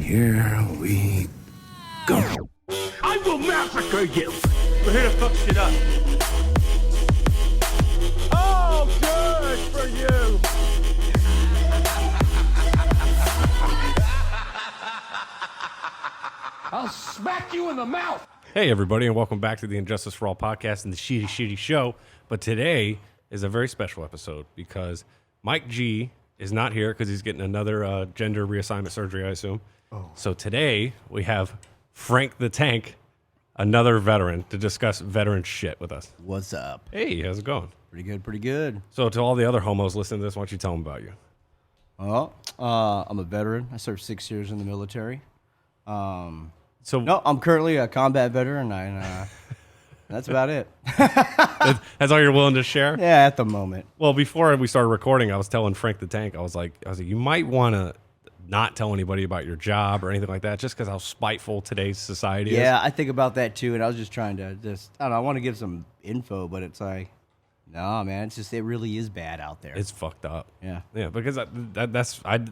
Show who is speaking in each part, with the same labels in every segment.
Speaker 1: Here we go.
Speaker 2: I will massacre you.
Speaker 3: We're here to fuck shit up.
Speaker 2: Oh, good for you. I'll smack you in the mouth.
Speaker 3: Hey, everybody, and welcome back to the Injustice for All podcast and the Shitty Show. But today is a very special episode because Mike G is not here because he's getting another gender reassignment surgery, I assume. Oh. So today we have Frank the Tank, another veteran, to discuss veteran shit with us.
Speaker 4: What's up?
Speaker 3: Hey, how's it going?
Speaker 4: Pretty good, pretty good.
Speaker 3: So to all the other homos listening to this, why don't you tell them about you?
Speaker 4: Well, I'm a veteran. I served 6 years in the military. I'm currently a combat veteran, and that's about it.
Speaker 3: That's all you're willing to share?
Speaker 4: Yeah, at the moment.
Speaker 3: Well, before we started recording, I was telling Frank the Tank, I was like, you might want to not tell anybody about your job or anything like that, just because how spiteful today's society is.
Speaker 4: Yeah, I think about that too, and I was just trying to I don't know, I want to give some info, but it's like, no, man, it really is bad out there.
Speaker 3: It's fucked up.
Speaker 4: Yeah.
Speaker 3: Yeah, because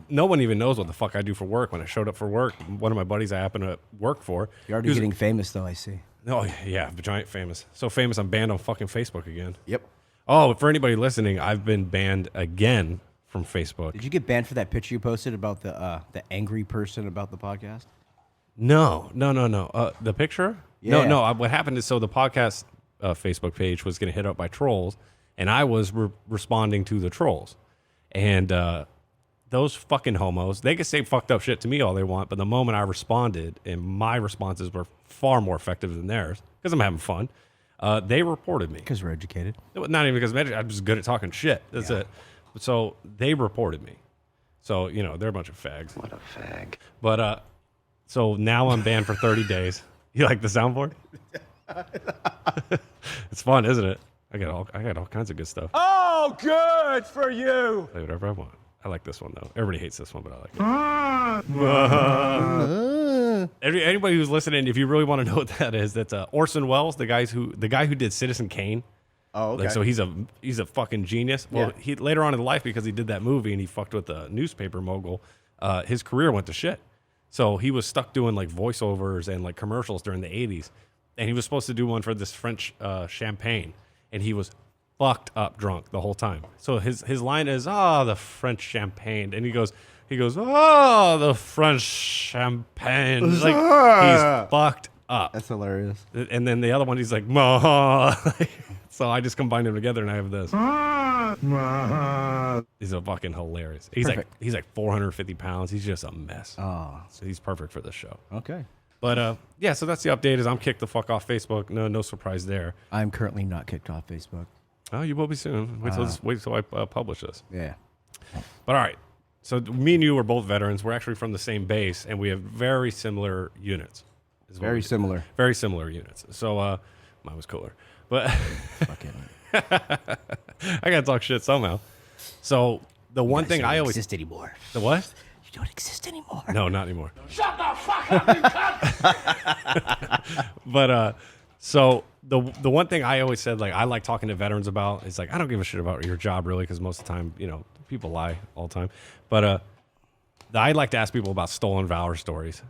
Speaker 3: no one even knows what the fuck I do for work. When I showed up for work, one of my buddies I happen to work for.
Speaker 4: You're already getting famous, though, I see.
Speaker 3: Oh, yeah, giant famous. So famous, I'm banned on fucking Facebook again.
Speaker 4: Yep.
Speaker 3: Oh, for anybody listening, I've been banned again from Facebook.
Speaker 4: Did you get banned for that picture you posted about the angry person about the podcast?
Speaker 3: No. The picture?
Speaker 4: Yeah.
Speaker 3: No. What happened is, so the podcast Facebook page was getting hit up by trolls, and I was responding to the trolls. And those fucking homos, they can say fucked up shit to me all they want, but the moment I responded, and my responses were far more effective than theirs, because I'm having fun, they reported me.
Speaker 4: Because we're educated.
Speaker 3: Not even because I'm just good at talking shit. That's it. So they reported me. So, they're a bunch of fags.
Speaker 1: What a fag.
Speaker 3: But, so now I'm banned for 30 days. You like the soundboard? It's fun, isn't it? I got all kinds of good stuff.
Speaker 2: Oh, good for you.
Speaker 3: Play whatever I want. I like this one, though. Everybody hates this one, but I like it. Anybody who's listening, if you really want to know what that is, that's Orson Welles, the guy who did Citizen Kane.
Speaker 4: Oh, okay.
Speaker 3: Like, so he's a fucking genius. Well, he later on in life, because he did that movie and he fucked with a newspaper mogul, his career went to shit. So he was stuck doing like voiceovers and like commercials during the 80s. And he was supposed to do one for this French champagne. And he was fucked up drunk the whole time. So his line is, the French champagne. And he goes, the French champagne. Like, he's fucked up.
Speaker 4: That's hilarious.
Speaker 3: And then the other one, he's like, "Ma." So I just combined them together and I have this. He's a fucking hilarious. He's like 450 pounds. He's just a mess.
Speaker 4: Oh.
Speaker 3: So he's perfect for this show.
Speaker 4: Okay.
Speaker 3: But so that's the update. Is I'm kicked the fuck off Facebook. No surprise there.
Speaker 4: I'm currently not kicked off Facebook.
Speaker 3: Oh, you will be soon. Wait till I publish this.
Speaker 4: Yeah.
Speaker 3: But all right. So me and you are both veterans. We're actually from the same base, and we have very similar units.
Speaker 4: Very similar.
Speaker 3: Very similar units. So mine was cooler. But I gotta talk shit somehow. So the one thing I always
Speaker 4: exist anymore.
Speaker 3: The what?
Speaker 4: You don't exist anymore.
Speaker 3: No, not anymore.
Speaker 2: Shut the fuck up, you cunt.
Speaker 3: But so the one thing I always said, like, I like talking to veterans about is like, I don't give a shit about your job really, because most of the time, people lie all the time. But I like to ask people about stolen valor stories.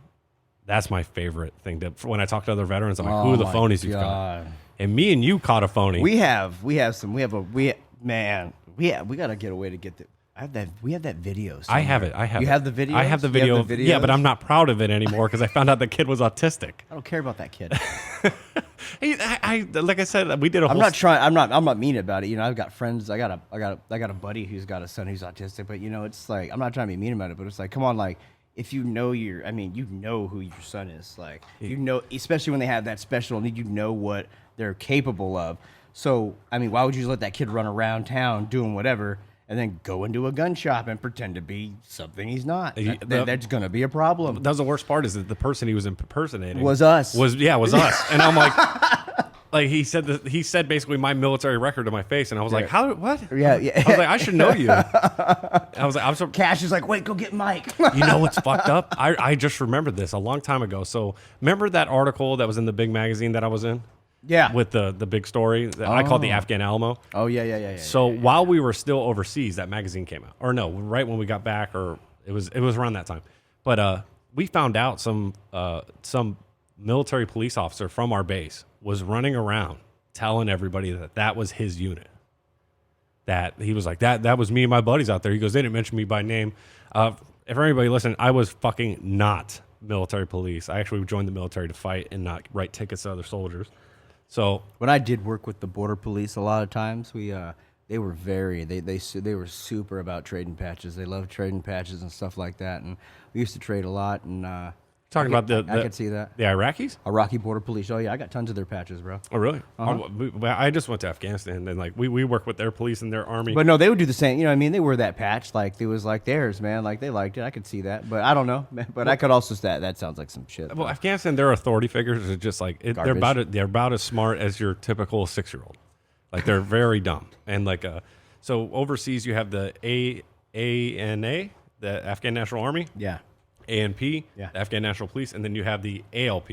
Speaker 3: That's my favorite thing. When I talk to other veterans, I'm like, who are the phonies you've got? And me and you caught a phony.
Speaker 4: We gotta get a way to get the. We have that video.
Speaker 3: I have it.
Speaker 4: You have the video?
Speaker 3: I have the video. Yeah, but I'm not proud of it anymore because I found out the kid was autistic.
Speaker 4: I don't care about that kid.
Speaker 3: Like I said, we did a whole.
Speaker 4: I'm not mean about it. I've got friends. I got a buddy who's got a son who's autistic. But it's like, I'm not trying to be mean about it. But it's like, come on, like, if you know who your son is. Like, especially when they have that special need, what they're capable of. So, why would you let that kid run around town doing whatever and then go into a gun shop and pretend to be something he's not? That's going to be a problem.
Speaker 3: That's the worst part, is that the person he was impersonating
Speaker 4: was us.
Speaker 3: Was us. And I'm like, he said basically my military record to my face, and I was like, what?
Speaker 4: Yeah.
Speaker 3: I was like, I should know you. I was like, I'm so.
Speaker 4: Cash is like, wait, go get Mike.
Speaker 3: You know what's fucked up? I just remembered this a long time ago. So remember that article that was in the big magazine that I was in?
Speaker 4: Yeah.
Speaker 3: With the big story that I called the Afghan Alamo.
Speaker 4: Oh, yeah.
Speaker 3: So while we were still overseas, that magazine came out. Or no, right when we got back, or it was around that time. But we found out some military police officer from our base was running around telling everybody that was his unit. That he was like, that was me and my buddies out there. He goes, they didn't mention me by name. If anybody listening, I was fucking not military police. I actually joined the military to fight and not write tickets to other soldiers. So
Speaker 4: when I did work with the border police, a lot of times they were they were super about trading patches. They loved trading patches and stuff like that. And we used to trade a lot. And
Speaker 3: talking about
Speaker 4: I could see that.
Speaker 3: The Iraqis?
Speaker 4: Iraqi border police. Oh yeah, I got tons of their patches, bro.
Speaker 3: Oh really?
Speaker 4: Uh-huh.
Speaker 3: I just went to Afghanistan and like we work with their police and their army.
Speaker 4: But no, they would do the same. You know what I mean? They wore that patch like it was like theirs, man. Like they liked it. I could see that. But I don't know. But I could also that sounds like some shit.
Speaker 3: Well, Afghanistan, their authority figures are just like they're about as smart as your typical 6-year-old. Like they're very dumb. And like so overseas you have the ANA, the Afghan National Army.
Speaker 4: Yeah.
Speaker 3: ANP, the Afghan National Police, and then you have the ALP,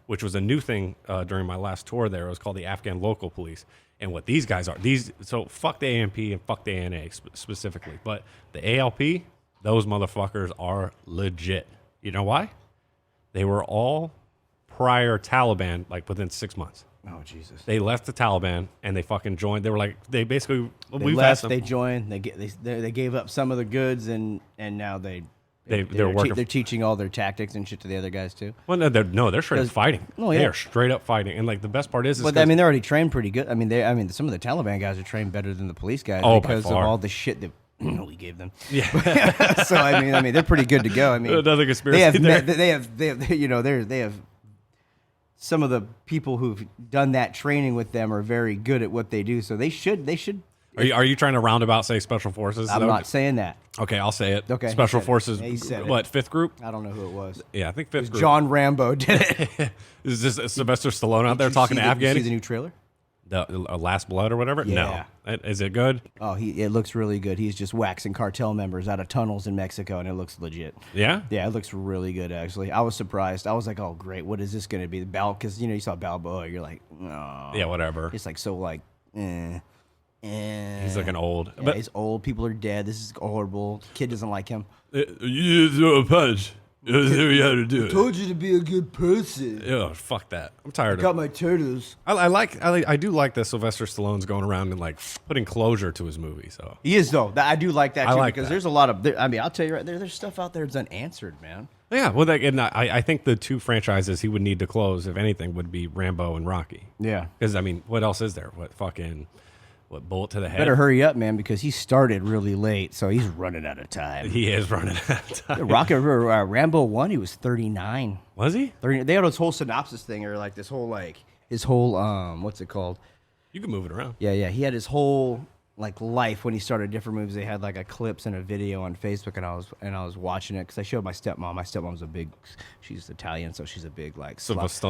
Speaker 3: which was a new thing during my last tour there. It was called the Afghan Local Police. And what these guys are, so fuck the ANP and fuck the ANA specifically. But the ALP, those motherfuckers are legit. You know why? They were all prior Taliban, like within 6 months.
Speaker 4: Oh, Jesus.
Speaker 3: They left the Taliban and they fucking joined. They were like, they basically,
Speaker 4: they left, they joined, they gave up some of the goods, and now they're teaching all their tactics and shit to the other guys too.
Speaker 3: Well, they're straight up fighting.
Speaker 4: Oh, yeah.
Speaker 3: They are straight up fighting, and like the best part is,
Speaker 4: but I mean, they're already trained pretty good. I mean, some of the Taliban guys are trained better than the police guys because of all the shit that we gave them.
Speaker 3: Yeah.
Speaker 4: So I mean, they're pretty good to go. I mean,
Speaker 3: another conspiracy.
Speaker 4: They have, you know, they have some of the people who've done that training with them are very good at what they do. So they should.
Speaker 3: Are you trying to roundabout say Special Forces?
Speaker 4: I'm not saying that.
Speaker 3: Okay, I'll say it.
Speaker 4: Okay,
Speaker 3: Special Forces.
Speaker 4: He said it.
Speaker 3: What, 5th Group?
Speaker 4: I don't know who it was.
Speaker 3: Yeah, I think 5th Group.
Speaker 4: John Rambo did it.
Speaker 3: Is this Sylvester Stallone out there talking to Afghani?
Speaker 4: Did you see the new trailer?
Speaker 3: The Last Blood or whatever?
Speaker 4: Yeah.
Speaker 3: No. Is it good?
Speaker 4: Oh, it looks really good. He's just waxing cartel members out of tunnels in Mexico, and it looks legit.
Speaker 3: Yeah?
Speaker 4: Yeah, it looks really good, actually. I was surprised. I was like, oh, great. What is this going to be? Because, you saw Balboa. You're like, oh.
Speaker 3: Yeah, whatever.
Speaker 4: It's like so like,
Speaker 3: He's looking old.
Speaker 4: Yeah, he's old. People are dead. This is horrible. Kid doesn't like him.
Speaker 3: You throw a punch. That's how to do it.
Speaker 4: Told you to be a good person.
Speaker 3: Yeah, fuck that. I'm tired
Speaker 4: got my turtles.
Speaker 3: I do like that Sylvester Stallone's going around and like putting closure to his movie. So
Speaker 4: he is though. I do like that too because
Speaker 3: that.
Speaker 4: there's a lot of. I mean, I'll tell you right there. There's stuff out there that's unanswered, man.
Speaker 3: Yeah, well, I think the two franchises he would need to close, if anything, would be Rambo and Rocky.
Speaker 4: Yeah,
Speaker 3: because I mean, what else is there? What bullet to the head?
Speaker 4: Better hurry up, man, because he started really late, so he's running out of time.
Speaker 3: He is running out of time.
Speaker 4: Rambo 1, he was 39.
Speaker 3: Was he?
Speaker 4: 30, they had this whole synopsis thing, or like this whole his whole what's it called?
Speaker 3: You can move it around.
Speaker 4: Yeah. He had his whole like life when he started different movies. They had like a clips and a video on Facebook, and I was watching it because I showed my stepmom. My stepmom's she's Italian, so she's a big like
Speaker 3: Sylvester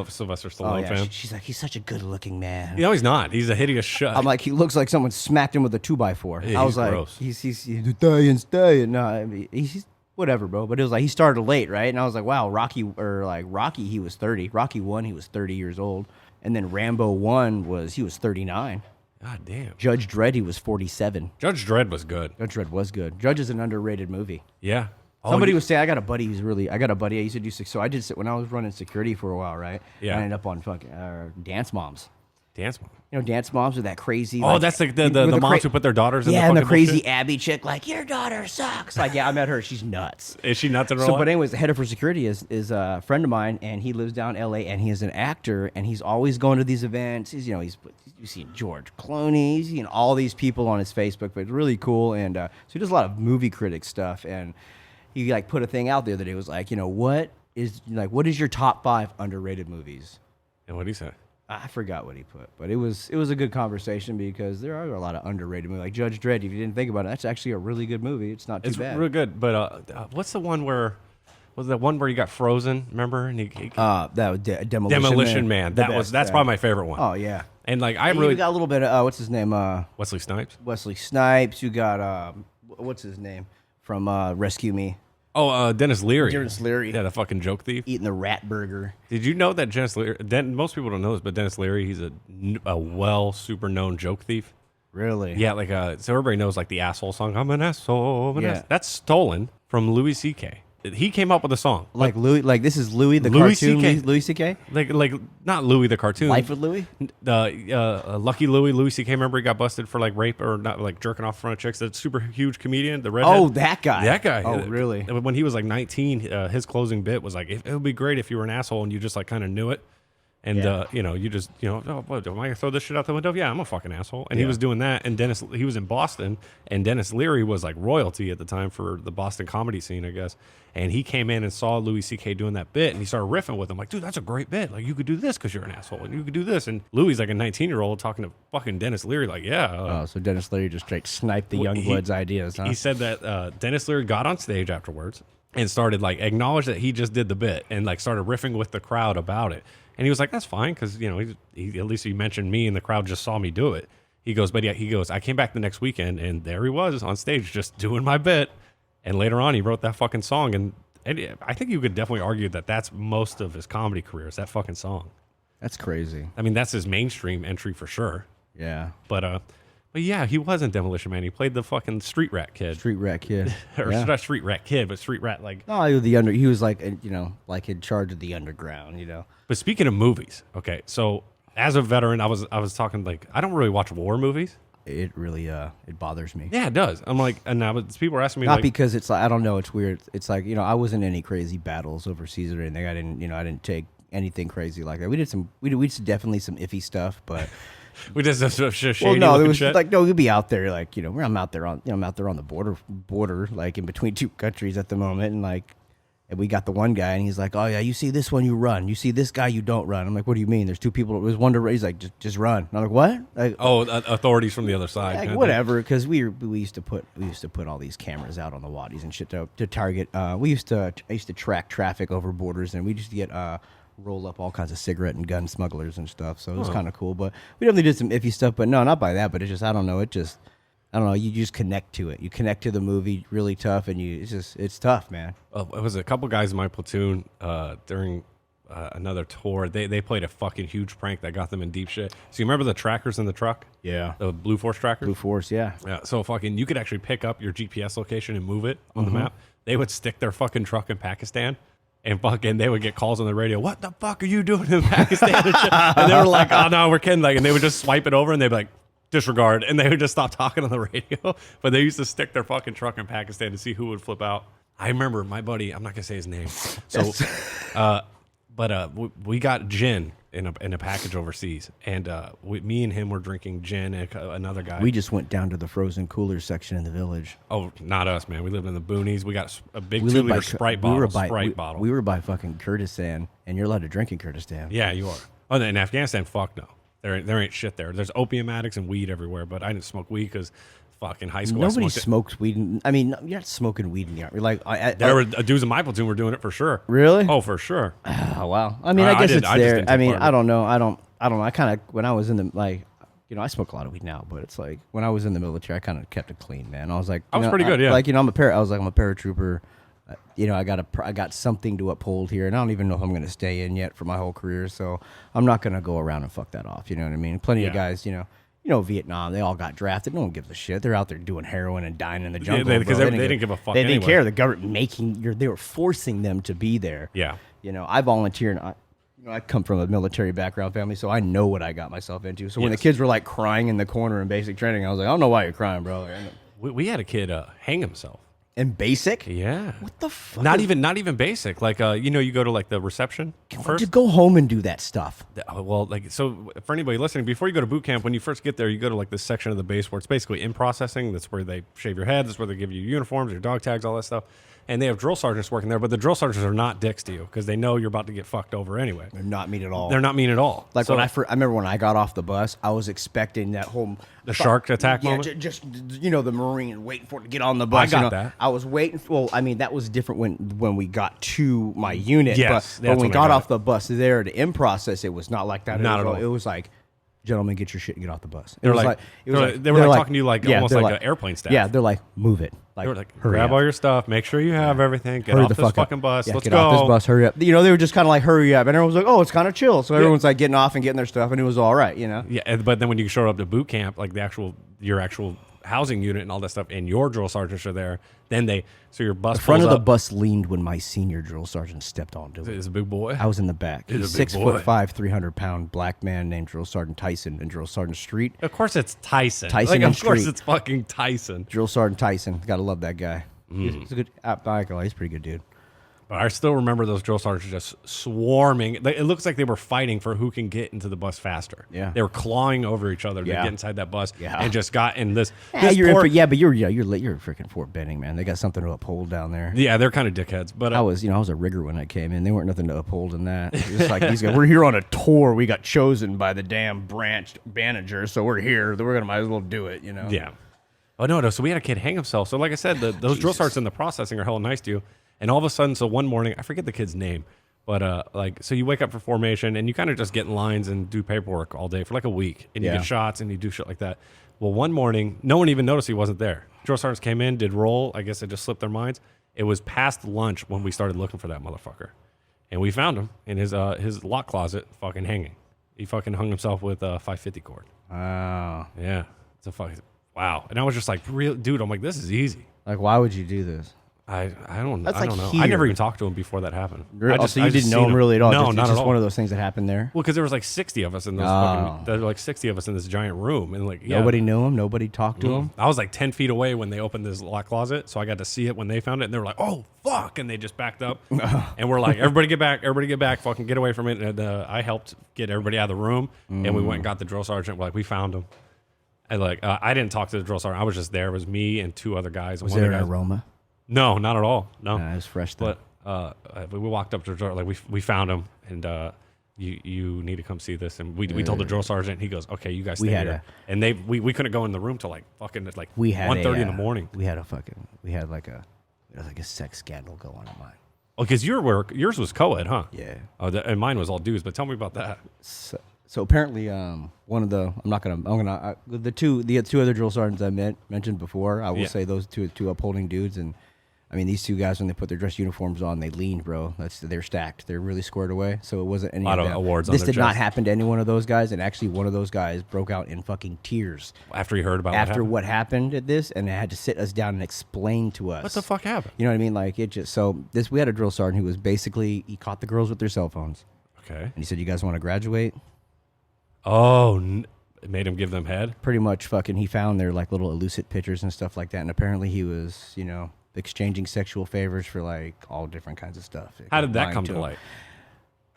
Speaker 3: Stallone fan.
Speaker 4: She's like, he's such a good looking man.
Speaker 3: No, he's not. He's a hideous shut.
Speaker 4: I'm like, he looks like someone smacked him with a 2x4.
Speaker 3: Yeah,
Speaker 4: I was like,
Speaker 3: gross.
Speaker 4: he's Italian. No, I mean, he's whatever, bro. But it was like he started late, right? And I was like, wow, Rocky, he was 30. Rocky 1, he was 30 years old, and then Rambo 1 he was 39.
Speaker 3: God damn.
Speaker 4: Judge Dredd, he was 47.
Speaker 3: Judge Dredd was good.
Speaker 4: Judge Dredd was good. Judge is an underrated movie.
Speaker 3: Yeah.
Speaker 4: Somebody was saying, I got a buddy I used to do, so I did, when I was running security for a while, right?
Speaker 3: Yeah.
Speaker 4: I ended up on fucking Dance Moms.
Speaker 3: Dance Mom.
Speaker 4: You know, Dance Moms are that crazy.
Speaker 3: Oh, that's the moms who put their daughters in the fucking
Speaker 4: and the crazy
Speaker 3: bullshit?
Speaker 4: Abby chick, like, your daughter sucks. Like, yeah, I met her. She's nuts.
Speaker 3: Is she nuts in real
Speaker 4: So,
Speaker 3: life?
Speaker 4: but anyways, the head of her security is a friend of mine, and he lives down L.A., and he is an actor, and he's always going to these events. He's seen George Clooney, he's seen all these people on his Facebook, but it's really cool, and so he does a lot of movie critic stuff, and he like put a thing out there that it was like, what is your top 5 underrated movies?
Speaker 3: And what did he say?
Speaker 4: I forgot what he put, but it was a good conversation because there are a lot of underrated movies. Like Judge Dredd, if you didn't think about it, that's actually a really good movie. It's not too bad.
Speaker 3: It's real good, but what's the one where... Was that one where he got frozen? Remember? And
Speaker 4: that was
Speaker 3: Demolition Man. That's probably my favorite one.
Speaker 4: Oh yeah.
Speaker 3: And like
Speaker 4: you got a little bit of what's his name?
Speaker 3: Wesley Snipes.
Speaker 4: Wesley Snipes. You got what's his name from Rescue Me?
Speaker 3: Oh, Dennis Leary.
Speaker 4: Dennis Leary.
Speaker 3: Yeah, the fucking joke thief.
Speaker 4: Eating the rat burger.
Speaker 3: Did you know that Dennis Leary? Most people don't know this, but Dennis Leary, he's a super known joke thief.
Speaker 4: Really?
Speaker 3: Yeah, like so everybody knows like the asshole song. I'm an asshole.
Speaker 4: Yeah.
Speaker 3: That's stolen from Louis C.K. He came up with a song.
Speaker 4: Like Louis, like this is Louis the
Speaker 3: Louis
Speaker 4: cartoon,
Speaker 3: CK.
Speaker 4: Louis C.K.
Speaker 3: Like not Louis the cartoon.
Speaker 4: Life with Louis.
Speaker 3: Lucky Louis C.K. Remember he got busted for like rape or not like jerking off in front of chicks. That super huge comedian, the redhead.
Speaker 4: Oh, that guy.
Speaker 3: That guy.
Speaker 4: Oh, really?
Speaker 3: When he was like 19, his closing bit was like, it would be great if you were an asshole and you just like kind of knew it. And, you know, you just, you know, oh, what, am I going to throw this shit out the window? Yeah, I'm a fucking asshole. And he was doing that. And he was in Boston. And Dennis Leary was like royalty at the time for the Boston comedy scene, I guess. And he came in and saw Louis C.K. doing that bit. And he started riffing with him like, dude, that's a great bit. Like, you could do this because you're an asshole. And you could do this. And Louis like a 19-year-old talking to fucking Dennis Leary like, yeah.
Speaker 4: So Dennis Leary just straight sniped the young blood's ideas, huh?
Speaker 3: He said that Dennis Leary got on stage afterwards and started like acknowledge that he just did the bit and like started riffing with the crowd about it. And he was like, that's fine, because, you know, he at least he mentioned me and the crowd just saw me do it. He goes, but yeah, he goes, I came back the next weekend, and there he was on stage just doing my bit. And later on, he wrote that fucking song. And I think you could definitely argue that that's most of his comedy career, is that fucking song.
Speaker 4: That's crazy.
Speaker 3: I mean, that's his mainstream entry for sure.
Speaker 4: Yeah.
Speaker 3: But yeah, he wasn't Demolition Man. He played the fucking street rat kid.
Speaker 4: Street rat kid.
Speaker 3: Or
Speaker 4: Yeah.
Speaker 3: not street rat kid, but street rat like.
Speaker 4: No, he was like, you know, like in charge of the underground, you know.
Speaker 3: But speaking of movies, okay, so as a veteran, I was talking like I don't really watch war movies.
Speaker 4: It really it bothers me.
Speaker 3: Yeah, it does. I'm like, and now people are asking me
Speaker 4: Not
Speaker 3: like,
Speaker 4: because it's like, I don't know, it's weird. It's like, you know, I wasn't in any crazy battles overseas or anything. I didn't take anything crazy like that. We did definitely some iffy stuff, but
Speaker 3: we just shady
Speaker 4: well, no, it
Speaker 3: looking
Speaker 4: was
Speaker 3: shit.
Speaker 4: like, no, you'd be out there like, you know, I'm out there on the border, like in between two countries at the moment, and like, and we got the one guy, and he's like, oh yeah, you see this one, you run. You see this guy, you don't run. I'm like, what do you mean? There's two people. There's one to raise. Like, just run. And I'm like, what? Like,
Speaker 3: Authorities from the other side.
Speaker 4: like,
Speaker 3: kind of
Speaker 4: whatever, because we used to put all these cameras out on the wadis and shit to target. I used to track traffic over borders, and we used to get roll up all kinds of cigarette and gun smugglers and stuff. So it was kind of cool. But we definitely did some iffy stuff. But no, not by that. But it's just, I don't know. You just connect to it. You connect to the movie really tough, and it's tough, man.
Speaker 3: It was a couple guys in my platoon during another tour. They played a fucking huge prank that got them in deep shit. So you remember the trackers in the truck?
Speaker 4: Yeah.
Speaker 3: The Blue Force trackers?
Speaker 4: Blue Force, yeah.
Speaker 3: Yeah, so fucking you could actually pick up your GPS location and move it on the map. They would stick their fucking truck in Pakistan, and fucking they would get calls on the radio. What the fuck are you doing in Pakistan? And shit. And they were like, oh no, we're kidding. Like, and they would just swipe it over, and they'd be like, disregard, and they would just stop talking on the radio. But they used to stick their fucking truck in Pakistan to see who would flip out. I remember my buddy, I'm not gonna say his name. So, but we got gin in a package overseas, and me and him were drinking gin, and another guy.
Speaker 4: We just went down to the frozen cooler section in the village.
Speaker 3: Oh, not us, man. We lived in the boonies. We got a big 2-liter Sprite bottle.
Speaker 4: We were by fucking Kurdistan, and you're allowed to drink in Kurdistan.
Speaker 3: Yeah, you are. Oh, in Afghanistan, fuck no. There ain't shit there. There's opium addicts and weed everywhere, but I didn't smoke weed because fucking high school.
Speaker 4: Nobody smokes weed. I mean, you're not smoking weed in the army. Like,
Speaker 3: there were dudes in my platoon were doing it for sure.
Speaker 4: Really?
Speaker 3: Oh, for sure.
Speaker 4: Oh, wow. I mean, I guess it's there. I mean, I don't know. I don't know. I kind of, when I was in the, like, you know, I smoke a lot of weed now, but it's like, when I was in the military, I kind of kept it clean, man. I was like,
Speaker 3: I was pretty good, yeah.
Speaker 4: Like, you know, I'm a paratrooper. You know, I got something to uphold here, and I don't even know if I'm going to stay in yet for my whole career. So I'm not going to go around and fuck that off. You know what I mean? Plenty of guys, you know, Vietnam, they all got drafted. No one gives a shit. They're out there doing heroin and dying in the jungle.
Speaker 3: Because they didn't give a fuck.
Speaker 4: They
Speaker 3: anyway.
Speaker 4: didn't care. The government they were forcing them to be there.
Speaker 3: Yeah.
Speaker 4: You know, I volunteer, and I come from a military background family, so I know what I got myself into. So when the kids were like crying in the corner in basic training, I was like, I don't know why you're crying, bro.
Speaker 3: We had a kid hang himself.
Speaker 4: In basic?
Speaker 3: Yeah.
Speaker 4: What the fuck?
Speaker 3: Not even basic. Like, you know, you go to like the reception first.
Speaker 4: Just go home and do that stuff.
Speaker 3: Well, like, so for anybody listening, before you go to boot camp, when you first get there, you go to like this section of the base where it's basically in processing. That's where they shave your head. That's where they give you uniforms, your dog tags, all that stuff. And they have drill sergeants working there, but the drill sergeants are not dicks to you because they know you're about to get fucked over anyway.
Speaker 4: They're not mean at all.
Speaker 3: They're not mean at all.
Speaker 4: Like, so, I remember when I got off the bus, I was expecting that whole
Speaker 3: shark attack moment.
Speaker 4: Just you know, the Marine waiting for it to get on the bus.
Speaker 3: I got that.
Speaker 4: I was waiting. Well, I mean, that was different when we got to my unit.
Speaker 3: Yes,
Speaker 4: but when we got off the bus there to in process, it was not like that.
Speaker 3: Not at all.
Speaker 4: It was like, gentlemen, get your shit and get off the bus.
Speaker 3: They were like talking to you like almost like an airplane staff.
Speaker 4: Yeah, they're like, move it. Like,
Speaker 3: they were like, grab all your stuff, make sure you have everything, get off this fucking bus, let's
Speaker 4: get
Speaker 3: go.
Speaker 4: Off this bus, hurry up. You know, they were just kind of like, hurry up. And everyone was like, oh, it's kind of chill. So everyone's like getting off and getting their stuff, and it was all right, you know?
Speaker 3: Yeah, but then when you showed up to boot camp, like your actual housing unit and all that stuff, and your drill sergeants are there, then so your bus
Speaker 4: The front of
Speaker 3: pulls
Speaker 4: the
Speaker 3: up.
Speaker 4: bus leaned when my senior drill sergeant stepped onto it.
Speaker 3: Is a big boy.
Speaker 4: I was in the back.
Speaker 3: He's a big
Speaker 4: 6'5", 300-pound black man named Drill Sergeant Tyson and Drill Sergeant Street.
Speaker 3: Of course, it's Tyson.
Speaker 4: Tyson
Speaker 3: like,
Speaker 4: and
Speaker 3: of course,
Speaker 4: Street.
Speaker 3: it's fucking Tyson.
Speaker 4: Drill Sergeant Tyson. Gotta love that guy. He's a good. He's a pretty good dude.
Speaker 3: But I still remember those drill sergeants just swarming. It looks like they were fighting for who can get into the bus faster.
Speaker 4: Yeah.
Speaker 3: They were clawing over each other to
Speaker 4: Yeah.
Speaker 3: get inside that bus
Speaker 4: Yeah.
Speaker 3: and just got in this.
Speaker 4: Yeah,
Speaker 3: this
Speaker 4: you're
Speaker 3: poor-
Speaker 4: but you're freaking Fort Benning, man. They got something to uphold down there.
Speaker 3: Yeah, they're kind of dickheads. But
Speaker 4: I was a rigger when I came in. They weren't nothing to uphold in that. It's like these guys. We're here on a tour. We got chosen by the damn branch manager, so we're here. We're gonna might as well do it.
Speaker 3: yeah. Oh, no. So we had a kid hang himself. So like I said, those drill sergeants in the processing are hella nice to you. And all of a sudden, so one morning, I forget the kid's name, but so you wake up for formation and you kind of just get in lines and do paperwork all day for like a week. And you get shots and you do shit like that. Well, one morning, no one even noticed he wasn't there. Drill sergeants came in, did roll. I guess it just slipped their minds. It was past lunch when we started looking for that motherfucker. And we found him in his lock closet fucking hanging. He fucking hung himself with a 550 cord.
Speaker 4: Wow.
Speaker 3: Yeah. It's a fucking, wow. And I was just like, real dude, I'm like, this is easy.
Speaker 4: Like, why would you do this?
Speaker 3: I don't
Speaker 4: That's
Speaker 3: I
Speaker 4: like
Speaker 3: don't know.
Speaker 4: here.
Speaker 3: I never even talked to him before that happened.
Speaker 4: So you didn't know him really at all?
Speaker 3: No,
Speaker 4: It's
Speaker 3: not
Speaker 4: just
Speaker 3: at all.
Speaker 4: one of those things that happened there.
Speaker 3: Well, because there was like 60 of us in those there were like 60 of us in this giant room, and like
Speaker 4: Nobody knew him. Nobody talked to him.
Speaker 3: I was like 10 feet away when they opened this lock closet, so I got to see it when they found it, and they were like, "Oh fuck!" and they just backed up, and we're like, "Everybody get back, fucking get away from it!" And I helped get everybody out of the room, and we went and got the drill sergeant. We're like, we found him. And I didn't talk to the drill sergeant. I was just there. It was me and two other guys.
Speaker 4: Was
Speaker 3: One
Speaker 4: there
Speaker 3: of
Speaker 4: an
Speaker 3: the guys,
Speaker 4: aroma?
Speaker 3: No, not at all. No,
Speaker 4: Nah, it was fresh though.
Speaker 3: but we walked up to the drill, like we found him, and you need to come see this. And we told the drill sergeant, and he goes, okay, you guys stay here. And we couldn't go in the room till like fucking like 1:30 in the morning.
Speaker 4: We had like a sex scandal going on mine.
Speaker 3: Oh, because yours was co-ed, huh?
Speaker 4: Yeah.
Speaker 3: Oh, and mine was all dudes. But tell me about that.
Speaker 4: So apparently, one of the the two other drill sergeants I mentioned before. I will say those two upholding dudes, and I mean these two guys when they put their dress uniforms on, they leaned, bro. They're stacked. They're really squared away. So it wasn't any
Speaker 3: lot
Speaker 4: of
Speaker 3: of
Speaker 4: that.
Speaker 3: awards on
Speaker 4: This
Speaker 3: their
Speaker 4: did not
Speaker 3: chest.
Speaker 4: happen to any one of those guys, and actually one of those guys broke out in fucking tears
Speaker 3: After you heard about
Speaker 4: after what happened at this, and had to sit us down and explain to us
Speaker 3: what the fuck happened?
Speaker 4: You know what I mean? Like it just we had a drill sergeant who was basically he caught the girls with their cell phones,
Speaker 3: Okay.
Speaker 4: and he said, "You guys want to graduate?"
Speaker 3: Oh, it made him give them head.
Speaker 4: Pretty much fucking he found their like little illicit pictures and stuff like that, and apparently he was exchanging sexual favors for like all different kinds of stuff.
Speaker 3: How did that
Speaker 4: Lying
Speaker 3: come to
Speaker 4: him.
Speaker 3: light?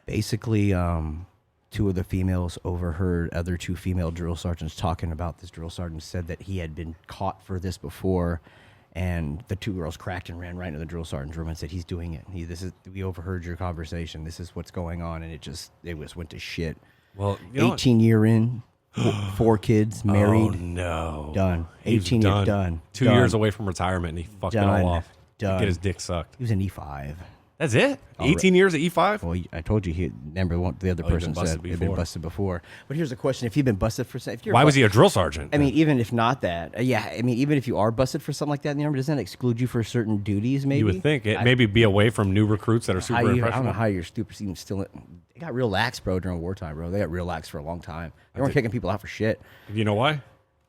Speaker 4: Basically, two of the females overheard other two female drill sergeants talking about this. Drill sergeant said that he had been caught for this before, and the two girls cracked and ran right into the drill sergeant's room and said, "He's doing it. We overheard your conversation. This is what's going on," and it just went to shit.
Speaker 3: Well, you know
Speaker 4: 18-year in, 4 kids, married.
Speaker 3: Oh no,
Speaker 4: Done.
Speaker 3: He's
Speaker 4: 18 years done.
Speaker 3: 2
Speaker 4: Done.
Speaker 3: years away from retirement, and he fucked it
Speaker 4: Done.
Speaker 3: all off.
Speaker 4: Done.
Speaker 3: Get his dick sucked.
Speaker 4: He was an E5.
Speaker 3: That's it.
Speaker 4: Oh,
Speaker 3: 18 years at E5.
Speaker 4: Well, I told you. Remember what the other
Speaker 3: he'd been
Speaker 4: person
Speaker 3: busted
Speaker 4: said? He'd been
Speaker 3: before.
Speaker 4: busted before. But here's the question: if you've been busted for something,
Speaker 3: Why was he a drill sergeant?
Speaker 4: I mean, even if not that, I mean, even if you are busted for something like that in the Army, doesn't that exclude you for certain duties? Maybe
Speaker 3: you would think it maybe be away from new recruits that are super
Speaker 4: I don't know
Speaker 3: impressionable.
Speaker 4: how you're stupid even still. They got real lax, bro, during wartime, bro. They got real lax for a long time. They weren't kicking people out for shit.
Speaker 3: You know why?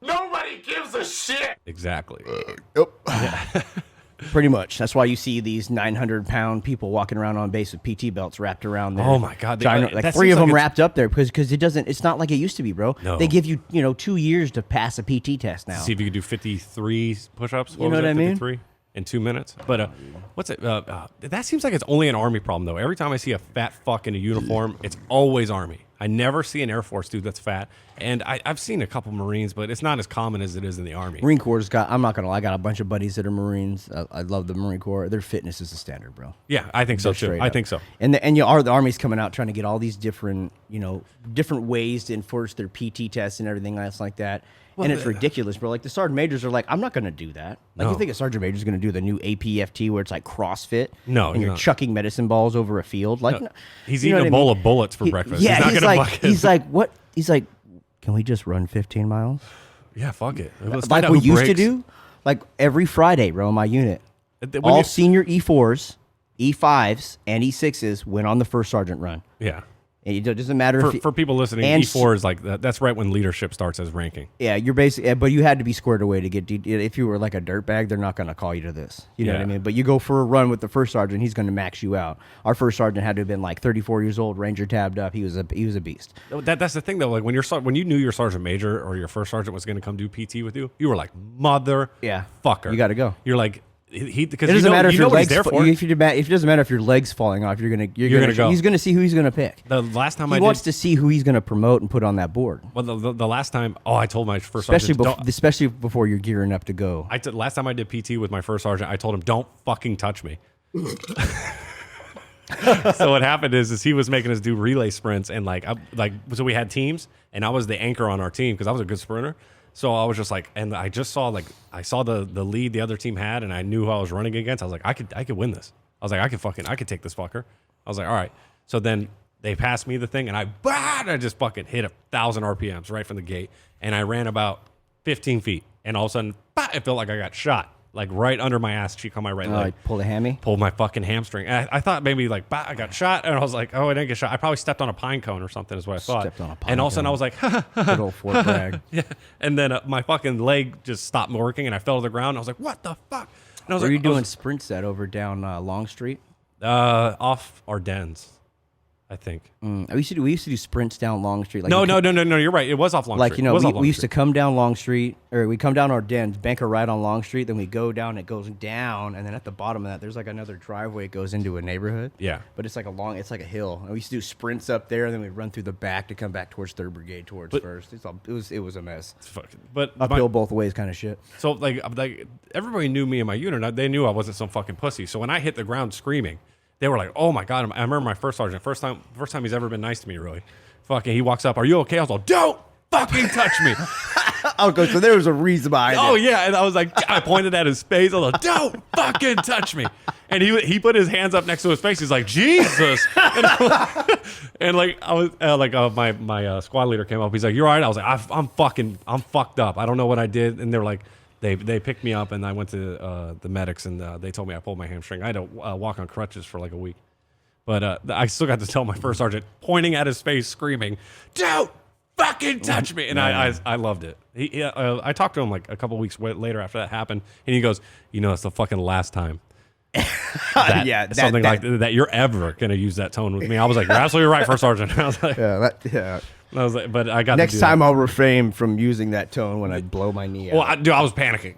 Speaker 2: Nobody gives a shit.
Speaker 3: Exactly.
Speaker 4: Pretty much. That's why you see these 900-pound people walking around on base with PT belts wrapped around their
Speaker 3: Oh, my God.
Speaker 4: like
Speaker 3: That
Speaker 4: 3
Speaker 3: seems
Speaker 4: of them
Speaker 3: like it's-
Speaker 4: wrapped up there because it doesn't. It's not like it used to be, bro.
Speaker 3: No.
Speaker 4: They give you 2 years to pass a PT test now.
Speaker 3: See if you could do 53 push-ups.
Speaker 4: You know what I mean?
Speaker 3: 53 in 2 minutes. But what's it? That seems like it's only an Army problem, though. Every time I see a fat fuck in a uniform, it's always Army. I never see an Air Force dude that's fat. And I've seen a couple Marines, but it's not as common as it is in the Army.
Speaker 4: Marine Corps I'm not gonna lie, I got a bunch of buddies that are Marines. I love the Marine Corps. Their fitness is the standard, bro.
Speaker 3: Yeah, I think so,
Speaker 4: They're
Speaker 3: too.
Speaker 4: straight
Speaker 3: I
Speaker 4: up.
Speaker 3: think so.
Speaker 4: And the Army's coming out trying to get all these different ways to enforce their PT tests and everything else like that. And it's ridiculous, bro. Like the sergeant majors are like, I'm not gonna do that. Like
Speaker 3: No.
Speaker 4: you think a sergeant major is gonna do the new APFT where it's like CrossFit?
Speaker 3: No,
Speaker 4: and
Speaker 3: he's
Speaker 4: you're
Speaker 3: not.
Speaker 4: chucking medicine balls over a field. Like
Speaker 3: No. He's
Speaker 4: you know
Speaker 3: eating a
Speaker 4: what I
Speaker 3: bowl
Speaker 4: mean?
Speaker 3: of bullets for breakfast.
Speaker 4: Yeah,
Speaker 3: he's not gonna
Speaker 4: like
Speaker 3: fucking.
Speaker 4: he's like what? He's like, can we just run 15 miles?
Speaker 3: Yeah, fuck it. Let's
Speaker 4: Like
Speaker 3: find out
Speaker 4: we
Speaker 3: who
Speaker 4: used to
Speaker 3: breaks.
Speaker 4: do, like every Friday, bro, in my unit.
Speaker 3: When
Speaker 4: All
Speaker 3: you-
Speaker 4: senior E4s, E5s, and E6s went on the first sergeant run.
Speaker 3: Yeah.
Speaker 4: And it doesn't matter
Speaker 3: for people listening. E4 is like that's right when leadership starts as ranking.
Speaker 4: Yeah, you're basically, but you had to be squared away to get. If you were like a dirtbag, they're not going to call you to this. You know what I mean? But you go for a run with the first sergeant, he's going to max you out. Our first sergeant had to have been like 34 years old, Ranger tabbed up. He was a beast.
Speaker 3: That's the thing though. Like when you knew your sergeant major or your first sergeant was going to come do PT with you were like fucker.
Speaker 4: You got to go.
Speaker 3: You're like. Because
Speaker 4: it doesn't matter if your legs.
Speaker 3: If
Speaker 4: it doesn't matter if your legs falling off. You're gonna go. He's gonna see who he's gonna pick.
Speaker 3: The last time
Speaker 4: he wants to see who he's gonna promote and put on that board.
Speaker 3: Well, the last time, I told my first sergeant,
Speaker 4: especially before you're gearing up to go.
Speaker 3: Last time I did PT with my first sergeant, I told him, "Don't fucking touch me." So what happened is he was making us do relay sprints and so we had teams and I was the anchor on our team because I was a good sprinter. So I was just like, and I just saw I saw the lead the other team had, and I knew who I was running against. I was like, I could win this. I was like, I could take this fucker. I was like, all right. So then they passed me the thing, and I just fucking hit 1,000 RPMs right from the gate, and I ran about 15 feet, and all of a sudden, it felt like I got shot. Like right under my ass cheek on my right leg.
Speaker 4: Pulled a hammy?
Speaker 3: Pulled my fucking hamstring. And I thought maybe I got shot, and I was like, oh, I didn't get shot. I probably stepped on a pine cone or something is what I thought.
Speaker 4: Stepped on a pine
Speaker 3: and all of a sudden
Speaker 4: cone.
Speaker 3: I was like,
Speaker 4: good old Fort Bragg.
Speaker 3: Yeah. And then my fucking leg just stopped working, and I fell to the ground. I was like, what the fuck? And I was
Speaker 4: Were you doing sprints down Long Street?
Speaker 3: Off Ardennes, I think.
Speaker 4: We used to do sprints down Long Street. Like
Speaker 3: No. You're right. It was off Long Street.
Speaker 4: We used to come down Long Street, or we come down Ardennes, bank a ride on Long Street, then we go down. It goes down, and then at the bottom of that, there's like another driveway. It goes into a neighborhood.
Speaker 3: Yeah.
Speaker 4: But it's like a hill. And we used to do sprints up there, and then we'd run through the back to come back towards 3rd Brigade First. It was a mess.
Speaker 3: It's fucking. But
Speaker 4: uphill both ways, kind of shit.
Speaker 3: So like everybody knew me and my unit. They knew I wasn't some fucking pussy. So when I hit the ground screaming, they were like, "Oh my god!" I remember my first sergeant, first time he's ever been nice to me, really. Fucking, he walks up, "Are you okay?" I was like, "Don't fucking touch me."
Speaker 4: Okay, so there was a reason behind it.
Speaker 3: Oh yeah, and I was like, I pointed at his face. I was like, "Don't fucking touch me." And he put his hands up next to his face. He's like, "Jesus!" And like I was my squad leader came up. He's like, "You're all right?" I was like, I'm fucked up. I don't know what I did." And they're like. They picked me up, and I went to the medics, and they told me I pulled my hamstring. I had to walk on crutches for like a week. But I still got to tell my first sergeant, pointing at his face, screaming, "Don't fucking touch me!" And I loved it. I talked to him like a couple weeks later after that happened, and he goes, "It's the fucking last time that you're ever going to use that tone with me." I was like, "You're absolutely right, first sergeant." I was like,
Speaker 4: yeah.
Speaker 3: I was like, but I got
Speaker 4: next time I'll refrain from using that tone when I blow my knee out.
Speaker 3: Well, I was panicking.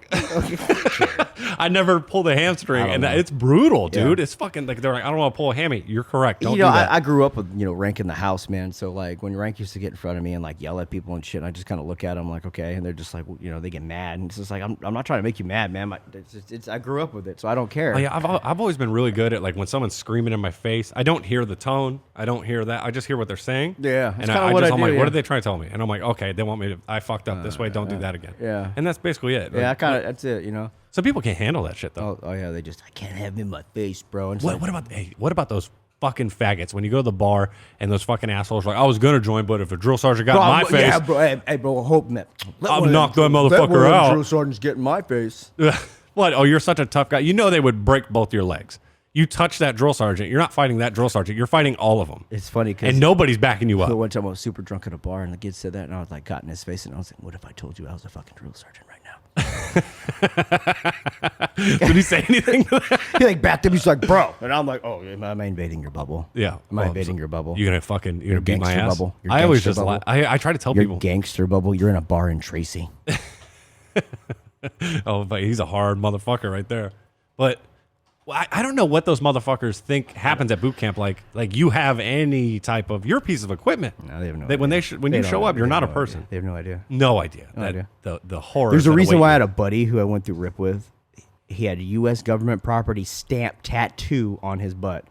Speaker 3: I never pulled a hamstring, and it's brutal, dude. Yeah. It's fucking like they're like, "I don't want to pull a hammy." You're correct. Don't do that.
Speaker 4: I grew up with Rank in the house, man. So like when Rank used to get in front of me and like yell at people and shit, and I just kind of look at them like, okay, and they're just like, they get mad, and it's just like I'm not trying to make you mad, man. I grew up with it, so I don't care.
Speaker 3: Oh, yeah, I've always been really good at like when someone's screaming in my face, I don't hear the tone, I don't hear that, I just hear what they're saying.
Speaker 4: Yeah,
Speaker 3: and I'm like, what are they trying to tell me? And I'm like, okay, they want me to. I fucked up this way. Don't do that again.
Speaker 4: Yeah,
Speaker 3: and that's basically it.
Speaker 4: Yeah, that's it.
Speaker 3: Some people can't handle that shit though.
Speaker 4: Oh yeah, I can't have him in my face, bro. And
Speaker 3: what about those fucking faggots when you go to the bar and those fucking assholes are like, I was gonna join, but if a drill sergeant got in my face,
Speaker 4: yeah, bro. Hey, bro, hope man,
Speaker 3: I'll knock that motherfucker out.
Speaker 4: Drill sergeants get in my face.
Speaker 3: What? Oh, you're such a tough guy. They would break both your legs. You touch that drill sergeant, you're not fighting that drill sergeant. You're fighting all of them.
Speaker 4: It's funny because
Speaker 3: nobody's backing you up.
Speaker 4: One time I was super drunk at a bar, and the kid said that, and I was like, got in his face, and I was like, "What if I told you I was a fucking drill sergeant right now?"
Speaker 3: Did he say anything to that?
Speaker 4: He like backed up. He's like, "Bro," and I'm like, "Oh, am I invading your bubble?
Speaker 3: Yeah,
Speaker 4: am I invading your bubble?
Speaker 3: You're gonna beat my ass."
Speaker 4: Bubble.
Speaker 3: I always just I try to tell people,
Speaker 4: gangster bubble. You're in a bar in Tracy.
Speaker 3: Oh, but he's a hard motherfucker right there. But I don't know what those motherfuckers think happens at boot camp. Like you have any type of your piece of equipment.
Speaker 4: No, they have no idea.
Speaker 3: When you show up, you're not a person.
Speaker 4: They have no idea.
Speaker 3: No idea. The horror.
Speaker 4: There's a reason why I had a buddy who I went through RIP with. He had a U.S. government property stamp tattoo on his butt,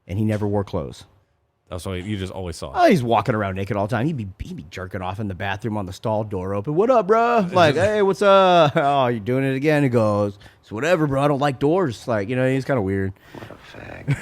Speaker 4: and he never wore clothes.
Speaker 3: Oh, so you just always saw it.
Speaker 4: Oh, he's walking around naked all the time. He'd be jerking off in the bathroom on the stall door open. "What up, bro?" Like, "Hey, what's up?" "Oh, you're doing it again." He goes, "It's whatever, bro. I don't like doors." Like, he's kind of weird.
Speaker 1: What a fag.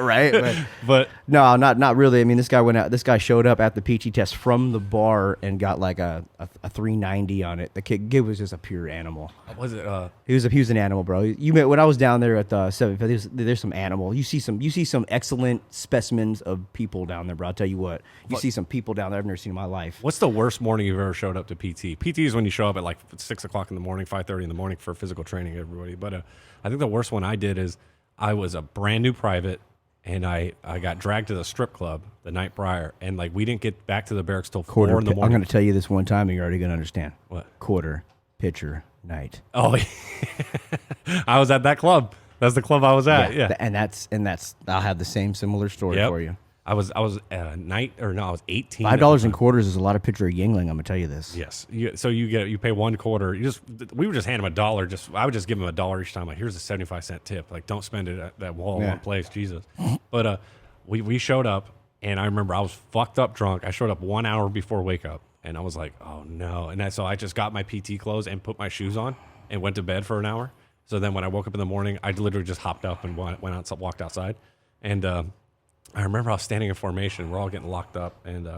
Speaker 4: Right?
Speaker 3: But
Speaker 4: no, not really. I mean, this guy went out. This guy showed up at the PT test from the bar and got like a 390 on it. The kid was just a pure animal.
Speaker 3: Was it?
Speaker 4: He was an animal, bro. You met when I was down there at the 7th. There's some animal. You see some excellent specimens of people down there, bro. I'll tell you what. You see some people down there I've never seen in my life.
Speaker 3: What's the worst morning you've ever showed up to PT? PT is when you show up at like 6 o'clock in the morning, 5:30 in the morning for physical training, everybody. But I think the worst one I did is I was a brand new private, and I got dragged to the strip club the night prior, and like we didn't get back to the barracks till 4 in the morning.
Speaker 4: I'm going to tell you this one time, and you're already going to understand.
Speaker 3: What?
Speaker 4: Quarter pitcher night.
Speaker 3: Oh, I was at that club. That's the club I was at. Yeah.
Speaker 4: And that's I'll have the same similar story for you.
Speaker 3: I was I was 18.
Speaker 4: $5 in quarters is a lot of pitcher of Yingling. I'm gonna tell you this.
Speaker 3: Yes. So you pay 1 quarter. We would just hand him $1. I would just give him $1 each time. Like, here's a 75-cent tip. Like, don't spend it at that wall in one place. Jesus. But we showed up, and I remember I was fucked up drunk. I showed up 1 hour before wake up, and I was like, oh no. And so I just got my PT clothes and put my shoes on and went to bed for an hour. So then when I woke up in the morning, I literally just hopped up and walked outside. And I remember I was standing in formation. We're all getting locked up. And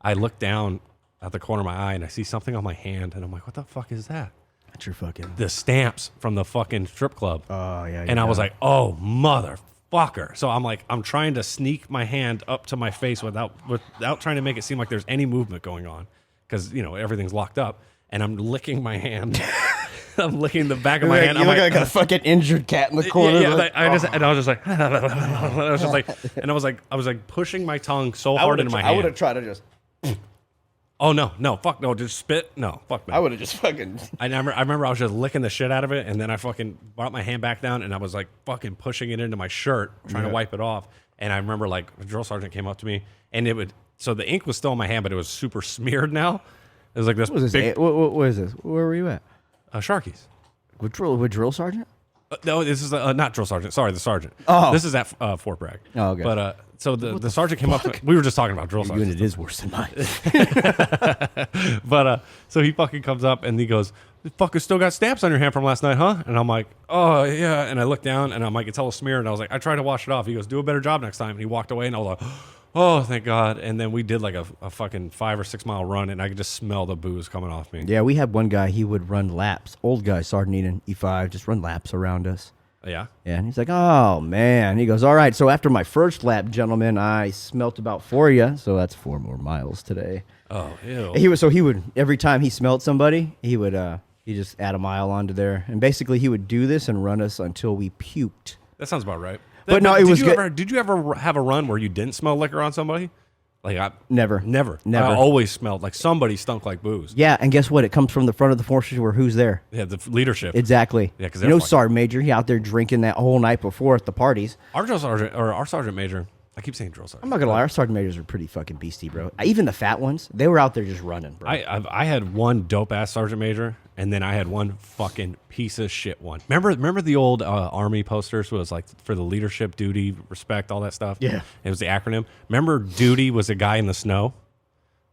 Speaker 3: I looked down at the corner of my eye, and I see something on my hand. And I'm like, what the fuck is that?
Speaker 4: That's your fucking...
Speaker 3: The stamps from the fucking strip club.
Speaker 4: Oh, yeah.
Speaker 3: And I was like, oh, motherfucker. So I'm trying to sneak my hand up to my face without trying to make it seem like there's any movement going on. Because, everything's locked up. And I'm licking my hand. I'm licking the back of my hand.
Speaker 4: You look like a fucking injured cat in the corner.
Speaker 3: Yeah, like, I was just like, I was like pushing my tongue so hard into my hand.
Speaker 4: I would have tried to just...
Speaker 3: Oh, no, fuck, no, just spit. No, fuck no.
Speaker 4: I would have just fucking...
Speaker 3: I remember I was just licking the shit out of it, and then I fucking brought my hand back down, and I was like fucking pushing it into my shirt, trying to wipe it off. And I remember like the drill sergeant came up to me, and so the ink was still in my hand, but it was super smeared now. It was like this.
Speaker 4: What was this? What is this? Where were you at?
Speaker 3: Sharkies.
Speaker 4: With drill sergeant?
Speaker 3: No, this is not drill sergeant. Sorry, the sergeant.
Speaker 4: Oh.
Speaker 3: This is at Fort Bragg.
Speaker 4: Oh, okay.
Speaker 3: But so the sergeant came up to me. We were just talking about drill
Speaker 4: Your
Speaker 3: sergeant.
Speaker 4: unit is worse than mine.
Speaker 3: But so he fucking comes up and he goes, "You fucking still got stamps on your hand from last night, huh?" And I'm like, "Oh yeah." And I look down and I'm like, "It's all a smear." And I was like, "I tried to wash it off." He goes, "Do a better job next time." And he walked away and I was like, "Oh, thank God." And then we did like a fucking 5 or 6 mile run, and I could just smell the booze coming off me.
Speaker 4: Yeah, we had one guy, he would run laps. Old guy, Sergeant Eden, E5, just run laps around us.
Speaker 3: Yeah?
Speaker 4: Yeah, and he's like, oh, man. He goes, all right, so after my first lap, gentlemen, I smelt about 4 of you, so that's 4 more miles today.
Speaker 3: Oh, ew.
Speaker 4: He would, every time he smelled somebody, he would just add a mile onto there. And basically, he would do this and run us until we puked.
Speaker 3: That sounds about right.
Speaker 4: But no, it was good.
Speaker 3: Did you ever have a run where you didn't smell liquor on somebody? Like
Speaker 4: Never.
Speaker 3: I always smelled like somebody stunk like booze.
Speaker 4: Yeah, and guess what? It comes from the front of the forces where who's there?
Speaker 3: Yeah, the leadership.
Speaker 4: Exactly.
Speaker 3: Yeah, because
Speaker 4: Sergeant Major, he out there drinking that whole night before at the parties.
Speaker 3: Our sergeant major. I keep saying drill sergeant.
Speaker 4: I'm not gonna lie, our sergeant majors are pretty fucking beastie, bro. Even the fat ones, they were out there just running, bro.
Speaker 3: I had one dope ass sergeant major, and then I had one fucking piece of shit one. Remember the old army posters was like for the leadership, duty, respect, all that stuff.
Speaker 4: Yeah,
Speaker 3: it was the acronym. Remember, duty was a guy in the snow.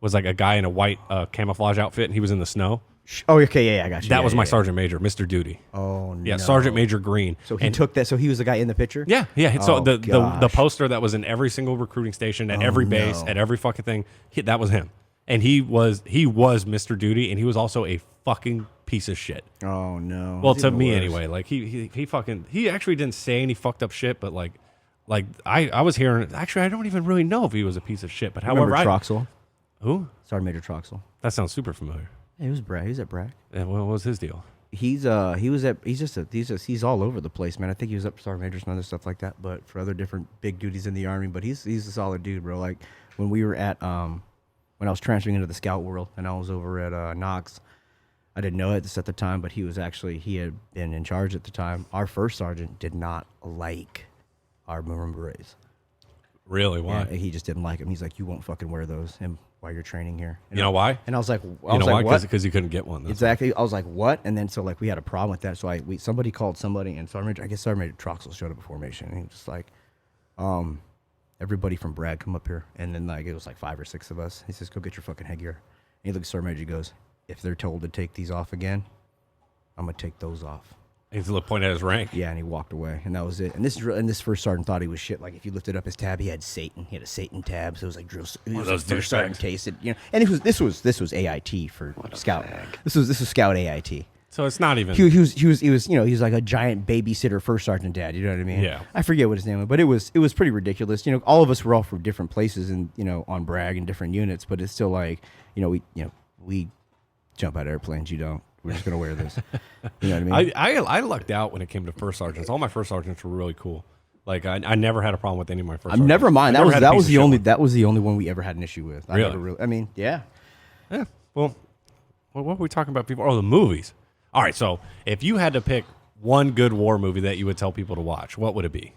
Speaker 3: Was like a guy in a white camouflage outfit, and he was in the snow.
Speaker 4: Oh, okay, yeah, I got you.
Speaker 3: That was my sergeant major, Mr. Duty.
Speaker 4: Oh, no.
Speaker 3: Yeah, Sergeant Major Green.
Speaker 4: So he took that. So he was the guy in the picture.
Speaker 3: Yeah. So
Speaker 4: Oh,
Speaker 3: the poster that was in every single recruiting station, at every base, at every fucking thing, that was him. And he was Mr. Duty, and he was also a fucking piece of shit.
Speaker 4: Oh no.
Speaker 3: Well, to me anyway. Like he actually didn't say any fucked up shit, but like I was hearing. Actually, I don't even really know if he was a piece of shit. But however,
Speaker 4: Troxel.
Speaker 3: Who?
Speaker 4: Sergeant Major Troxel.
Speaker 3: That sounds super familiar.
Speaker 4: Yeah, he was Bragg. He was at Bragg.
Speaker 3: And what was his deal?
Speaker 4: He's all over the place, man. I think he was up for Sergeant Major and other stuff like that, but for other different big duties in the Army. But he's a solid dude, bro. Like when we were at when I was transferring into the scout world and I was over at Knox, I didn't know it at the time, but he had been in charge at the time. Our first sergeant did not like our Maroon Berets.
Speaker 3: Really? Why?
Speaker 4: Yeah, he just didn't like him. He's like, you won't fucking wear those while you're training here. And
Speaker 3: you know why?
Speaker 4: And I was like,
Speaker 3: why? Because you couldn't get one.
Speaker 4: Exactly. I was like, what? And then so like we had a problem with that. So somebody called somebody, and Sergeant Major Troxel showed up at formation, and he was just like, everybody from Bragg come up here. And then like it was like 5 or 6 of us. He says, go get your fucking headgear. And he looks at Sergeant Major, goes, if they're told to take these off again, I'm gonna take those off.
Speaker 3: He's pointing at his rank.
Speaker 4: Yeah, and he walked away, and that was it. And this first sergeant thought he was shit. Like if you lifted up his tab, he had Satan. He had a Satan tab, so it was like drill. It was
Speaker 3: those
Speaker 4: first sergeant tasted, And this was AIT for Scout. This was Scout AIT.
Speaker 3: So it's not even.
Speaker 4: He was you know, he was like a giant babysitter first sergeant dad. You know what I mean?
Speaker 3: Yeah.
Speaker 4: I forget what his name was, but it was pretty ridiculous. You know, all of us were all from different places and you know on Bragg and different units, but it's still like you know we jump out of airplanes. You don't. We're just gonna wear this. You know what I mean?
Speaker 3: I lucked out when it came to first sergeants. All my first sergeants were really cool. Like I never had a problem with any of my first.
Speaker 4: I'm never mind.
Speaker 3: I never
Speaker 4: That
Speaker 3: had a
Speaker 4: was
Speaker 3: piece
Speaker 4: the
Speaker 3: of
Speaker 4: only
Speaker 3: shit
Speaker 4: that was the only one we ever had an issue with. I
Speaker 3: Really?
Speaker 4: never really. I mean, yeah.
Speaker 3: one. Yeah. Well, what were we talking about before? Oh, the movies. All right. So if you had to pick one good war movie that you would tell people to watch, what would it be?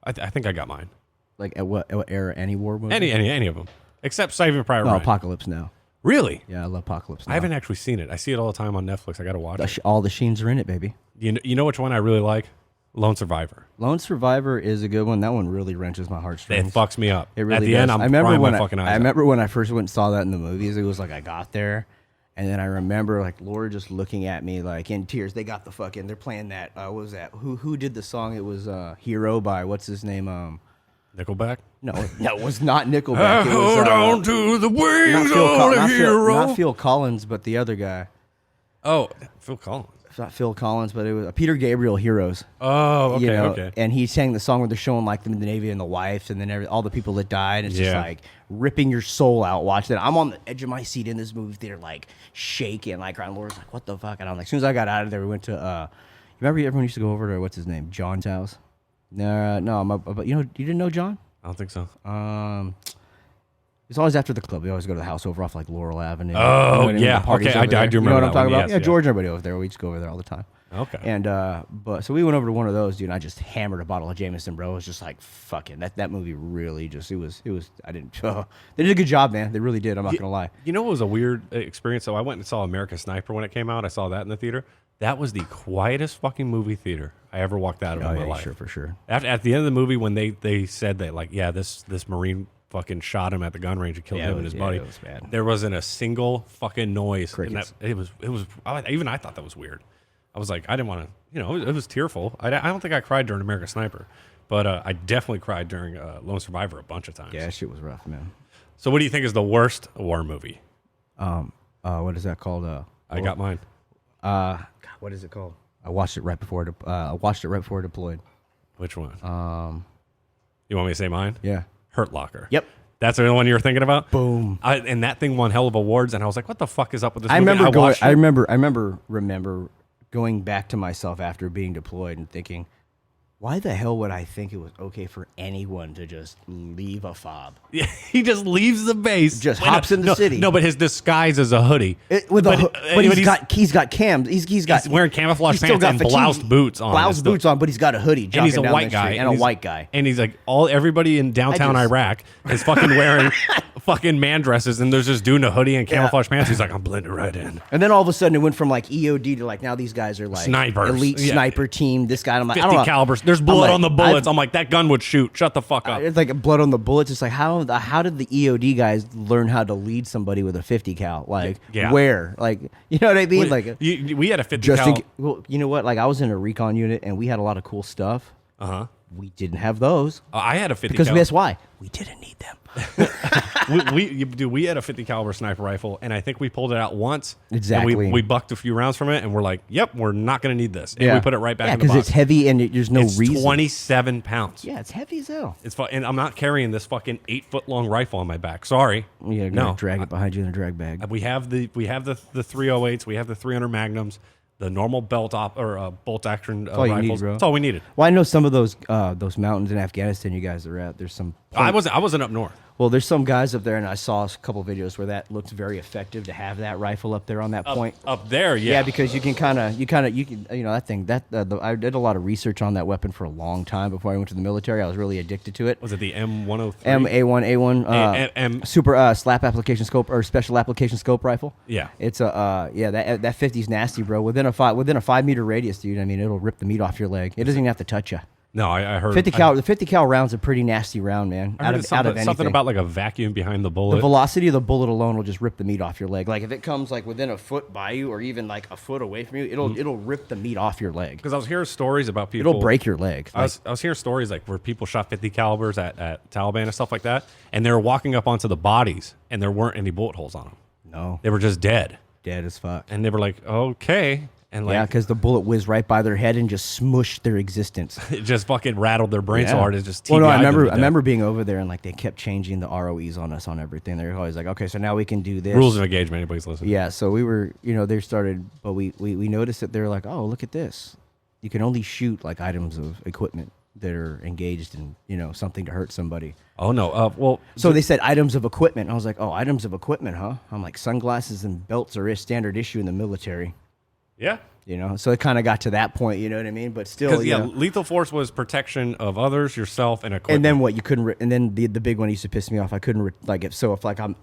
Speaker 3: I think I got mine.
Speaker 4: Like at what era? Any war movie?
Speaker 3: Any of them, except Saving Private
Speaker 4: No,
Speaker 3: Ryan.
Speaker 4: Apocalypse Now.
Speaker 3: Really?
Speaker 4: Yeah, I love Apocalypse Now.
Speaker 3: I haven't actually seen it. I see it all the time on Netflix. I got to watch it.
Speaker 4: All the Sheens are in it, baby.
Speaker 3: You know which one I really like? Lone Survivor.
Speaker 4: Lone Survivor is a good one. That one really wrenches my
Speaker 3: It
Speaker 4: heartstrings.
Speaker 3: fucks me up.
Speaker 4: It really
Speaker 3: At the
Speaker 4: does.
Speaker 3: end, I'm
Speaker 4: I remember
Speaker 3: crying
Speaker 4: when
Speaker 3: my fucking eyes
Speaker 4: I
Speaker 3: out.
Speaker 4: remember when I first went and saw that in the movies. It was like I got there, and then I remember like Laura just looking at me like in tears. They got the fucking. They're playing that. What was that? Who did the song? It was "Hero" by what's his name?
Speaker 3: Nickelback?
Speaker 4: No, it was not Nickelback. It was,
Speaker 3: Hold on to the wings of a hero.
Speaker 4: Not Phil Collins, but the other guy.
Speaker 3: Oh, Phil Collins.
Speaker 4: It's not Phil Collins, but it was Peter Gabriel, "Heroes."
Speaker 3: Oh, okay,
Speaker 4: You know,
Speaker 3: okay.
Speaker 4: And he sang the song where they're showing like the Navy and the wives, and then all the people that died. It's just
Speaker 3: Yeah.
Speaker 4: like ripping your soul out. Watching that, I'm on the edge of my seat in this movie theater, like shaking, like around. Laura's like, "What the fuck?" And I'm like, as soon as I got out of there, we went to. Remember, everyone used to go over to what's his name, John's house. No, but you didn't know John.
Speaker 3: I don't think so.
Speaker 4: It's always after the club. We always go to the house over off like Laurel Avenue.
Speaker 3: Oh,
Speaker 4: You know what I mean?
Speaker 3: yeah.
Speaker 4: The parties
Speaker 3: Okay,
Speaker 4: over
Speaker 3: I
Speaker 4: there.
Speaker 3: do
Speaker 4: You know
Speaker 3: remember
Speaker 4: what I'm
Speaker 3: that
Speaker 4: talking
Speaker 3: one.
Speaker 4: about?
Speaker 3: Yes,
Speaker 4: Yeah,
Speaker 3: yeah.
Speaker 4: George and everybody over there. We just go over there all the time.
Speaker 3: Okay.
Speaker 4: And but so we went over to one of those, dude. And I just hammered a bottle of Jameson, bro. It was just like fucking that movie really just it was I didn't. They did a good job, man. They really did. I'm not gonna lie.
Speaker 3: You know what was a weird experience? So I went and saw American Sniper when it came out. I saw that in the theater. That was the quietest fucking movie theater I ever walked out of in my life.
Speaker 4: Sure, for sure.
Speaker 3: At the end of the movie, when they said that, like, yeah, this Marine fucking shot him at the gun range and killed
Speaker 4: Yeah,
Speaker 3: him
Speaker 4: it
Speaker 3: and
Speaker 4: was-
Speaker 3: his
Speaker 4: yeah,
Speaker 3: buddy.
Speaker 4: it was bad.
Speaker 3: There wasn't a single fucking noise. And
Speaker 4: Crickets.
Speaker 3: it was. Even I thought that was weird. I was like, I didn't want to. It was tearful. I don't think I cried during American Sniper, but I definitely cried during Lone Survivor a bunch of times.
Speaker 4: Yeah, that shit was rough, man.
Speaker 3: So, what do you think is the worst war movie?
Speaker 4: What is that called?
Speaker 3: I got mine.
Speaker 4: God, what is it called? I watched it right before. I watched it right before I deployed.
Speaker 3: Which one? You want me to say mine?
Speaker 4: Yeah.
Speaker 3: Hurt Locker.
Speaker 4: Yep.
Speaker 3: That's the one you were thinking about?
Speaker 4: Boom.
Speaker 3: And that thing won hell of awards, and I was like, what the fuck is up with this
Speaker 4: I
Speaker 3: movie?
Speaker 4: remember
Speaker 3: And
Speaker 4: going.
Speaker 3: watched
Speaker 4: I
Speaker 3: it.
Speaker 4: remember going back to myself after being deployed and thinking, why the hell would I think it was okay for anyone to just leave a fob?
Speaker 3: Yeah, he just leaves the base.
Speaker 4: Just hops in the city.
Speaker 3: No, but his disguise is a hoodie.
Speaker 4: But he's got cams. He's
Speaker 3: wearing camouflage
Speaker 4: he's still
Speaker 3: pants
Speaker 4: got
Speaker 3: and bloused boots on.
Speaker 4: Bloused boots on, but he's got a hoodie.
Speaker 3: And he's a
Speaker 4: jogging down
Speaker 3: white
Speaker 4: the
Speaker 3: guy.
Speaker 4: street, and a white guy.
Speaker 3: And he's like, everybody in downtown Iraq is fucking wearing fucking man dresses, and there's this dude in a hoodie and camouflage pants. He's like, I'm blending right in.
Speaker 4: And then all of a sudden it went from like EOD to like now these guys are like
Speaker 3: Snipers.
Speaker 4: elite
Speaker 3: Yeah.
Speaker 4: sniper team. This guy, I'm like, I
Speaker 3: 50
Speaker 4: don't know.
Speaker 3: calibers. There's blood
Speaker 4: like,
Speaker 3: on the bullets. I'm like, that gun would shoot. Shut the fuck up.
Speaker 4: It's like blood on the bullets. It's like how did the EOD guys learn how to lead somebody with a 50 cal? Like
Speaker 3: Yeah.
Speaker 4: where? Like you know what I mean? Like
Speaker 3: we had a 50
Speaker 4: just
Speaker 3: cal.
Speaker 4: well, you know what? Like I was in a recon unit and we had a lot of cool stuff.
Speaker 3: Uh-huh.
Speaker 4: We didn't have those
Speaker 3: I had a 50
Speaker 4: because
Speaker 3: cal.
Speaker 4: guess why? We didn't need them.
Speaker 3: we had a 50 caliber sniper rifle, and I think we pulled it out once.
Speaker 4: Exactly.
Speaker 3: And we bucked a few rounds from it, and we're like, "Yep, we're not going to need this." And we put it right back in the
Speaker 4: because
Speaker 3: box.
Speaker 4: it's heavy and there's no
Speaker 3: It's
Speaker 4: reason.
Speaker 3: 27 pounds.
Speaker 4: Yeah, it's heavy as hell.
Speaker 3: It's and I'm not carrying this fucking 8-foot long rifle on my back. Sorry.
Speaker 4: Yeah,
Speaker 3: no.
Speaker 4: drag it behind you in a drag bag.
Speaker 3: We have the 308s. We have the 300 Magnums. The normal bolt action
Speaker 4: all you need,
Speaker 3: rifles.
Speaker 4: bro.
Speaker 3: That's all we needed.
Speaker 4: Well, I know some of those mountains in Afghanistan you guys are at. There's some.
Speaker 3: I wasn't up north.
Speaker 4: Well, there's some guys up there, and I saw a couple videos where that looks very effective to have that rifle up there on that point.
Speaker 3: Up there,
Speaker 4: Yeah, because you can that thing I did a lot of research on that weapon for a long time before I went to the military. I was really addicted to it.
Speaker 3: Was it the M103?
Speaker 4: A1 super slap application scope or special application scope rifle.
Speaker 3: Yeah.
Speaker 4: It's that 50's nasty, bro. Within a 5 meter radius, dude. I mean, it'll rip the meat off your leg. It doesn't even have to touch you.
Speaker 3: No, I heard
Speaker 4: 50 cal. The 50 cal round's a pretty nasty round, man.
Speaker 3: I heard something about like a vacuum behind the bullet.
Speaker 4: The velocity of the bullet alone will just rip the meat off your leg. Like if it comes like within a foot by you, or even like a foot away from you, it'll rip the meat off your leg.
Speaker 3: Because I was hearing stories about people.
Speaker 4: It'll break your leg.
Speaker 3: I was hearing stories like where people shot 50 calibers at Taliban and stuff like that, and they were walking up onto the bodies, and there weren't any bullet holes on them.
Speaker 4: No,
Speaker 3: They were just dead,
Speaker 4: dead as fuck.
Speaker 3: and they were like, okay. And like,
Speaker 4: yeah, because the bullet whizzed right by their head and just smushed their existence.
Speaker 3: it just fucking rattled their brain so hard. It just
Speaker 4: Well, no, I
Speaker 3: TBI'd them to death.
Speaker 4: remember being over there and like they kept changing the ROEs on us on everything. They're always like, okay, so now we can do this.
Speaker 3: Rules of engagement. Anybody's listening?
Speaker 4: Yeah, so we were, they started, but we noticed that they're like, oh, look at this. You can only shoot like items of equipment that are engaged in, something to hurt somebody.
Speaker 3: Oh no. Well,
Speaker 4: So they said items of equipment. I was like, oh, items of equipment, huh? I'm like, sunglasses and belts are a standard issue in the military.
Speaker 3: yeah.
Speaker 4: So it kind of got to that point, you know what I mean? But still,
Speaker 3: Because lethal force was protection of others, yourself, and equipment.
Speaker 4: and then what? You couldn't. And then the big one used to piss me off. I couldn't if like I'm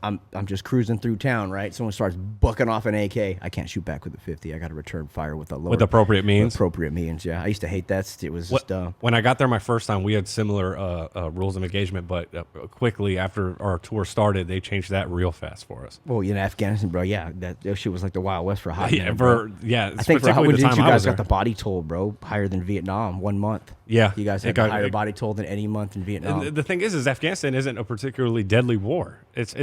Speaker 4: just cruising through town, right? Someone starts bucking off an AK. I can't shoot back with a 50. I got to return fire with a lower.
Speaker 3: With appropriate means.
Speaker 4: Appropriate means. Yeah, I used to hate that. It was just dumb.
Speaker 3: When I got there my first time, we had similar rules of engagement, but quickly after our tour started, they changed that real fast for us.
Speaker 4: Well, Afghanistan, bro. Yeah, that shit was like the Wild West for a hot minute,
Speaker 3: I
Speaker 4: bro.
Speaker 3: think
Speaker 4: for how
Speaker 3: the
Speaker 4: did
Speaker 3: time
Speaker 4: you
Speaker 3: I
Speaker 4: guys
Speaker 3: was
Speaker 4: got
Speaker 3: there.
Speaker 4: the body toll, bro? Higher than Vietnam, 1 month.
Speaker 3: Yeah,
Speaker 4: You guys had a higher body toll than any month in Vietnam.
Speaker 3: The thing is Afghanistan isn't a particularly deadly war. It's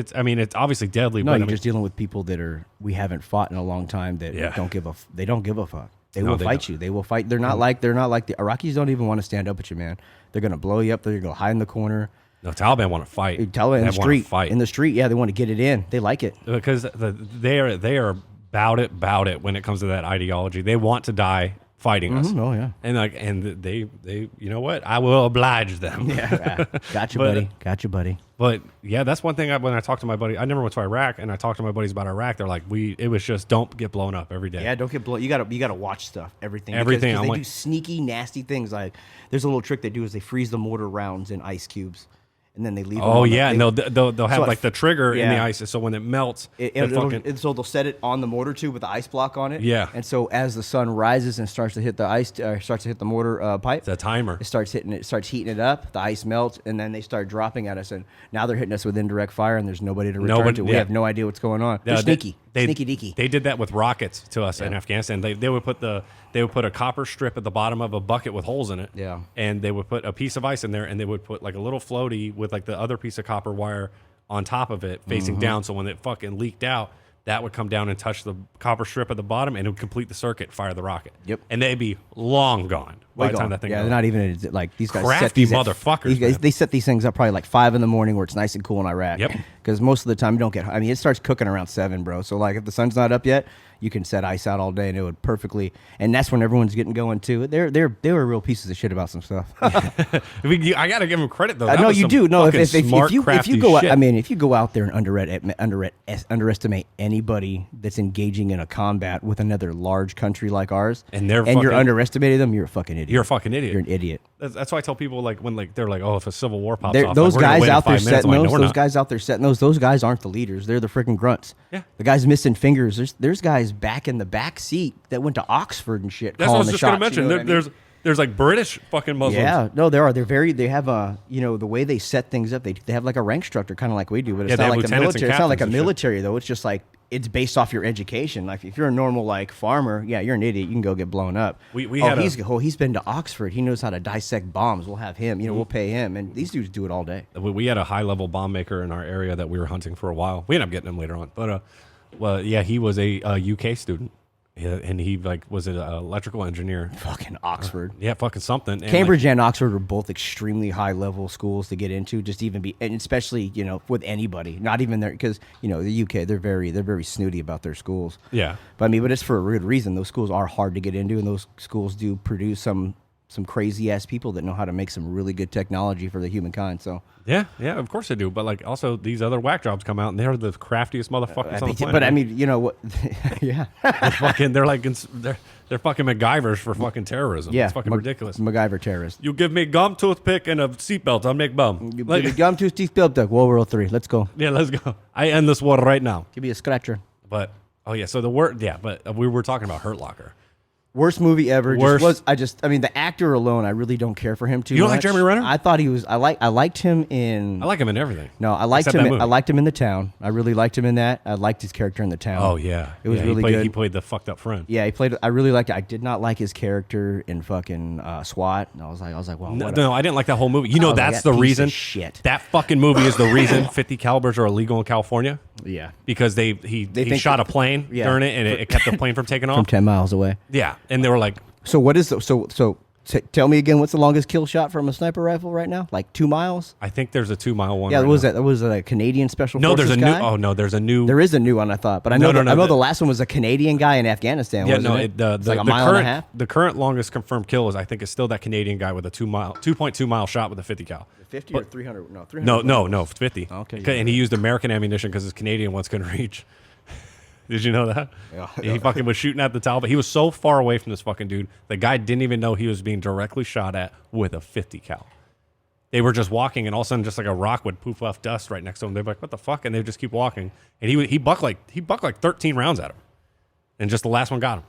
Speaker 3: obviously deadly.
Speaker 4: No,
Speaker 3: but
Speaker 4: you're just dealing with people that we haven't fought in a long time that
Speaker 3: Yeah.
Speaker 4: they don't give a fuck. They
Speaker 3: No,
Speaker 4: will
Speaker 3: they
Speaker 4: fight
Speaker 3: don't.
Speaker 4: you. They will fight. They're not like the Iraqis don't even want to stand up at you, man. They're gonna blow you up. They're gonna go hide in the corner.
Speaker 3: No, Taliban want to fight.
Speaker 4: You tell it in
Speaker 3: They
Speaker 4: the
Speaker 3: wanna
Speaker 4: street.
Speaker 3: fight.
Speaker 4: In the street, yeah, they want to get it in. They like it.
Speaker 3: Because they are about it when it comes to that ideology. They want to die fighting us.
Speaker 4: Oh yeah.
Speaker 3: And they you know what? I will oblige them.
Speaker 4: Yeah. Gotcha,
Speaker 3: But-
Speaker 4: buddy. Gotcha, buddy.
Speaker 3: But yeah, that's one thing. When I talked to my buddy, I never went to Iraq, and I talked to my buddies about Iraq. They're like, it was just don't get blown up every day.
Speaker 4: Yeah, don't get blown. You gotta watch stuff. Everything.
Speaker 3: Everything,
Speaker 4: Because
Speaker 3: I'm
Speaker 4: they
Speaker 3: like-
Speaker 4: do sneaky, nasty things. Like there's a little trick they do is they freeze the mortar rounds in ice cubes, and then they leave. them
Speaker 3: Oh
Speaker 4: on the-
Speaker 3: yeah,
Speaker 4: they-
Speaker 3: and they'll have
Speaker 4: So
Speaker 3: like the trigger in the
Speaker 4: yeah.
Speaker 3: ice, so when it melts,
Speaker 4: so they'll set it on the mortar tube with the ice block on it.
Speaker 3: Yeah.
Speaker 4: And so as the sun rises and starts to hit the ice, starts to hit the mortar pipe,
Speaker 3: it's a timer.
Speaker 4: it starts heating it up. The ice melts, and then they start dropping at us. And now they're hitting us with indirect fire, and there's nobody to return to. We
Speaker 3: yeah.
Speaker 4: have no idea what's going on. They're
Speaker 3: Yeah,
Speaker 4: sneaky,
Speaker 3: they-
Speaker 4: sneaky deaky.
Speaker 3: They did that with rockets to us in Afghanistan. They would put a copper strip at the bottom of a bucket with holes in it.
Speaker 4: Yeah.
Speaker 3: And they would put a piece of ice in there, and they would put like a little floaty with like the other piece of copper wire on top of it facing
Speaker 4: Mm-hmm.
Speaker 3: down. So when it fucking leaked out, that would come down and touch the copper strip at the bottom, and it would complete the circuit, fire the rocket.
Speaker 4: Yep.
Speaker 3: And they'd be long gone by the time that thing
Speaker 4: yeah,
Speaker 3: goes.
Speaker 4: they're not even like these guys. set
Speaker 3: Crafty
Speaker 4: these at-
Speaker 3: motherfuckers,
Speaker 4: These guys,
Speaker 3: man.
Speaker 4: they set these things up probably like 5 a.m. where it's nice and cool in Iraq.
Speaker 3: Yep.
Speaker 4: Because most of the time you don't get. I mean, it starts cooking around 7, bro. So like if the sun's not up yet, you can set ice out all day and it would perfectly. And that's when everyone's getting going too. They were real pieces of shit about some stuff.
Speaker 3: I gotta give them credit though. That
Speaker 4: No,
Speaker 3: was
Speaker 4: you
Speaker 3: some
Speaker 4: do. No,
Speaker 3: fucking
Speaker 4: if
Speaker 3: smart,
Speaker 4: you
Speaker 3: crafty
Speaker 4: go,
Speaker 3: shit.
Speaker 4: I mean, if you go out there and underestimate anybody that's engaging in a combat with another large country like ours,
Speaker 3: And they're
Speaker 4: you're
Speaker 3: fucking-
Speaker 4: underestimating them, you're a fucking idiot.
Speaker 3: You're a fucking idiot.
Speaker 4: You're an idiot.
Speaker 3: That's why I tell people like when like they're like, oh, if a civil war pops off,
Speaker 4: Those
Speaker 3: like, we're gonna
Speaker 4: guys
Speaker 3: win in
Speaker 4: out there
Speaker 3: 5 minutes.
Speaker 4: setting
Speaker 3: I'm like,
Speaker 4: those,
Speaker 3: no, we're
Speaker 4: those
Speaker 3: not.
Speaker 4: guys out there setting those guys aren't the leaders. They're the freaking grunts.
Speaker 3: Yeah.
Speaker 4: The guys missing fingers. There's guys back in the back seat that went to Oxford and shit.
Speaker 3: That's what I
Speaker 4: calling
Speaker 3: was
Speaker 4: the
Speaker 3: just
Speaker 4: shots,
Speaker 3: gonna mention.
Speaker 4: you know what I mean?
Speaker 3: There's like British fucking Muslims.
Speaker 4: Yeah, no, there are. They have a, the way they set things up. They have like a rank structure, kind of like we do, but it's
Speaker 3: Yeah, they
Speaker 4: not
Speaker 3: have
Speaker 4: like a
Speaker 3: lieutenants and
Speaker 4: military. It's not like a
Speaker 3: captains and shit.
Speaker 4: military though. It's just like it's based off your education. Like if you're a normal like farmer, yeah, you're an idiot. You can go get blown up. He's been to Oxford. He knows how to dissect bombs. We'll have him. We'll pay him. And these dudes do it all day.
Speaker 3: We had a high level bomb maker in our area that we were hunting for a while. We ended up getting him later on, but well, yeah, he was a UK student. Yeah, and he like was an electrical engineer.
Speaker 4: Fucking Oxford.
Speaker 3: Yeah, fucking something. And,
Speaker 4: Cambridge and Oxford are both extremely high level schools to get into, just even be, and especially with anybody, not even there, because the UK they're very snooty about their schools.
Speaker 3: Yeah.
Speaker 4: But it's for a good reason. Those schools are hard to get into, and those schools do produce some crazy ass people that know how to make some really good technology for the humankind. So
Speaker 3: yeah, of course they do. But like also these other whack jobs come out and they're the craftiest motherfuckers on the planet.
Speaker 4: but I mean, what? Yeah,
Speaker 3: they're like they're fucking MacGyvers for fucking terrorism.
Speaker 4: yeah,
Speaker 3: It's fucking ridiculous.
Speaker 4: MacGyver terrorist.
Speaker 3: You give me gum, toothpick, and a seatbelt, I'll make bum.
Speaker 4: You
Speaker 3: Like,
Speaker 4: give me gum tooth teeth built up. World War III. Let's go.
Speaker 3: yeah, let's go. I end this war right now.
Speaker 4: Give me a scratcher.
Speaker 3: But oh yeah, so the word but we were talking about Hurt Locker.
Speaker 4: Worst movie ever.
Speaker 3: Worst.
Speaker 4: I mean, the actor alone, I really don't care for him too much.
Speaker 3: You don't like Jeremy Renner?
Speaker 4: I thought he was. I liked him in.
Speaker 3: I like him in everything.
Speaker 4: No, I liked
Speaker 3: Except
Speaker 4: him.
Speaker 3: that movie.
Speaker 4: I liked him in The Town. I really liked him in that. I liked his character in The Town.
Speaker 3: Oh yeah,
Speaker 4: It was
Speaker 3: Yeah,
Speaker 4: really good.
Speaker 3: He played the fucked up friend.
Speaker 4: Yeah, he played. I really liked it. I did not like his character in fucking SWAT. And I was like, well, what?
Speaker 3: No, I didn't like that whole movie. You know,
Speaker 4: was like,
Speaker 3: that's
Speaker 4: that
Speaker 3: the
Speaker 4: piece of
Speaker 3: reason.
Speaker 4: shit.
Speaker 3: That fucking movie is the reason 50 calibers are illegal in California.
Speaker 4: Yeah.
Speaker 3: because he
Speaker 4: think
Speaker 3: shot a plane
Speaker 4: Yeah.
Speaker 3: during it, and it kept the plane from taking
Speaker 4: From
Speaker 3: off.
Speaker 4: 10 miles away.
Speaker 3: Yeah, and they were like,
Speaker 4: So what is tell me again, what's the longest kill shot from a sniper rifle right now? Like 2 miles?
Speaker 3: I think there's a 2-mile one.
Speaker 4: Yeah,
Speaker 3: right
Speaker 4: what was
Speaker 3: now.
Speaker 4: that? That was a Canadian special
Speaker 3: No,
Speaker 4: forces
Speaker 3: there's a
Speaker 4: guy?
Speaker 3: new. Oh no, there's a new.
Speaker 4: There is a new one, I thought, but I
Speaker 3: No,
Speaker 4: know
Speaker 3: no,
Speaker 4: I know
Speaker 3: the-
Speaker 4: the last one was a Canadian guy in Afghanistan.
Speaker 3: Yeah,
Speaker 4: wasn't
Speaker 3: no,
Speaker 4: it?
Speaker 3: the
Speaker 4: It's like a
Speaker 3: the
Speaker 4: mile
Speaker 3: current
Speaker 4: and a half.
Speaker 3: the current longest confirmed kill is I think is still that Canadian guy with a 2.2 mile shot with a 50 cal.
Speaker 4: 50 or 300? No, 300.
Speaker 3: No, 50.
Speaker 4: Okay,
Speaker 3: And he used American ammunition because his Canadian ones couldn't reach. Did you know that?
Speaker 4: Yeah.
Speaker 3: He fucking was shooting at the towel, but he was so far away from this fucking dude. The guy didn't even know he was being directly shot at with a 50 cal. They were just walking, and all of a sudden, just like a rock would poof off dust right next to him. They'd be like, "What the fuck?" And they would just keep walking, and he bucked like 13 rounds at him, and just the last one got him.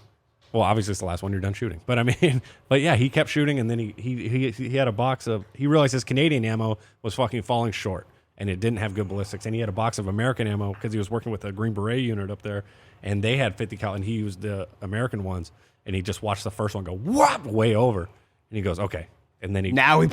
Speaker 3: Well, obviously it's the last one. You're done shooting, but I mean, but yeah, he kept shooting, and then he had a box of. He realized his Canadian ammo was fucking falling short, and it didn't have good ballistics, and he had a box of American ammo because he was working with a Green Beret unit up there, and they had 50 cal, and he used the American ones, and he just watched the first one go whop way over, and he goes, "Okay." And then he
Speaker 4: Now
Speaker 3: he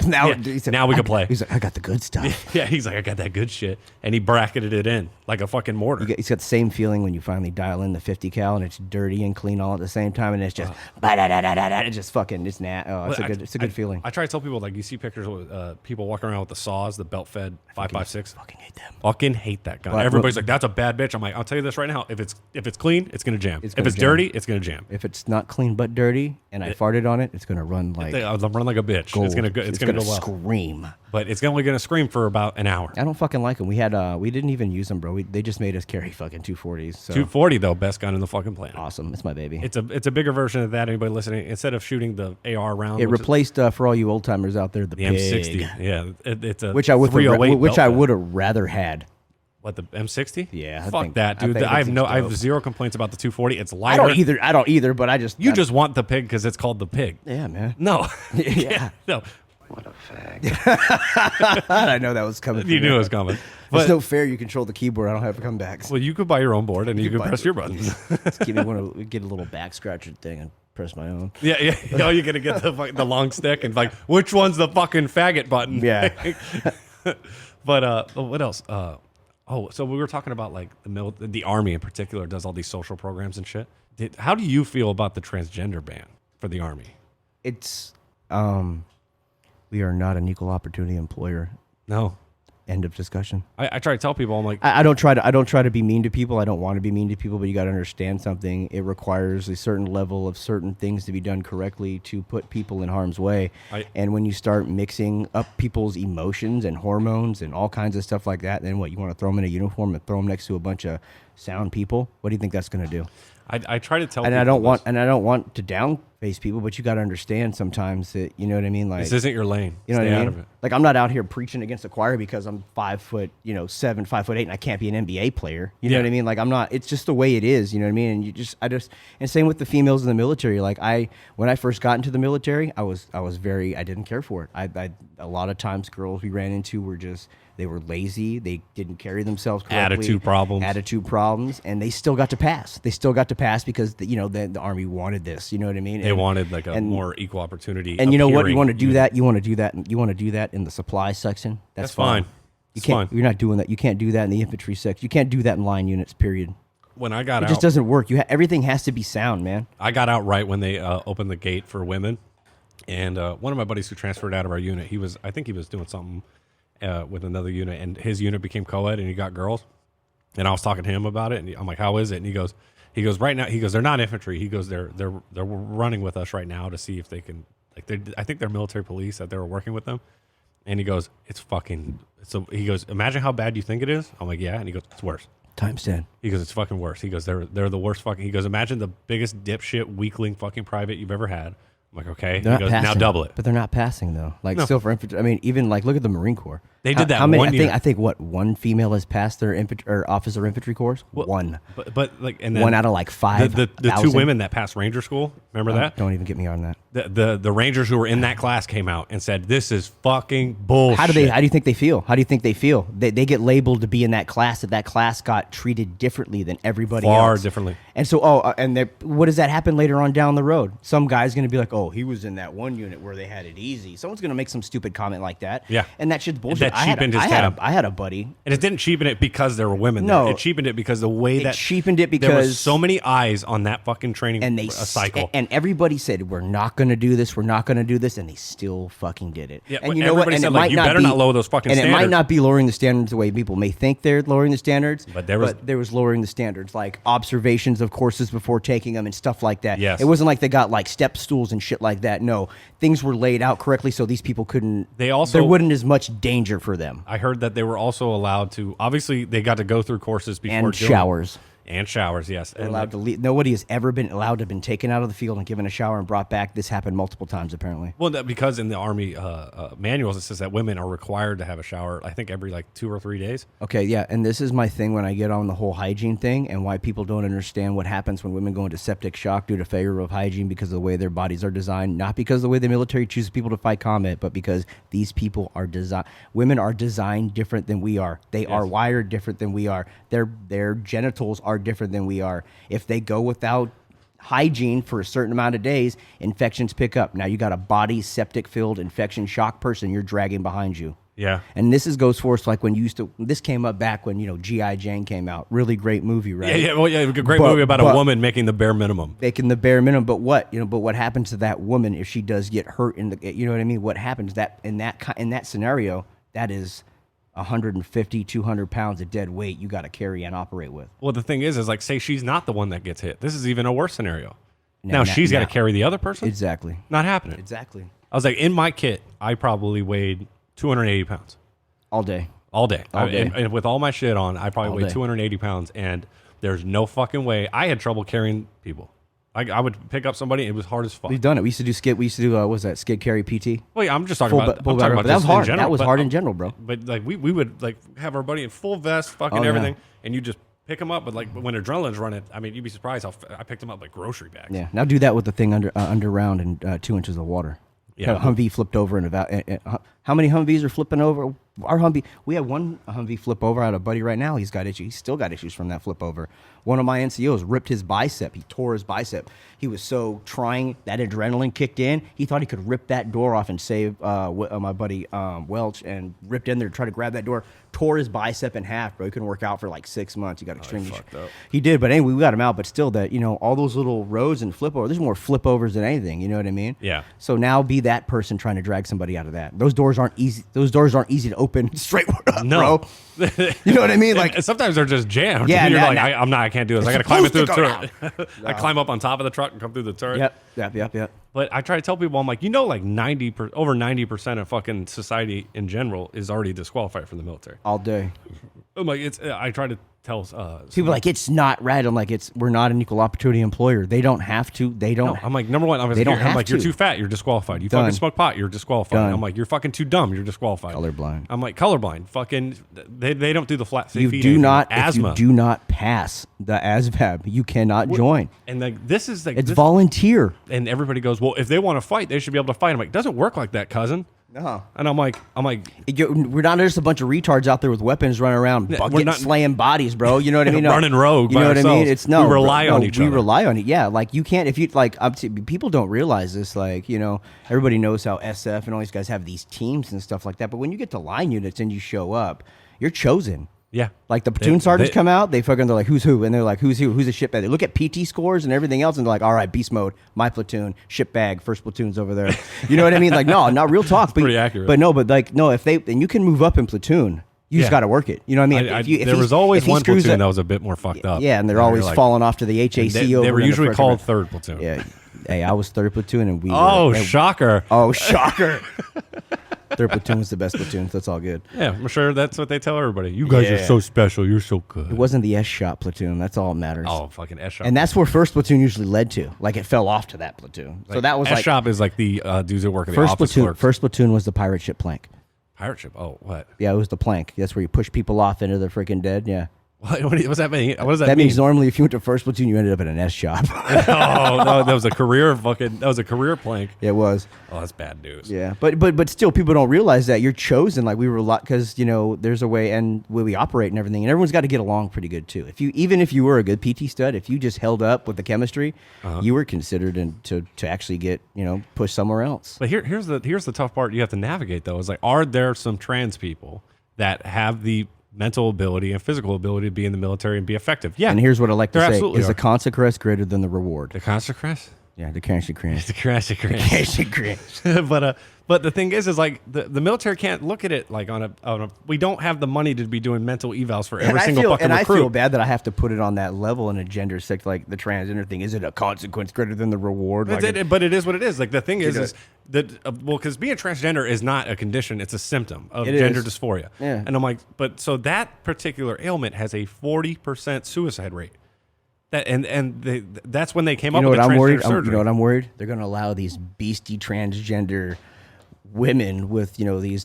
Speaker 3: said, now we can play.
Speaker 4: He's like, I got the good stuff.
Speaker 3: Yeah, he's like, I got that good shit, and he bracketed it in like a fucking mortar.
Speaker 4: He's got the same feeling when you finally dial in the 50 cal and it's dirty and clean all at the same time, and it's just it's just fucking it's a good feeling.
Speaker 3: I try to tell people, like, you see pictures of people walking around with the saws, the belt fed 5.56.
Speaker 4: Fucking hate them.
Speaker 3: Fucking hate that gun.
Speaker 4: But-
Speaker 3: Everybody's like, that's a bad bitch. I'm like, I'll tell you this right now. If it's clean, it's gonna jam.
Speaker 4: It's
Speaker 3: If
Speaker 4: gonna
Speaker 3: it's
Speaker 4: jam.
Speaker 3: dirty, it's gonna jam.
Speaker 4: If it's not clean but dirty and I farted on it, it's gonna run like
Speaker 3: I'll run like a bitch.
Speaker 4: gold.
Speaker 3: It's gonna go. It's gonna go well.
Speaker 4: Scream.
Speaker 3: But it's only gonna scream for about an hour.
Speaker 4: I don't fucking like them. We didn't even use them, bro. They just made us carry fucking 240s. So
Speaker 3: 240 though, best gun in the fucking planet.
Speaker 4: awesome. It's my baby.
Speaker 3: It's a bigger version of that. Anybody listening, instead of shooting the AR round,
Speaker 4: It
Speaker 3: which is
Speaker 4: replaced for all you old timers out there the
Speaker 3: the
Speaker 4: pig,
Speaker 3: M60. Yeah, it's a
Speaker 4: which I would
Speaker 3: 308
Speaker 4: which
Speaker 3: belt
Speaker 4: I
Speaker 3: fed.
Speaker 4: would have rather had.
Speaker 3: What, the M60?
Speaker 4: Yeah, I
Speaker 3: fuck
Speaker 4: think-
Speaker 3: that,
Speaker 4: I
Speaker 3: dude.
Speaker 4: think
Speaker 3: I have
Speaker 4: it's
Speaker 3: I have
Speaker 4: dope.
Speaker 3: zero complaints about the 240. It's
Speaker 4: I
Speaker 3: lighter.
Speaker 4: don't either. But I just
Speaker 3: You just want the pig because it's called the pig.
Speaker 4: yeah, man.
Speaker 3: No,
Speaker 4: Yeah.
Speaker 3: no,
Speaker 1: What a fag.
Speaker 4: I know that was coming.
Speaker 3: you
Speaker 4: from
Speaker 3: knew
Speaker 4: you.
Speaker 3: it was coming.
Speaker 4: It's
Speaker 3: But
Speaker 4: no fair. You control the keyboard. I don't have to come back.
Speaker 3: well, you could buy your own board and you could
Speaker 4: buy
Speaker 3: press
Speaker 4: it.
Speaker 3: your buttons.
Speaker 4: Just give me get a little back scratcher thing and press my own.
Speaker 3: yeah. Oh, you're gonna get the long stick and like, which one's the fucking faggot button?
Speaker 4: Yeah.
Speaker 3: But what else? So we were talking about like the army in particular does all these social programs and shit. How do you feel about the transgender ban for the army?
Speaker 4: It's we are not an equal opportunity employer.
Speaker 3: No,
Speaker 4: End of discussion.
Speaker 3: I try to tell people, I'm like,
Speaker 4: I don't try to be mean to people. I don't want to be mean to people, but you got to understand something. It requires a certain level of certain things to be done correctly to put people in harm's way. And when you start mixing up people's emotions and hormones and all kinds of stuff like that, then what? You want to throw them in a uniform and throw them next to a bunch of sound people? What do you think that's going to do?
Speaker 3: I try to tell
Speaker 4: And
Speaker 3: people
Speaker 4: I don't want to downface people, but you got to understand sometimes that, you know what I mean? Like,
Speaker 3: this isn't your lane.
Speaker 4: you know
Speaker 3: Stay
Speaker 4: what I
Speaker 3: out
Speaker 4: mean?
Speaker 3: of it.
Speaker 4: Like, I'm not out here preaching against the choir because I'm 5'7", 5'8", and I can't be an NBA player. You know
Speaker 3: Yeah.
Speaker 4: what I mean? Like, I'm not. It's just the way it is. You know what I mean? And and same with the females in the military. Like, when I first got into the military, I didn't care for it. A lot of times, girls we ran into they were lazy. They didn't carry themselves correctly. Attitude problems, and they still got to pass. They still got to pass because the army wanted this. You know what I mean?
Speaker 3: They wanted like a more equal opportunity.
Speaker 4: And you know what? You
Speaker 3: appearing
Speaker 4: want to do
Speaker 3: unit.
Speaker 4: that. You want to do that in the supply section.
Speaker 3: That's fine.
Speaker 4: You
Speaker 3: It's
Speaker 4: can't.
Speaker 3: fine.
Speaker 4: You're not doing that. You can't do that in the infantry section. You can't do that in line units. Period.
Speaker 3: When I got
Speaker 4: It
Speaker 3: out,
Speaker 4: just doesn't work. Everything has to be sound, man.
Speaker 3: I got out right when they opened the gate for women, and one of my buddies who transferred out of our unit, I think he was doing something with another unit, and his unit became co-ed, and he got girls. And I was talking to him about it, and I'm like, "How is it?" And he goes, right now, they're not infantry. He goes, they're running with us right now to see if they can, I think they're military police that they were working with them. And he goes, it's fucking. So he goes, imagine how bad you think it is. I'm like, yeah, and he goes, it's worse.
Speaker 4: Times 10.
Speaker 3: He goes, it's fucking worse. He goes, they're the worst fucking. He goes, imagine the biggest dipshit weakling fucking private you've ever had. I'm like, okay.
Speaker 4: They're
Speaker 3: He
Speaker 4: not
Speaker 3: goes, now
Speaker 4: passing,
Speaker 3: double it.
Speaker 4: But they're not passing though. Like
Speaker 3: No.
Speaker 4: still for infantry. I mean, even like look at the Marine Corps.
Speaker 3: They did that
Speaker 4: How many?
Speaker 3: one year.
Speaker 4: I think what one female has passed their infantry or officer infantry course. One.
Speaker 3: But like, and then
Speaker 4: One out of like 5.
Speaker 3: the two women that passed Ranger school. Remember that?
Speaker 4: Don't even get me on that.
Speaker 3: The Rangers who were in that class came out and said, this is fucking bullshit.
Speaker 4: How do you think they feel? How do you think they feel? They get labeled to be in that class. That class got treated differently than everybody else.
Speaker 3: Far differently.
Speaker 4: And so, what does that happen later on down the road? Some guy's going to be like, oh, he was in that one unit where they had it easy. Someone's going to make some stupid comment like that.
Speaker 3: Yeah.
Speaker 4: And that shit's bullshit.
Speaker 3: That cheapened his tab.
Speaker 4: I had a buddy.
Speaker 3: And it didn't cheapen it because there were women
Speaker 4: No.
Speaker 3: there. It cheapened it because the way that
Speaker 4: cheapened it because
Speaker 3: there was so many eyes on that fucking training cycle.
Speaker 4: And everybody said, we're not going to do this. We're not going to do this. And they still fucking did it.
Speaker 3: Yeah,
Speaker 4: and you know what? And
Speaker 3: said,
Speaker 4: it
Speaker 3: like,
Speaker 4: might
Speaker 3: you
Speaker 4: not
Speaker 3: better
Speaker 4: be,
Speaker 3: not lower those fucking
Speaker 4: and
Speaker 3: standards.
Speaker 4: it might not be lowering the standards the way people may think they're lowering the standards.
Speaker 3: But there was
Speaker 4: lowering the standards, like observations of courses before taking them and stuff like that.
Speaker 3: Yes.
Speaker 4: It wasn't like they got like step stools and shit like that. No, things were laid out correctly so these people couldn't. there wasn't as much danger for them.
Speaker 3: I heard that they were also allowed to. Obviously, they got to go through courses before
Speaker 4: And showers.
Speaker 3: And showers, yes.
Speaker 4: They're allowed to leave. Nobody has ever been allowed to have been taken out of the field and given a shower and brought back. This happened multiple times, apparently.
Speaker 3: Well, because in the Army manuals, it says that women are required to have a shower, I think, every like 2 or 3 days.
Speaker 4: Okay, yeah, and this is my thing when I get on the whole hygiene thing and why people don't understand what happens when women go into septic shock due to failure of hygiene because of the way their bodies are designed. Not because of the way the military chooses people to fight combat, but because these people are designed. Women are designed different than we are. They are wired different than we are. Their genitals are different than we are. If they go without hygiene for a certain amount of days, infections pick up. Now you got a body septic filled infection shock person you're dragging behind you.
Speaker 3: Yeah.
Speaker 4: And this goes forth like when you used to. This came up back when G.I. Jane came out. Really great movie, right?
Speaker 3: Yeah. Well, yeah, a great movie about a woman making the bare minimum.
Speaker 4: Making the bare minimum. But what But what happens to that woman if she does get hurt in the? You know what I mean? What happens in that scenario? That is 150, 200 pounds of dead weight you got to carry and operate with.
Speaker 3: Well, the thing is like, say she's not the one that gets hit. This is even a worse scenario. Now she's got to carry the other person?
Speaker 4: Exactly.
Speaker 3: Not happening.
Speaker 4: Exactly.
Speaker 3: I was like, in my kit, I probably weighed 280 pounds.
Speaker 4: All day.
Speaker 3: All day.
Speaker 4: All day.
Speaker 3: And with all my shit on, I probably
Speaker 4: All
Speaker 3: weighed
Speaker 4: day.
Speaker 3: 280 pounds, and there's no fucking way. I had trouble carrying people. I would pick up somebody. It was hard as fuck.
Speaker 4: We've done it. We used to do skid. We used to do what was that skid carry PT?
Speaker 3: Well, yeah, I'm just talking
Speaker 4: Full
Speaker 3: about.
Speaker 4: bu-
Speaker 3: I'm
Speaker 4: full
Speaker 3: talking
Speaker 4: bu-
Speaker 3: about
Speaker 4: but that was
Speaker 3: just in
Speaker 4: hard.
Speaker 3: general,
Speaker 4: That was
Speaker 3: but-
Speaker 4: hard in general, bro.
Speaker 3: But like we would like have our buddy in full vest, fucking
Speaker 4: Oh, yeah.
Speaker 3: everything, and you just pick them up. But like when adrenaline's running, I mean, you'd be surprised how I picked them up like grocery bags.
Speaker 4: Yeah. Now do that with the thing under round and 2 inches of water.
Speaker 3: Yeah.
Speaker 4: Humvee flipped over and about. How many Humvees are flipping over? Our Humvee. We had one Humvee flip over. I had a buddy right now. He's got issues. He's still got issues from that flip over. One of my NCOs ripped his bicep. He tore his bicep. He was so trying. That adrenaline kicked in. He thought he could rip that door off and save my buddy Welch, and ripped in there to try to grab that door. Tore his bicep in half, bro. He couldn't work out for like 6 months. He got extremely
Speaker 3: fucked up.
Speaker 4: He did, but anyway, we got him out. But still, that all those little roads and flip over. There's more flip overs than anything. You know what I mean?
Speaker 3: Yeah.
Speaker 4: So now be that person trying to drag somebody out of that. Those doors aren't easy. Those doors aren't easy to open straight up,
Speaker 3: No.
Speaker 4: bro. You know what I mean? Like
Speaker 3: And sometimes they're just jammed.
Speaker 4: Yeah,
Speaker 3: You're
Speaker 4: nah,
Speaker 3: like,
Speaker 4: nah.
Speaker 3: I can't do this. I got to climb it through the
Speaker 4: supposed
Speaker 3: turret. I climb up on top of the truck and come through the turret.
Speaker 4: Yep.
Speaker 3: But I try to tell people, I'm like, like over 90% of fucking society in general is already disqualified from the military.
Speaker 4: All day.
Speaker 3: I'm like, I try to tell
Speaker 4: People are like, it's not right. I'm like, we're not an equal opportunity employer. They don't have to. They don't.
Speaker 3: No, I'm like, number one,
Speaker 4: They don't have
Speaker 3: you're
Speaker 4: to.
Speaker 3: too fat, you're disqualified. You
Speaker 4: Done.
Speaker 3: fucking smoke pot, you're disqualified.
Speaker 4: Done.
Speaker 3: I'm like, you're fucking too dumb, you're disqualified.
Speaker 4: Colorblind.
Speaker 3: I'm like, colorblind. Fucking, they don't do the flat.
Speaker 4: You
Speaker 3: feet
Speaker 4: do
Speaker 3: anything.
Speaker 4: not.
Speaker 3: Asthma.
Speaker 4: If you do not pass the ASVAB, you cannot join.
Speaker 3: And like, this is like,
Speaker 4: It's volunteer.
Speaker 3: and everybody goes, well, if they want to fight, they should be able to fight. I'm like, it doesn't work like that, cousin.
Speaker 4: No.
Speaker 3: And I'm like,
Speaker 4: We're not just a bunch of retards out there with weapons running around,
Speaker 3: we're not-
Speaker 4: slaying bodies, bro. You know what I mean? No.
Speaker 3: Running rogue
Speaker 4: You
Speaker 3: by
Speaker 4: know what I mean?
Speaker 3: ourselves.
Speaker 4: It's no.
Speaker 3: We rely
Speaker 4: bro,
Speaker 3: on
Speaker 4: no,
Speaker 3: each
Speaker 4: we
Speaker 3: other.
Speaker 4: rely on it. Yeah, like you can't if you like. People don't realize this. Like everybody knows how SF and all these guys have these teams and stuff like that. But when you get to line units and you show up, you're chosen.
Speaker 3: yeah.
Speaker 4: Like the platoon sergeants come out, they're like, who's who? And they're like, who's who? Who's a ship bag? They look at PT scores and everything else, and they're like, all right, beast mode, my platoon, ship bag, first platoon's over there. You know what I mean? Like, no, not real talk. But,
Speaker 3: pretty accurate.
Speaker 4: But no, if they, and you can move up in platoon. You just got to work it. You know what I mean?
Speaker 3: There was always one platoon that was a bit more fucked up.
Speaker 4: Yeah, and they're always
Speaker 3: like,
Speaker 4: falling off to the HAC
Speaker 3: They
Speaker 4: over.
Speaker 3: were
Speaker 4: in the
Speaker 3: usually
Speaker 4: front.
Speaker 3: called third platoon.
Speaker 4: Yeah. Hey, I was third platoon, and we.
Speaker 3: Oh,
Speaker 4: were,
Speaker 3: shocker.
Speaker 4: Oh, shocker. Third platoon was the best platoon, so that's all good.
Speaker 3: Yeah, I'm sure that's what they tell everybody. You guys are
Speaker 4: Yeah.
Speaker 3: so special. You're so good.
Speaker 4: It wasn't the S shot platoon. That's all that matters.
Speaker 3: Oh, fucking S shop.
Speaker 4: And that's where first platoon usually led to. Like it fell off to that platoon. So that was
Speaker 3: S
Speaker 4: like
Speaker 3: shop is like the dudes that work at the
Speaker 4: first
Speaker 3: office
Speaker 4: platoon.
Speaker 3: clerks.
Speaker 4: First platoon was the pirate ship plank.
Speaker 3: Pirate ship. Oh, what?
Speaker 4: Yeah, it was the plank. That's where you push people off into the freaking dead. Yeah,
Speaker 3: What does that mean? What does that
Speaker 4: That
Speaker 3: mean?
Speaker 4: means normally if you went to first platoon, you ended up in an S shop.
Speaker 3: Oh no, that was a career plank.
Speaker 4: It was.
Speaker 3: Oh, that's bad news.
Speaker 4: Yeah, but still, people don't realize that you're chosen. Like we were a lot because there's a way and way we operate and everything, and everyone's got to get along pretty good too. Even if you were a good PT stud, if you just held up with the chemistry, you were considered to actually get pushed somewhere else.
Speaker 3: But here's the tough part you have to navigate though. Is like, are there some trans people that have the mental ability and physical ability to be in the military and be effective? Yeah.
Speaker 4: And here's what I like to
Speaker 3: There
Speaker 4: say:
Speaker 3: absolutely
Speaker 4: is
Speaker 3: are.
Speaker 4: the consequence greater than the reward?
Speaker 3: The consequence?
Speaker 4: Yeah, the consequence.
Speaker 3: The consequence. But the thing is like the military can't look at it like on a we don't have the money to be doing mental evals for every single fucking recruit.
Speaker 4: I feel bad that I have to put it on that level in a gender sex, like the transgender thing. Is it a consequence greater than the reward?
Speaker 3: But it is what it is. Like the thing is that because being transgender is not a condition; it's a symptom of gender dysphoria.
Speaker 4: Yeah.
Speaker 3: And I'm like, but so that particular ailment has a 40% suicide rate. That's when they came up with the transgender surgery.
Speaker 4: You know what I'm worried? They're going to allow these beastie transgender women with these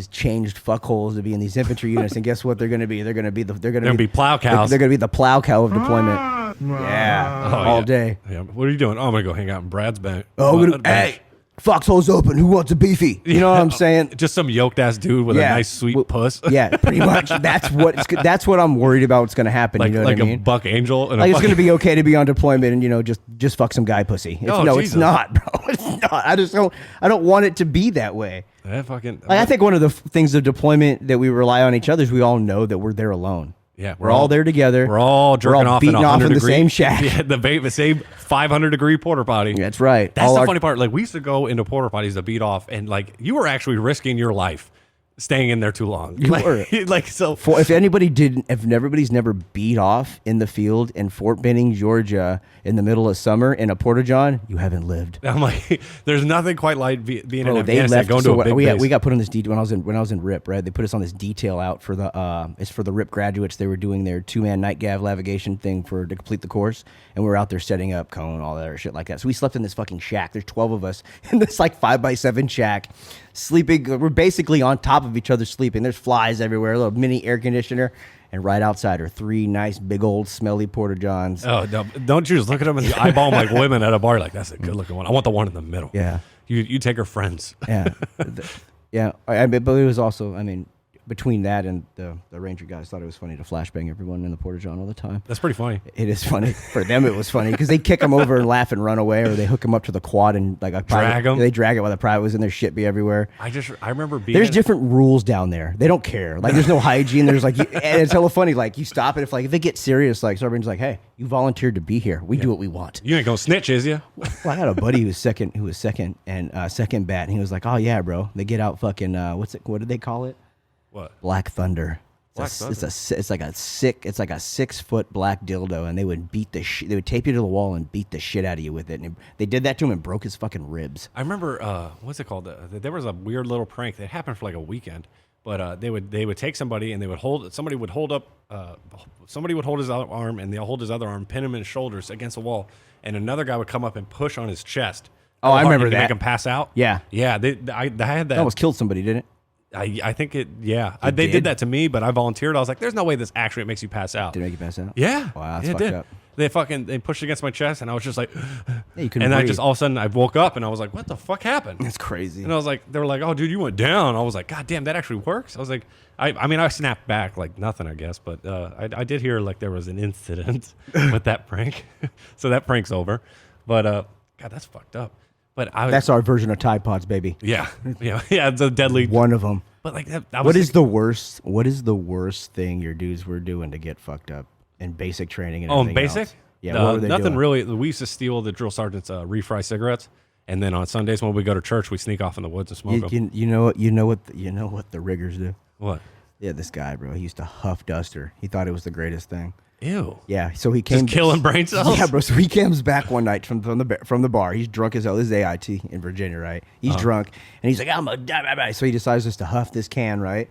Speaker 4: changed fuckholes to be in these infantry units, and guess what? They're going to be
Speaker 3: plow cows.
Speaker 4: They're going to be the plow cow of deployment. Yeah, all day.
Speaker 3: Yeah. What are you doing? Oh, I'm gonna go hang out in Brad's bank.
Speaker 4: Hey, foxhole's open. Who wants a beefy? You know what I'm saying?
Speaker 3: Just some yoked ass dude with a nice sweet puss.
Speaker 4: Yeah, pretty much. That's what I'm worried about. What's going to happen?
Speaker 3: Like,
Speaker 4: you know what I mean?
Speaker 3: a buck angel. And
Speaker 4: like it's going to be okay to be on deployment and just fuck some guy pussy. It's not, bro. It's not. I don't want it to be that way. I think one of the things of deployment that we rely on each other is we all know that we're there alone.
Speaker 3: Yeah,
Speaker 4: we're all there together.
Speaker 3: We're all jerking off
Speaker 4: beating
Speaker 3: in
Speaker 4: off in the
Speaker 3: 100
Speaker 4: same shack.
Speaker 3: Yeah, the same 500-degree porta potty.
Speaker 4: That's right.
Speaker 3: That's the funny part. Like we used to go into porta potties to beat off, and like you were actually risking your life staying in there too long.
Speaker 4: You were. If everybody's never beat off in the field in Fort Benning, Georgia, in the middle of summer in a porta john, you haven't lived.
Speaker 3: I'm like, there's nothing quite like being in
Speaker 4: They
Speaker 3: Afghanistan.
Speaker 4: left.
Speaker 3: Going to a big base.
Speaker 4: We got put on this detail when I was in RIP. Right, they put us on this detail out for the it's for the RIP graduates. They were doing their 2-man night gav navigation thing to complete the course, and we were out there setting up cone, all that other shit like that. So we slept in this fucking shack. There's 12 of us in this like 5x7 shack, sleeping. We're basically on top of each other sleeping. There's flies everywhere, a little mini air conditioner, and right outside are 3 nice big old smelly porta johns.
Speaker 3: Oh, no, don't you just look at them and eyeball them like women at a bar? Like, that's a good looking one. I want the one in the middle.
Speaker 4: Yeah,
Speaker 3: you take her friends.
Speaker 4: Yeah, yeah. But it was also, between that and the Ranger guys, thought it was funny to flashbang everyone in the porta john all the time.
Speaker 3: That's pretty funny.
Speaker 4: It is funny for them. It was funny because they kick them over and laugh and run away, or they hook them up to the quad and like
Speaker 3: drag them.
Speaker 4: They drag it while the private was in there. Shit be everywhere.
Speaker 3: I remember being.
Speaker 4: There's different rules down there. They don't care. Like there's no hygiene. There's like, and it's hella funny. Like you stop it if it gets serious. Like Sarbane's like, hey, you volunteered to be here. We do what we want.
Speaker 3: You ain't gonna snitch, is you?
Speaker 4: Well, I had a buddy who was second and second bat, and he was like, oh yeah, bro. They get out fucking what did they call it?
Speaker 3: What?
Speaker 4: Black Thunder.
Speaker 3: Thunder.
Speaker 4: It's like a 6-foot black dildo, and they would they would tape you to the wall and beat the shit out of you with it. And they did that to him and broke his fucking ribs.
Speaker 3: I remember what's it called? There was a weird little prank that happened for like a weekend. But they would take somebody and somebody would hold his other arm and they'll hold his other arm, pin him in his shoulders against the wall, and another guy would come up and push on his chest.
Speaker 4: Oh, I remember that.
Speaker 3: Make him pass out.
Speaker 4: Yeah.
Speaker 3: I had that.
Speaker 4: That almost killed somebody, didn't it?
Speaker 3: I think it. Yeah, they did that to me, but I volunteered. I was like, "There's no way this actually makes you pass out."
Speaker 4: Did it make you pass out?
Speaker 3: Yeah.
Speaker 4: Wow, that's
Speaker 3: it
Speaker 4: fucked
Speaker 3: did.
Speaker 4: up.
Speaker 3: They pushed against my chest, and I was just like,
Speaker 4: yeah, you couldn't
Speaker 3: and I
Speaker 4: breathe.
Speaker 3: just all of a sudden I woke up and I was like, "What the fuck happened?"
Speaker 4: That's crazy.
Speaker 3: And I was like, they were like, "Oh, dude, you went down." I was like, "God damn, that actually works." I was like, I snapped back like nothing, I guess, but I did hear like there was an incident with that prank, so that prank's over. But God, that's fucked up. But
Speaker 4: that's our version of Tide Pods, baby.
Speaker 3: Yeah. It's a deadly
Speaker 4: one of them.
Speaker 3: But like that,
Speaker 4: what is the worst thing your dudes were doing to get fucked up in basic training and everything
Speaker 3: basic?
Speaker 4: Else? Yeah, what were they
Speaker 3: nothing
Speaker 4: doing?
Speaker 3: really. We used to steal the drill sergeant's refry cigarettes, and then on Sundays when we go to church, we sneak off in the woods and smoke them.
Speaker 4: You know what the riggers do?
Speaker 3: What?
Speaker 4: Yeah, this guy, bro. He used to huff duster. He thought it was the greatest thing.
Speaker 3: Ew.
Speaker 4: Yeah, so he came
Speaker 3: just killing brain cells.
Speaker 4: Yeah, bro. So he comes back one night from the bar. He's drunk as hell. This is AIT in Virginia, right? He's drunk, and he's like, "I'm a die." So he decides just to huff this can, right?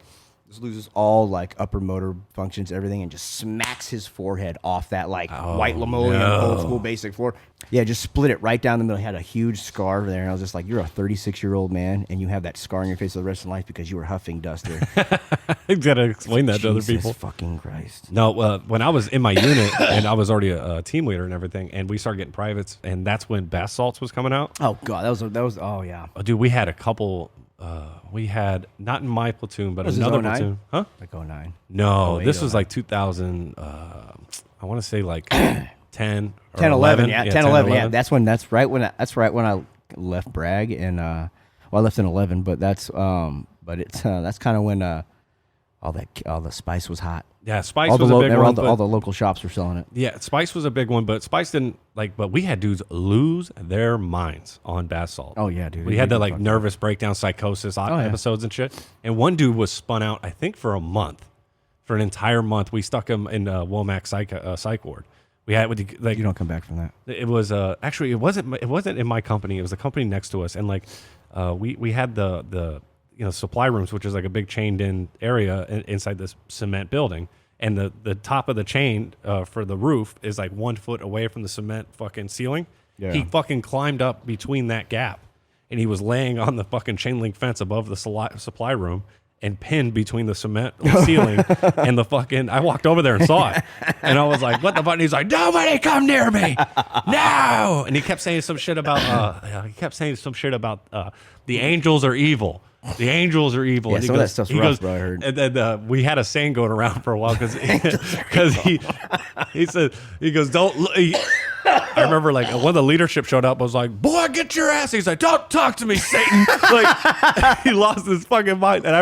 Speaker 4: Just loses all like upper motor functions, everything, and just smacks his forehead off that like white linoleum old school basic floor. Yeah, just split it right down the middle. He had a huge scar there, and I was just like, "You're a 36-year-old man, and you have that scar on your face for the rest of life because you were huffing dust there."
Speaker 3: You gotta explain that to other people.
Speaker 4: Jesus fucking Christ!
Speaker 3: No, when I was in my unit and I was already a team leader and everything, and we started getting privates, and that's when bath salts was coming out.
Speaker 4: Oh god, that was oh yeah.
Speaker 3: Oh, dude, we had a couple. We had not in my platoon, but
Speaker 4: Was
Speaker 3: another
Speaker 4: this 09?
Speaker 3: platoon. Huh?
Speaker 4: Like 09.
Speaker 3: No,
Speaker 4: 08,
Speaker 3: this was
Speaker 4: 09.
Speaker 3: like 2000. I want to say like 10 or
Speaker 4: 10, 11, yeah, 10, 11, yeah.
Speaker 3: 11.
Speaker 4: That's right when I left Bragg, and well, I left in 11, but that's that's kind of when all the spice was hot.
Speaker 3: Yeah, Spice was a big one.
Speaker 4: All the local shops were selling it.
Speaker 3: Yeah, Spice was a big one, but Spice didn't like. But we had dudes lose their minds on bath salt.
Speaker 4: Oh yeah, dude.
Speaker 3: We had the like nervous breakdown, psychosis episodes and shit. And one dude was spun out, I think, for an entire month. We stuck him in Womack psych ward. We had like
Speaker 4: you don't come back from that.
Speaker 3: It was actually it wasn't in my company. It was a company next to us, and like we had the supply rooms, which is like a big chained in area inside this cement building. And the top of the chain for the roof is like 1 foot away from the cement fucking ceiling.
Speaker 4: Yeah.
Speaker 3: He fucking climbed up between that gap, and he was laying on the fucking chain link fence above the supply room and pinned between the cement ceiling and the fucking. I walked over there and saw it, and I was like, "What the fuck?" And he's like, "Nobody come near me, no!" And he kept saying some shit about. The angels are evil. The angels are evil.
Speaker 4: Yeah,
Speaker 3: and
Speaker 4: some of that stuff's rough, bro, I heard.
Speaker 3: And then we had a saying going around for a while because he said, he goes, don't look. I remember like one of the leadership showed up, was like, "Boy, get your ass." He's like, "Don't talk to me, Satan." Like he lost his fucking mind. And I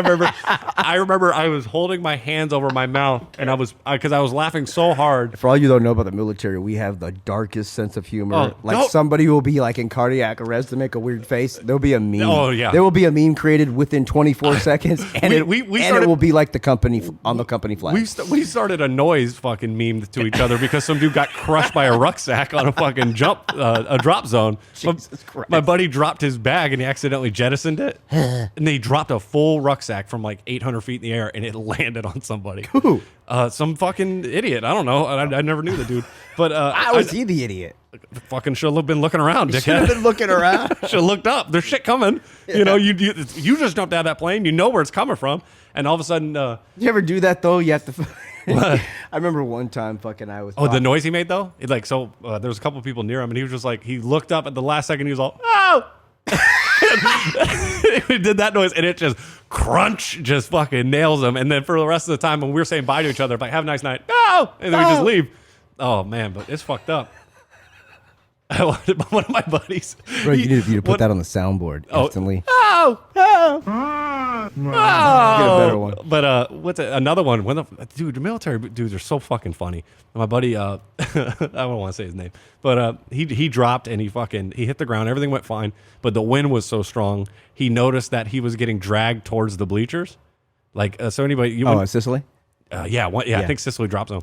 Speaker 3: remember I was holding my hands over my mouth, and because I was laughing so hard.
Speaker 4: For all you don't know about the military, we have the darkest sense of humor.
Speaker 3: Oh,
Speaker 4: like somebody will be like in cardiac arrest to make a weird face. There'll be a meme.
Speaker 3: Oh, yeah.
Speaker 4: There will be a meme created within 24 seconds, and it will be like the company on the company flag.
Speaker 3: We started a noise fucking meme to each other because some dude got crushed by a rucksack on a fucking a drop zone.
Speaker 4: Jesus Christ.
Speaker 3: My buddy dropped his bag and he accidentally jettisoned it, and they dropped a full rucksack from like 800 feet in the air, and it landed on somebody.
Speaker 4: Who?
Speaker 3: Some fucking idiot. I don't know. I never knew the dude. But
Speaker 4: How was he the idiot?
Speaker 3: Fucking should have been looking around,
Speaker 4: Should have
Speaker 3: dickhead.
Speaker 4: been looking around.
Speaker 3: Should have looked up. There's shit coming. You know, you just jumped out of that plane. You know where it's coming from, and all of a sudden,
Speaker 4: You ever do that though? You have to. I remember one time, fucking, I was.
Speaker 3: oh, the noise he made though. It like so. There was a couple people near him, and he was just like, he looked up at the last second. He was all, "Oh." He did that noise, and it just crunch, just fucking nails him. And then for the rest of the time, when we were saying bye to each other, like, "Have a nice night," "No," and then we just leave. Oh man, but it's fucked up. One of my buddies.
Speaker 4: Bro, you need to put that on the soundboard instantly.
Speaker 3: Oh,
Speaker 4: Get a better one.
Speaker 3: But what's it? Another one? Dude, the military dudes are so fucking funny. My buddy, I don't want to say his name, but he dropped and he hit the ground. Everything went fine, but the wind was so strong. He noticed that he was getting dragged towards the bleachers. Like so, anybody?
Speaker 4: In Sicily?
Speaker 3: Yeah, I think Sicily dropped zone.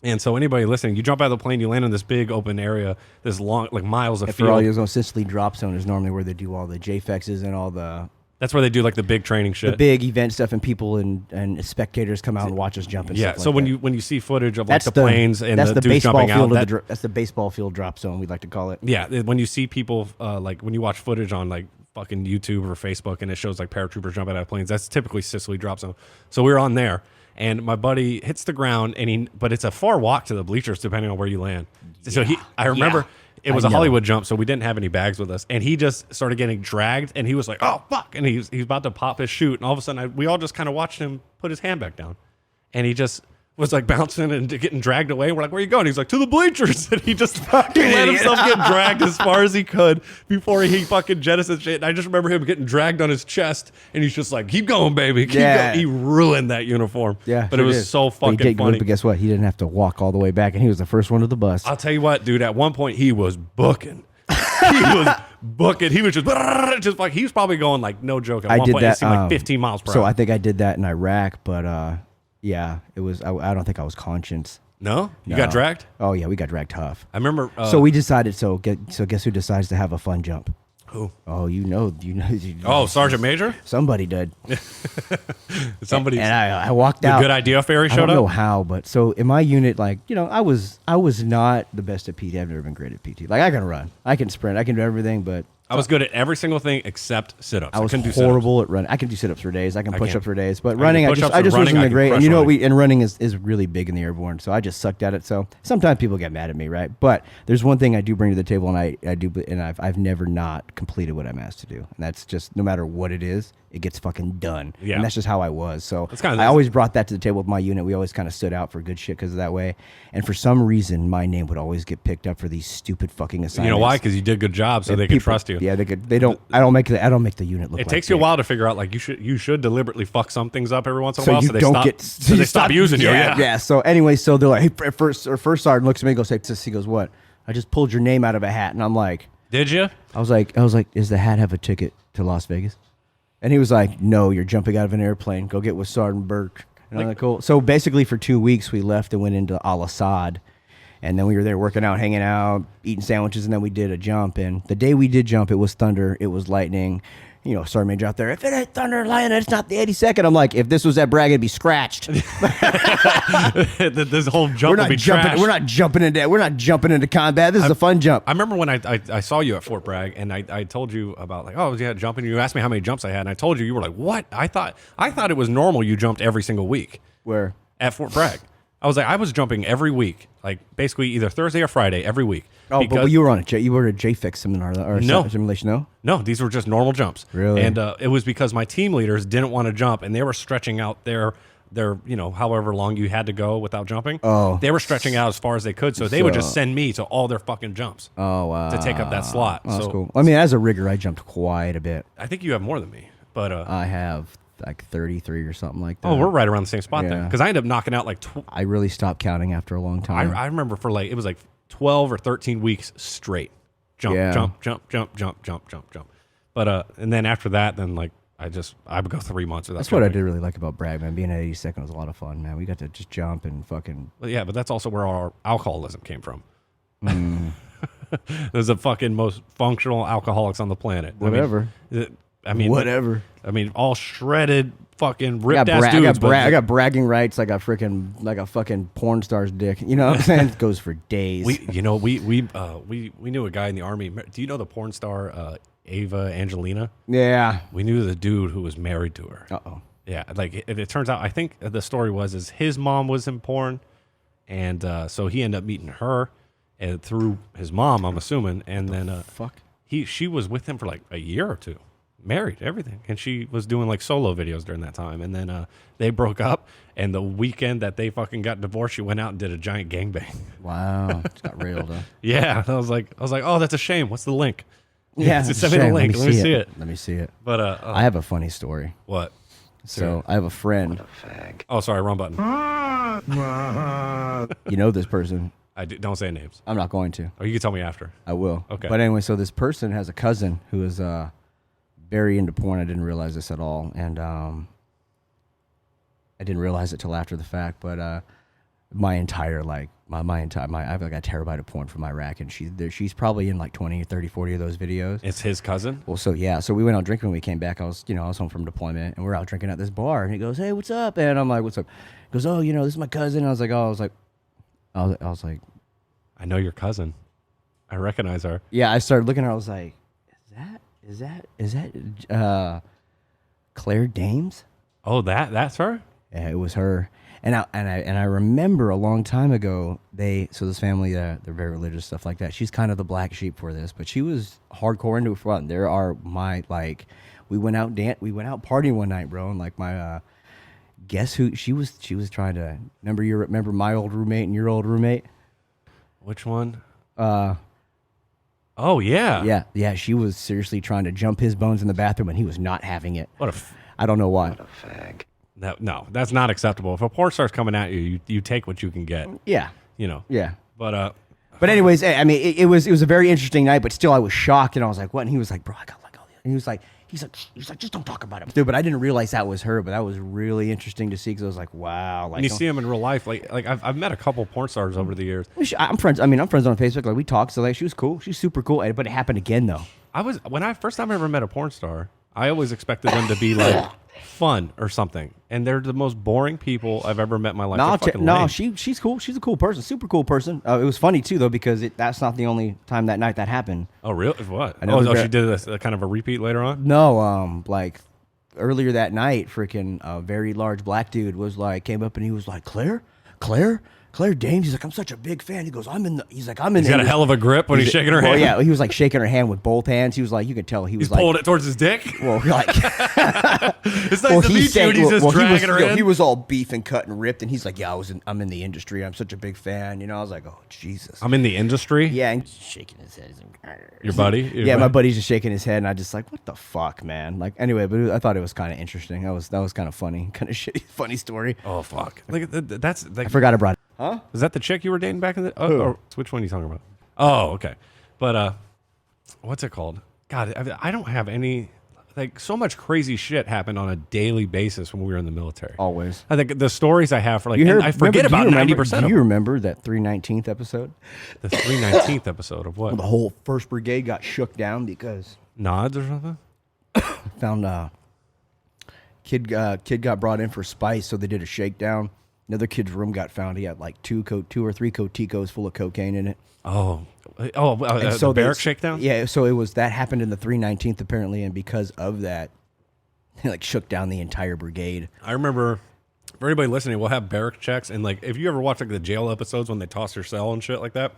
Speaker 3: And so anybody listening, you jump out of the plane, you land in this big open area, this long, like miles of field.
Speaker 4: For all you know, Sicily drop zone is normally where they do all the JFXs and all the.
Speaker 3: That's where they do like the big training shit.
Speaker 4: The big event stuff, and people and spectators come out and watch us jump and
Speaker 3: yeah.
Speaker 4: stuff
Speaker 3: So
Speaker 4: like
Speaker 3: when you see footage of like the planes and
Speaker 4: that's
Speaker 3: the dudes
Speaker 4: baseball
Speaker 3: jumping
Speaker 4: field
Speaker 3: out,
Speaker 4: that's the baseball field drop zone, we'd like to call it.
Speaker 3: Yeah, when you see people like when you watch footage on like fucking YouTube or Facebook and it shows like paratroopers jumping out of planes, that's typically Sicily drop zone. So we were on there. And my buddy hits the ground, but it's a far walk to the bleachers depending on where you land. So I remember it was a Hollywood jump, so we didn't have any bags with us. And he just started getting dragged, and he was like, "Oh fuck!" And he's about to pop his chute, and all of a sudden we all just kind of watched him put his hand back down, and he just was like bouncing and getting dragged away. We're like, "Where are you going?" He's like, "To the bleachers." And he just let himself get dragged as far as he could before he fucking jettisoned shit. And I just remember him getting dragged on his chest, and he's just like, "Keep going, baby." Keep going. He ruined that uniform.
Speaker 4: Yeah,
Speaker 3: but it was so fucking funny.
Speaker 4: But guess what? He didn't have to walk all the way back, and he was the first one to the bus.
Speaker 3: I'll tell you what, dude. At one point, he was booking. He was booking. He was just like he was probably going like no joke. At one point, it seemed like 15 miles per hour.
Speaker 4: So I think I did that in Iraq, but yeah, it was. I don't think I was conscious.
Speaker 3: No, you got dragged.
Speaker 4: Oh yeah, we got dragged tough.
Speaker 3: I remember.
Speaker 4: So we decided. So guess who decides to have a fun jump?
Speaker 3: Who?
Speaker 4: Oh, you know.
Speaker 3: Oh, Sergeant Major?
Speaker 4: Somebody did.
Speaker 3: Somebody.
Speaker 4: And I walked
Speaker 3: the
Speaker 4: out.
Speaker 3: Good Idea Fairy
Speaker 4: I
Speaker 3: showed
Speaker 4: don't know
Speaker 3: up?
Speaker 4: how, but so in my unit, like, I was not the best at PT. I've never been great at PT. Like, I can run, I can sprint, I can do everything, but
Speaker 3: I was good at every single thing except sit-ups.
Speaker 4: I was
Speaker 3: couldn't do
Speaker 4: horrible at running. I can do sit-ups for days. I can push
Speaker 3: can't.
Speaker 4: up for days, but
Speaker 3: I can
Speaker 4: running, I
Speaker 3: push-ups
Speaker 4: just
Speaker 3: and
Speaker 4: wasn't
Speaker 3: running, I
Speaker 4: that
Speaker 3: can
Speaker 4: great. And
Speaker 3: crush
Speaker 4: you know what?
Speaker 3: running.
Speaker 4: And running is really big in the airborne, so I just sucked at it. So sometimes people get mad at me, right? But there's one thing I do bring to the table, and I do, and I've never not completed what I'm asked to do, and that's just no matter what it is, it gets fucking done.
Speaker 3: Yeah.
Speaker 4: And that's just how I was. So
Speaker 3: That's kinda
Speaker 4: I
Speaker 3: nice.
Speaker 4: always brought that to the table with my unit. We always kind of stood out for good shit because of that way. And for some reason, my name would always get picked up for these stupid fucking assignments.
Speaker 3: You know why? Because you did a good job, so
Speaker 4: And
Speaker 3: they can
Speaker 4: people-
Speaker 3: trust you.
Speaker 4: Yeah, they could. They don't. I don't make the unit look.
Speaker 3: It
Speaker 4: like
Speaker 3: takes you a
Speaker 4: dick.
Speaker 3: while to figure out, like, you should deliberately fuck some things up every once in a
Speaker 4: So
Speaker 3: while,
Speaker 4: you
Speaker 3: so they
Speaker 4: don't
Speaker 3: stop,
Speaker 4: get.
Speaker 3: so they stop using you. Yeah.
Speaker 4: yeah. So anyway, so they're like, hey, first sergeant looks at me and goes, hey, he goes, what? I just pulled your name out of a hat, and I'm like,
Speaker 3: Did you?
Speaker 4: I was like, does the hat have a ticket to Las Vegas? And he was like, no, you're jumping out of an airplane. Go get with Sergeant Burke. And I'm like, cool. So basically, for 2 weeks, we left and went into Al Assad. And then we were there working out, hanging out, eating sandwiches, and then we did a jump. And the day we did jump, it was thunder, it was lightning. Sergeant Major out there, if it ain't thunder and lightning, it's not the 82nd. I'm like, if this was at Bragg, it'd be scratched.
Speaker 3: This whole jump would be trash.
Speaker 4: We're not jumping into combat. This is a fun jump.
Speaker 3: I remember when I saw you at Fort Bragg, and I told you about, like, oh, yeah, jumping. You asked me how many jumps I had, and I told you, you were like, what? I thought it was normal you jumped every single week.
Speaker 4: Where?
Speaker 3: At Fort Bragg. I was like, I was jumping every week, like basically either Thursday or Friday every week.
Speaker 4: Oh, but you were on you were a JFix seminar or
Speaker 3: No.
Speaker 4: simulation, no?
Speaker 3: No, these were just normal jumps.
Speaker 4: Really?
Speaker 3: And it was because my team leaders didn't want to jump, and they were stretching out their however long you had to go without jumping.
Speaker 4: Oh.
Speaker 3: They were stretching out as far as they could, so they would just send me to all their fucking jumps.
Speaker 4: Oh, wow.
Speaker 3: To take up that slot.
Speaker 4: Oh, that's
Speaker 3: So
Speaker 4: cool. I mean, as a rigger, I jumped quite a bit.
Speaker 3: I think you have more than me, but
Speaker 4: I have like 33 or something like that.
Speaker 3: oh, we're right around the same spot then,
Speaker 4: Yeah.
Speaker 3: because I ended up knocking out like.
Speaker 4: I really stopped counting after a long time.
Speaker 3: I remember for like it was like 12 or 13 weeks straight, jump,
Speaker 4: Yeah.
Speaker 3: jump. But and then after that, then like I would go 3 months without.
Speaker 4: That's what I
Speaker 3: jumping.
Speaker 4: did really like about Bragg, man. Being at 82nd was a lot of fun, man. We got to just jump and fucking.
Speaker 3: But yeah, but that's also where our alcoholism came from. There's the fucking most functional alcoholics on the planet.
Speaker 4: Whatever.
Speaker 3: Whatever. I mean, all shredded, fucking
Speaker 4: I
Speaker 3: ripped ass dudes.
Speaker 4: I got bragging rights like a fucking porn star's dick. You know what I'm saying? It goes for days.
Speaker 3: we knew a guy in the army. Do you know the porn star Ava Angelina?
Speaker 4: Yeah.
Speaker 3: We knew the dude who was married to her.
Speaker 4: Uh-oh.
Speaker 3: Yeah, like it turns out, I think the story is his mom was in porn, and so he ended up meeting her, and through his mom, I'm assuming, and then
Speaker 4: Fuck.
Speaker 3: she was with him for like a year or two, married, everything, and she was doing like solo videos during that time, and then they broke up, and the weekend that they fucking got divorced, she went out and did a giant gangbang.
Speaker 4: Wow. It's got real, though.
Speaker 3: Yeah, I was like, oh, that's a shame. What's the link?
Speaker 4: Yeah.
Speaker 3: Just send me the link. Let me see it.
Speaker 4: Let me see it.
Speaker 3: But
Speaker 4: I have a funny story.
Speaker 3: what?
Speaker 4: So I have a friend.
Speaker 1: Fag.
Speaker 3: Oh, sorry, wrong button.
Speaker 4: You know this person.
Speaker 3: Don't say names.
Speaker 4: I'm not going to.
Speaker 3: Or you can tell me after.
Speaker 4: I will.
Speaker 3: Okay.
Speaker 4: But anyway, so this person has a cousin who is very into porn. I didn't realize this at all, and I didn't realize it till after the fact. But my entire I have like a terabyte of porn from my rack, and she's probably in like 20, 30, 40 of those videos.
Speaker 3: It's his cousin?
Speaker 4: Well, so yeah, so we went out drinking when we came back. I was home from deployment, and we're out drinking at this bar, and he goes, "Hey, what's up?" And I'm like, "What's up?" He goes, "Oh, this is my cousin." And I was like,
Speaker 3: I know your cousin. I recognize her.
Speaker 4: yeah. I started looking at her. I was like, is that Claire Dames?
Speaker 3: Oh, that's her?
Speaker 4: Yeah, it was her. And I remember a long time ago, this family, they're very religious, stuff like that. She's kind of the black sheep for this, but she was hardcore into it for fun. There are we went out partying one night, bro, and like my guess who she was trying to remember my old roommate and your old roommate?
Speaker 3: Which one? Oh, yeah.
Speaker 4: Yeah, she was seriously trying to jump his bones in the bathroom, and he was not having it.
Speaker 3: What
Speaker 4: I don't know why.
Speaker 1: What a fag.
Speaker 3: No, that's not acceptable. If a porn star's coming at you, you take what you can get.
Speaker 4: Yeah.
Speaker 3: Yeah.
Speaker 4: But anyways, I mean, it was a very interesting night, but still I was shocked, and I was like, what? And he was like, bro, I got like all the, and he was like, just don't talk about it. Dude, but I didn't realize that was her, but that was really interesting to see, because I was like, wow. Like,
Speaker 3: when you see him in real life, like I've met a couple porn stars over the years.
Speaker 4: I'm friends on Facebook. Like, we talked, so like she was cool. She's super cool. But it happened again, though.
Speaker 3: when I first time I ever met a porn star, I always expected them to be like fun or something, and they're the most boring people I've ever met in my life.
Speaker 4: No, she's cool. She's a cool person, super cool person. It was funny too though because that's not the only time that night that happened.
Speaker 3: Oh really? What?
Speaker 4: She
Speaker 3: did a kind of a repeat later on.
Speaker 4: No, like earlier that night, freaking a very large black dude came up and he was like, Claire Danes. He's like, I'm such a big fan. He goes, He's got
Speaker 3: a hell of a grip when he's shaking her hand.
Speaker 4: Well, yeah, he was like shaking her hand with both hands. He was like, you could tell
Speaker 3: he's pulling it towards his dick.
Speaker 4: Well, like,
Speaker 3: it's nice to meet you. And he's just dragging her in.
Speaker 4: He was all beef and cut and ripped, and he's like, yeah, I'm in the industry. I'm such a big fan. You know, I was like, oh Jesus.
Speaker 3: I'm in the industry.
Speaker 4: Yeah, and he's shaking his head.
Speaker 3: Your buddy?
Speaker 4: My buddy's just shaking his head, and I just like, what the fuck, man? Like, anyway, but I thought it was kind of interesting. That was kind of funny, kind of shitty, funny story.
Speaker 3: Oh fuck! Like that's like
Speaker 4: I forgot I brought it. Huh?
Speaker 3: Is that the chick you were dating back in the? Or which one are you talking about? Oh, okay. But what's it called? God, I don't have any. Like so much crazy shit happened on a daily basis when we were in the military.
Speaker 4: Always.
Speaker 3: I think the stories I have for like I forget about 90%.
Speaker 4: Do you remember that 319th episode?
Speaker 3: The 319th episode of what?
Speaker 4: Well, the whole 1st Brigade got shook down because
Speaker 3: nods or something.
Speaker 4: Found kid got brought in for spice, so they did a shakedown. Another kid's room got found. He had like two or three Coticos full of cocaine in it.
Speaker 3: So the barrack shakedown?
Speaker 4: Yeah, so it was that happened in the 319th apparently, and because of that, they like shook down the entire brigade.
Speaker 3: I remember, for anybody listening, we'll have barrack checks, and like if you ever watch like the jail episodes when they toss your cell and shit like that,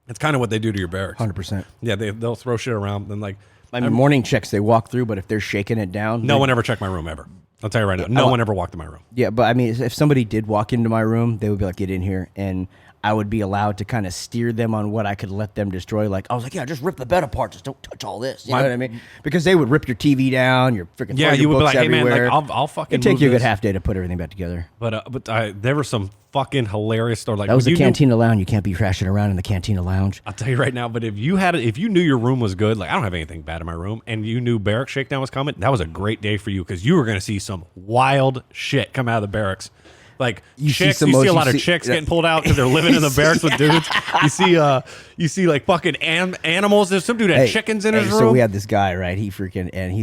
Speaker 3: it's kind of what they do to your barracks.
Speaker 4: 100%.
Speaker 3: Yeah, they'll throw shit around, and like
Speaker 4: I mean, morning checks they walk through, but if they're shaking it down,
Speaker 3: no one ever checked my room ever. I'll tell you right now, no one ever walked in my room.
Speaker 4: Yeah, but I mean, if somebody did walk into my room, they would be like, get in here. And I would be allowed to kind of steer them on what I could let them destroy. Like, I was like, yeah, just rip the bed apart. Just don't touch all this. You know what I mean? Because they would rip your TV down, your freaking
Speaker 3: you would be like, hey,
Speaker 4: everywhere.
Speaker 3: man, like, I'll fucking
Speaker 4: It'd take you a good
Speaker 3: this.
Speaker 4: half day to put everything back together.
Speaker 3: But there were some fucking hilarious stories. Like,
Speaker 4: that was the Cantina Lounge. You can't be crashing around in the Cantina Lounge.
Speaker 3: I'll tell you right now, but if you knew your room was good, like I don't have anything bad in my room, and you knew barrack shakedown was coming, that was a great day for you because you were going to see some wild shit come out of the barracks. Like you see a lot of chicks getting pulled out because they're living in the barracks with dudes. You see like fucking animals. There's some dude had chickens in his room.
Speaker 4: So we had this guy, right? He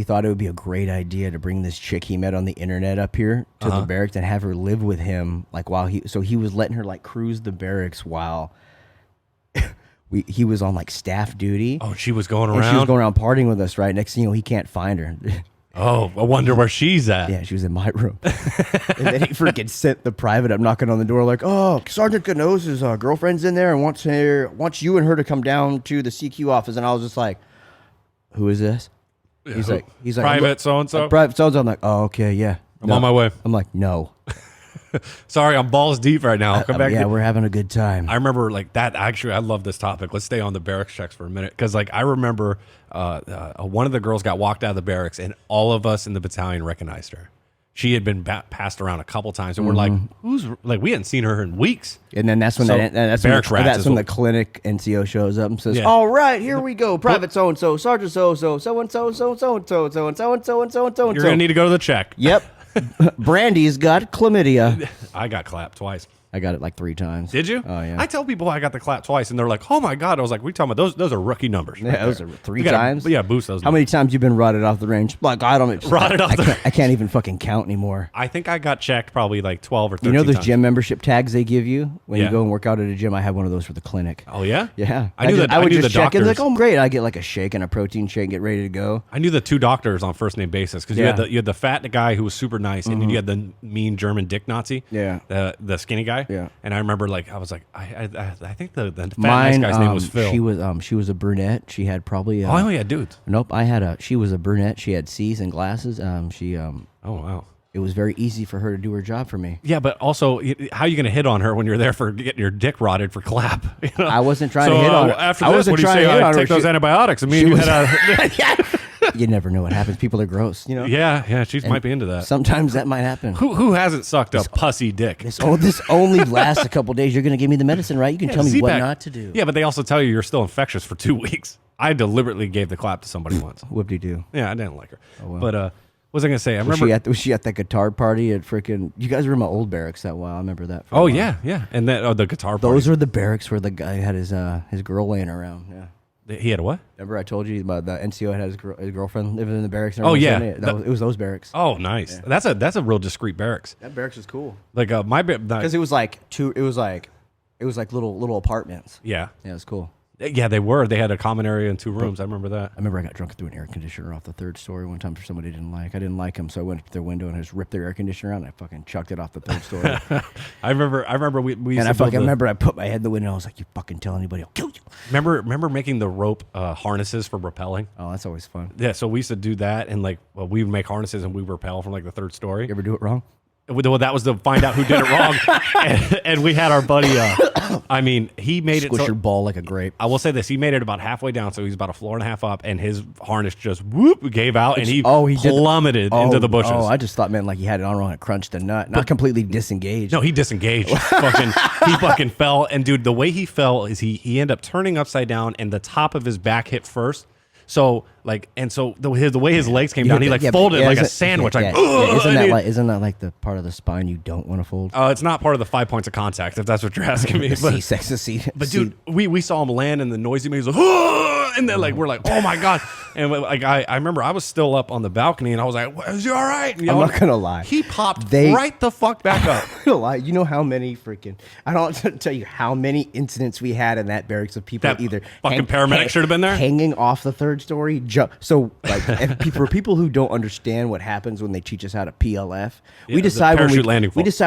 Speaker 4: thought it would be a great idea to bring this chick he met on the internet up here to the barracks and have her live with him. Like he was letting her like cruise the barracks while he was on like staff duty.
Speaker 3: Oh, she was going around.
Speaker 4: And she was going around partying with us, right? Next thing you know, he can't find her.
Speaker 3: Oh, I wonder where she's at.
Speaker 4: Yeah, she was in my room. And then he freaking sent the private up knocking on the door like, oh, Sergeant Gano's girlfriend's in there and wants you and her to come down to the CQ office. And I was just like, who is this? He's like
Speaker 3: private so-and-so?
Speaker 4: Private so-and-so. I'm like, oh, okay, yeah.
Speaker 3: I'm on my way.
Speaker 4: I'm like, no.
Speaker 3: Sorry, I'm balls deep right now. I'll come back.
Speaker 4: Yeah, we're having a good time.
Speaker 3: I remember like that. Actually, I love this topic. Let's stay on the barracks checks for a minute because like I remember one of the girls got walked out of the barracks and all of us in the battalion recognized her. She had been passed around a couple times, and we're like, "Who's like?" We hadn't seen her in weeks.
Speaker 4: And then that's when that's when the clinic NCO shows up and says, "All right, here we go, Private so and so, Sergeant so and so, so and so, so and so, and so and so, and so and so, and so and so."
Speaker 3: You're gonna need to go to the check.
Speaker 4: Yep. Brandy's got chlamydia.
Speaker 3: I got clapped twice.
Speaker 4: I got it like 3 times.
Speaker 3: Did you?
Speaker 4: Oh, yeah.
Speaker 3: I tell people I got the clap twice, and they're like, oh, my God. I was like, what are you talking about? Those are rookie numbers.
Speaker 4: Yeah, those are 3 times?
Speaker 3: Yeah, boost those numbers.
Speaker 4: How many times you been rotted off the range? Like, I don't...
Speaker 3: Rotted off the range.
Speaker 4: I can't even fucking count anymore.
Speaker 3: I think I got checked probably like 12 or 13
Speaker 4: You know those
Speaker 3: times.
Speaker 4: gym membership tags they give you when you go and work out at a gym? I had one of those for the clinic.
Speaker 3: Oh, yeah?
Speaker 4: Yeah.
Speaker 3: I would just check
Speaker 4: in like, oh, great. I get like a shake and a protein shake and get ready to go.
Speaker 3: I knew the 2 doctors on first name basis because you had the fat guy who was super nice, and then you had the mean German dick Nazi.
Speaker 4: Yeah.
Speaker 3: The skinny guy.
Speaker 4: Yeah.
Speaker 3: And I remember like I was like I think the fat nice guy's name was Phil.
Speaker 4: She was a brunette. She had probably
Speaker 3: I only had dudes.
Speaker 4: Nope, she was a brunette. She had C's and glasses. Oh
Speaker 3: wow.
Speaker 4: It was very easy for her to do her job for me.
Speaker 3: Yeah, but also, how are you going to hit on her when you're there for getting your dick rotted for clap? You know?
Speaker 4: I wasn't trying to hit on her.
Speaker 3: After this, what do you say? I take those antibiotics and me and you head out.
Speaker 4: You never know what happens. People are gross, you know.
Speaker 3: Yeah, she might be into that.
Speaker 4: Sometimes that might happen.
Speaker 3: Who hasn't sucked a pussy dick?
Speaker 4: This only lasts a couple days. You're going to give me the medicine, right? You can tell me what not to do.
Speaker 3: Yeah, but they also tell you you're still infectious for 2 weeks. I deliberately gave the clap to somebody once.
Speaker 4: Whoop-de-doo.
Speaker 3: Yeah, I didn't like her.
Speaker 4: Oh, well.
Speaker 3: But what was I going to say? I remember
Speaker 4: was she at that guitar party at freaking? You guys were in my old barracks that while. I remember that.
Speaker 3: Yeah, and that the guitar party.
Speaker 4: Those are the barracks where the guy had his girl laying around. Yeah.
Speaker 3: He had a what?
Speaker 4: Remember I told you about the NCO had his girlfriend living in the barracks. And
Speaker 3: Oh,
Speaker 4: everyone
Speaker 3: yeah.
Speaker 4: was in it. It was those barracks.
Speaker 3: Oh, nice. Yeah. That's a real discreet barracks.
Speaker 4: That barracks was cool.
Speaker 3: Like
Speaker 4: because it was like little apartments.
Speaker 3: Yeah.
Speaker 4: Yeah, it was cool.
Speaker 3: Yeah, they were. They had a common area and 2 rooms. I remember that.
Speaker 4: I remember I got drunk and threw an air conditioner off the 3rd story one time for somebody I didn't like. I didn't like him, so I went to their window and I just ripped their air conditioner out and I fucking chucked it off the 3rd story.
Speaker 3: I remember we used
Speaker 4: and
Speaker 3: to
Speaker 4: I remember I put my head in the window and I was like, "You fucking tell anybody, I'll kill you."
Speaker 3: Remember making the rope harnesses for rappelling?
Speaker 4: Oh, that's always fun.
Speaker 3: Yeah, so we used to do that and we would make harnesses and we rappel from like the 3rd story.
Speaker 4: You ever do it wrong?
Speaker 3: Well, that was to find out who did it wrong. and we had our buddy, he made
Speaker 4: Squish
Speaker 3: it.
Speaker 4: your ball like a grape.
Speaker 3: I will say this. He made it about halfway down, so he's about a floor and a half up, and his harness just gave out, and he plummeted into the bushes.
Speaker 4: Oh, I just thought, man, like he had it on wrong and crunched the nut. Not completely disengaged.
Speaker 3: No, he disengaged. He fucking fell. And, dude, the way he fell is he ended up turning upside down, and the top of his back hit first. So the way his legs came down, he folded like a sandwich.
Speaker 4: Isn't that like the part of the spine you don't want to fold?
Speaker 3: It's not part of the 5 points of contact, if that's what you're asking me. But dude, we saw him land and the noise he made was like, and then we're like, oh my god! And I remember I was still up on the balcony and I was like, is he all right?
Speaker 4: I'm not gonna lie,
Speaker 3: he popped right the fuck back up.
Speaker 4: I'm not gonna lie, you know how many I don't want to tell you how many incidents we had in that barracks of people either
Speaker 3: fucking paramedic should have been there
Speaker 4: hanging off the 3rd story. So for people who don't understand what happens when they teach us how to PLF, we decide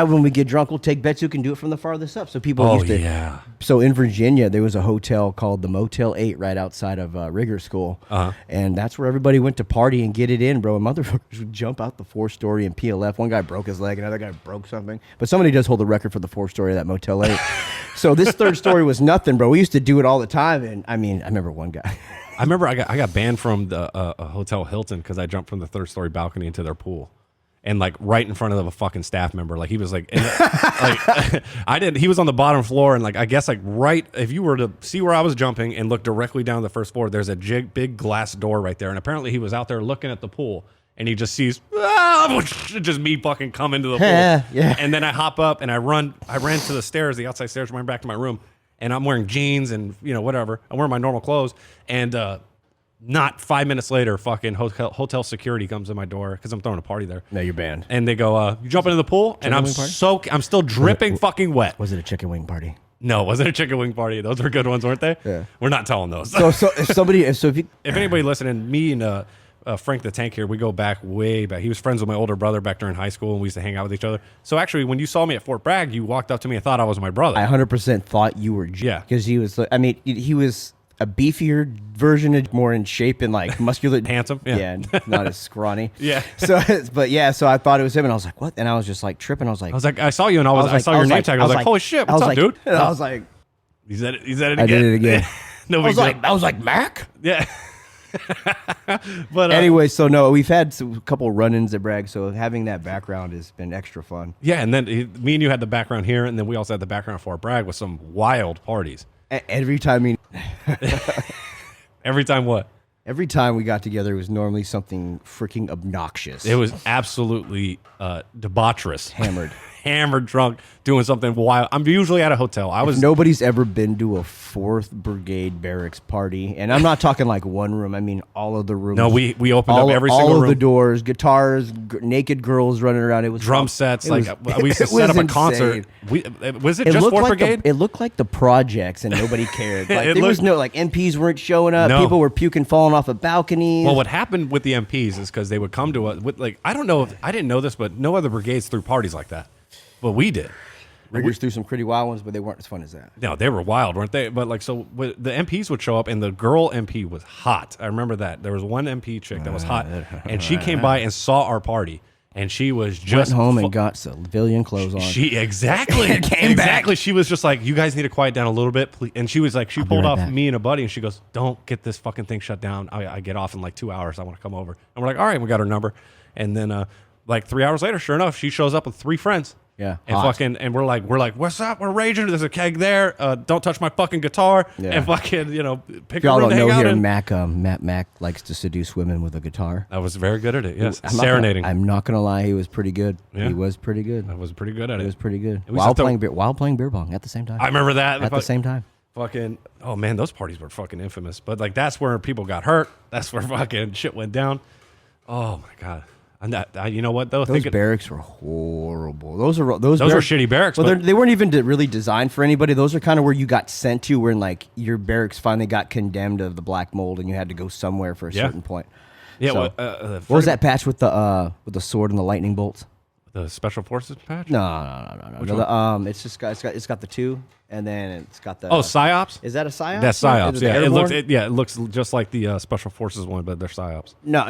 Speaker 4: when we get drunk, we'll take bets who can do it from the farthest up. So people used to.
Speaker 3: Yeah.
Speaker 4: So in Virginia, there was a hotel called the Motel 8 right outside of Rigger School, and that's where everybody went to party and get it in, bro. And motherfuckers would jump out the 4th story and PLF. One guy broke his leg, another guy broke something, but somebody does hold the record for the 4th story of that Motel 8. So this 3rd story was nothing, bro. We used to do it all the time, and I remember one guy.
Speaker 3: I remember I got banned from the Hotel Hilton because I jumped from the 3rd story balcony into their pool, and right in front of a fucking staff member. He was he was on the bottom floor, and I guess right if you were to see where I was jumping and look directly down the 1st floor, there's a big glass door right there, and apparently he was out there looking at the pool. And he just sees, just me fucking come into the pool.
Speaker 4: Yeah.
Speaker 3: And then I hop up and I ran to the stairs, the outside stairs, ran back to my room. And I'm wearing jeans and, whatever. I'm wearing my normal clothes. And not 5 minutes later, fucking hotel security comes to my door because I'm throwing a party there.
Speaker 4: No, you're banned.
Speaker 3: And they go, you jump into the pool? And I'm still dripping fucking wet.
Speaker 4: Was it a chicken wing party?
Speaker 3: No, it wasn't a chicken wing party. Those were good ones, weren't they?
Speaker 4: Yeah.
Speaker 3: We're not telling those.
Speaker 4: So if
Speaker 3: anybody listening, me and Frank the Tank here, we go back way back. He was friends with my older brother back during high school, and we used to hang out with each other. So actually, when you saw me at Fort Bragg, you walked up to me and thought I was my brother.
Speaker 4: I 100% thought you were.
Speaker 3: Yeah.
Speaker 4: Because he was, he was a beefier version, of more in shape and muscular.
Speaker 3: Handsome.
Speaker 4: Yeah. Not as scrawny.
Speaker 3: Yeah.
Speaker 4: So I thought it was him, and I was like, what? And I was just tripping. I was like,
Speaker 3: I saw you, and I saw your name tag. I was like, holy shit, what's up, dude?
Speaker 4: And I was like,
Speaker 3: he said it again.
Speaker 4: I did it again.
Speaker 3: No,
Speaker 4: I was like, Mac?
Speaker 3: Yeah. But
Speaker 4: anyway, so no, we've had a couple run-ins at Bragg, so having that background has been extra fun.
Speaker 3: Yeah, and then me and you had the background here, and then we also had the background at Fort Bragg with some wild parties.
Speaker 4: Every time,
Speaker 3: every time what?
Speaker 4: Every time we got together, it was normally something freaking obnoxious.
Speaker 3: It was absolutely debaucherous. Hammered, drunk, doing something wild. I'm usually at a hotel.
Speaker 4: Nobody's ever been to a 4th Brigade barracks party, and I'm not talking one room. I mean all of the rooms.
Speaker 3: No, we opened up every single room.
Speaker 4: All of the doors, guitars, naked girls running around. It was
Speaker 3: drum sets. We used to set up a concert. Was it just 4th Brigade?
Speaker 4: It looked like the projects, and nobody cared. There was no MPs weren't showing up. No. People were puking, falling off of balconies.
Speaker 3: Well, what happened with the MPs is because they would come to us with I don't know if I didn't know this, but no other brigades threw parties like that. But we did.
Speaker 4: Riggers threw some pretty wild ones, but they weren't as fun as that.
Speaker 3: No, they were wild, weren't they? But the MPs would show up, and the girl MP was hot. I remember that. There was one MP chick that was hot, and she came by and saw our party, and she was just
Speaker 4: went home and got civilian clothes on.
Speaker 3: Exactly. She was just like, you guys need to quiet down a little bit, please. And she was like, she pulled off me and a buddy, and she goes, don't get this fucking thing shut down. I get off in 2 hours. I want to come over. And we're like, all right, we got her number. And then 3 hours later, sure enough, she shows up with 3 friends.
Speaker 4: Yeah,
Speaker 3: and we're like, what's up? We're raging. There's a keg there. Don't touch my fucking guitar. Yeah. And fucking, pick a room to hang out in.
Speaker 4: Mac likes to seduce women with a guitar.
Speaker 3: I was very good at it. Yes, serenading.
Speaker 4: I'm not gonna lie, he was pretty good. Yeah. He was pretty good.
Speaker 3: I was pretty good at it.
Speaker 4: He was pretty good. While playing beer pong at the same time.
Speaker 3: I remember that
Speaker 4: at the same time.
Speaker 3: Fucking, oh man, those parties were fucking infamous. But like, that's where people got hurt. That's where fucking shit went down. Oh my God. And you know what though?
Speaker 4: Those barracks were horrible. Those are
Speaker 3: shitty barracks.
Speaker 4: Well, they weren't even really designed for anybody. Those are kind of where you got sent to, when like your barracks finally got condemned of the black mold, and you had to go somewhere for a certain point.
Speaker 3: Yeah.
Speaker 4: So, what was that patch with the sword and the lightning bolts?
Speaker 3: The special forces patch?
Speaker 4: No.
Speaker 3: Which one?
Speaker 4: It's just it's got the 2, and then it's got the.
Speaker 3: Oh, psyops.
Speaker 4: Is that a psyops?
Speaker 3: That's psyops. Yeah,
Speaker 4: it
Speaker 3: looks just like the special forces one, but they're psyops.
Speaker 4: No.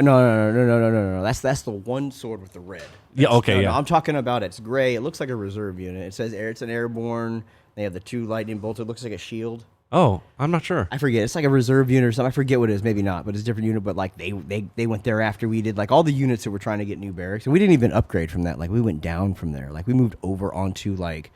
Speaker 4: That's the one sword with the red.
Speaker 3: Yeah. Okay.
Speaker 4: No, I'm talking about it's gray. It looks like a reserve unit. It says it's an airborne. They have the 2 lightning bolts. It looks like a shield.
Speaker 3: Oh, I'm not sure.
Speaker 4: I forget. It's like a reserve unit or something. I forget what it is. Maybe not, but it's a different unit. But like they went there after we did. Like all the units that were trying to get new barracks, and we didn't even upgrade from that. Like we went down from there. Like we moved over onto like